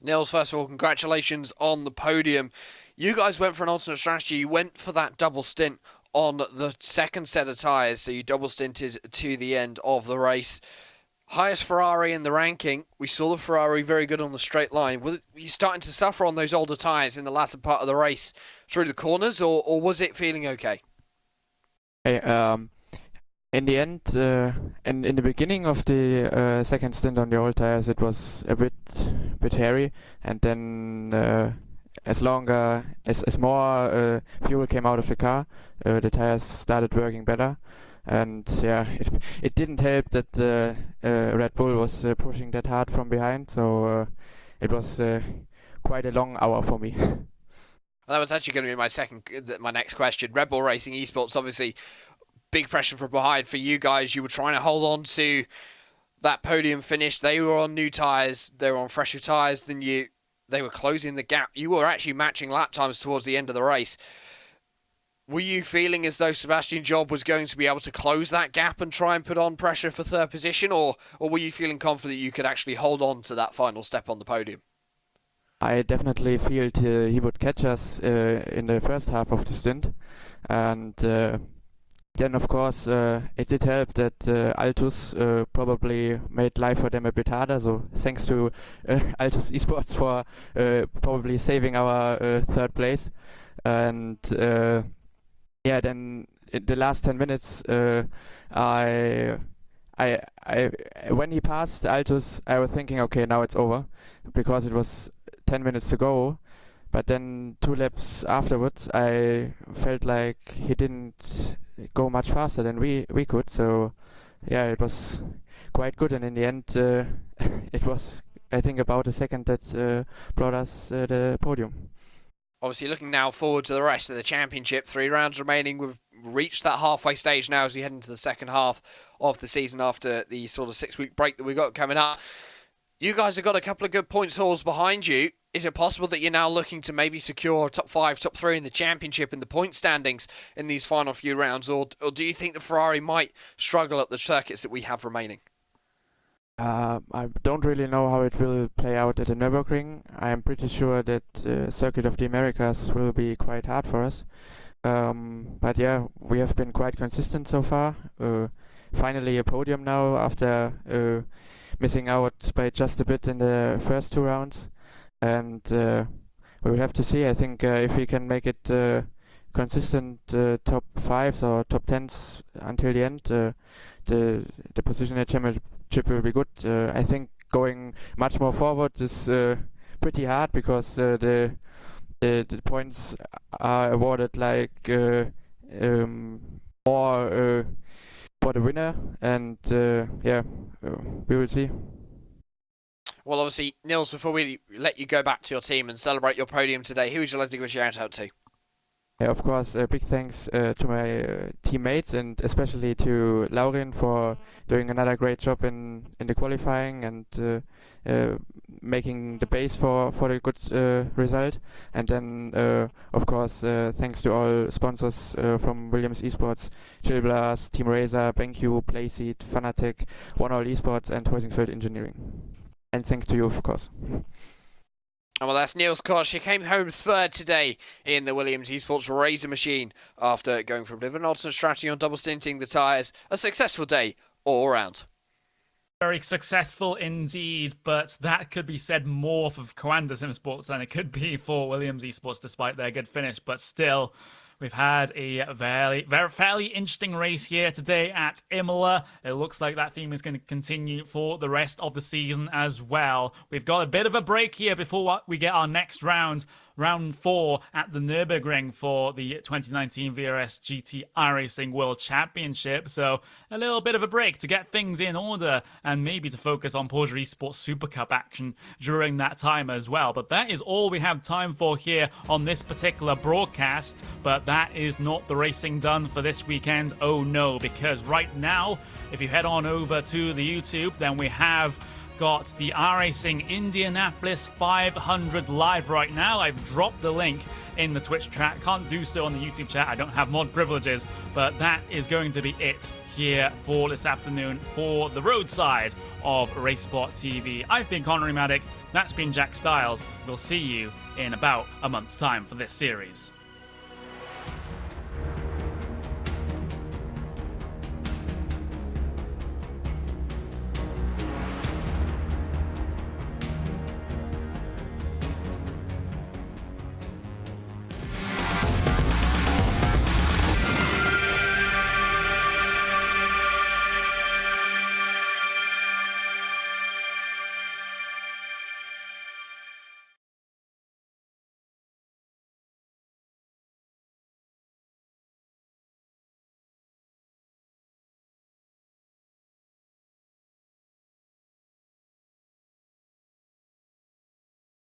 Nils, first of all, congratulations on the podium. You guys went for an alternate strategy. You went for that double stint on the second set of tyres, so you double stinted to the end of the race. Highest Ferrari in the ranking. We saw the Ferrari very good on the straight line. Were you starting to suffer on those older tyres in the latter part of the race through the corners, or was it feeling okay? Hey, in the end, and in the beginning of the second stint on the old tires, it was a bit hairy, and then as more fuel came out of the car, the tires started working better, and yeah, it didn't help that Red Bull was pushing that hard from behind, so it was quite a long hour for me. Well, that was actually going to be my next question. Red Bull Racing Esports, obviously, big pressure from behind for you guys. You were trying to hold on to that podium finish. They were on new tyres. They were on fresher tyres than you. They were closing the gap. You were actually matching lap times towards the end of the race. Were you feeling as though Sebastian Job was going to be able to close that gap and try and put on pressure for third position, or were you feeling confident you could actually hold on to that final step on the podium? I definitely felt he would catch us in the first half of the stint, and then of course it did help that Altus probably made life for them a bit harder. So thanks to Altus Esports for probably saving our third place. And yeah, then in the last 10 minutes, I when he passed Altus, I was thinking, okay, now it's over, because it was 10 minutes to go. But then 2 laps afterwards, I felt like he didn't go much faster than we could. So yeah, it was quite good. And in the end, it was, I think, about a second that brought us the podium. Obviously, looking now forward to the rest of the championship, 3 rounds remaining. We've reached that halfway stage now as we head into the second half of the season after the sort of 6-week break that we've got coming up. You guys have got a couple of good points hauls behind you. Is it possible that you're now looking to maybe secure top 5, top 3 in the championship in the point standings in these final few rounds? Or do you think the Ferrari might struggle at the circuits that we have remaining? I don't really know how it will play out at the Nürburgring. I'm pretty sure that Circuit of the Americas will be quite hard for us. But yeah, we have been quite consistent so far. Finally a podium now after missing out by just a bit in the first 2 rounds. And we will have to see. I think if we can make it consistent top 5s or top 10s until the end, the position in the championship will be good. I think going much more forward is pretty hard, because the points are awarded like more for the winner, and yeah, we will see. Well, obviously, Nils, before we let you go back to your team and celebrate your podium today, who would you like to give a shout out to? Yeah, of course, big thanks to my teammates, and especially to Laurin for doing another great job in the qualifying and making the base for the good result. And then, of course, thanks to all sponsors from Williams Esports, Chill Blast, Team Razor, BenQ, Playseat, Fanatec, One All Esports, and Hoisingfeld Engineering. And thanks to you, of course. Well, that's Nils Kosh. He came home 3rd today in the Williams Esports Razor machine after going for a bit of an alternate strategy on double stinting the tyres. A successful day all around. Very successful indeed, but that could be said more for Coanda Simsports than it could be for Williams Esports, despite their good finish. But still, we've had a fairly interesting race here today at Imola. It looks like that theme is going to continue for the rest of the season as well. We've got a bit of a break here before we get our next round. Round 4 at the Nürburgring for the 2019 VRS GT iRacing World Championship. So a little bit of a break to get things in order and maybe to focus on Porsche Esports Super Cup action during that time as well. But that is all we have time for here on this particular broadcast. But that is not the racing done for this weekend. Oh no, because right now, if you head on over to the YouTube, then we have got the iRacing Indianapolis 500 live right now. I've dropped the link in the Twitch chat. Can't do so on the YouTube chat. I don't have mod privileges, but that is going to be it here for this afternoon for the roadside of RaceSport TV. I've been Connery Maddock. That's been Jack Styles. We'll see you in about a month's time for this series.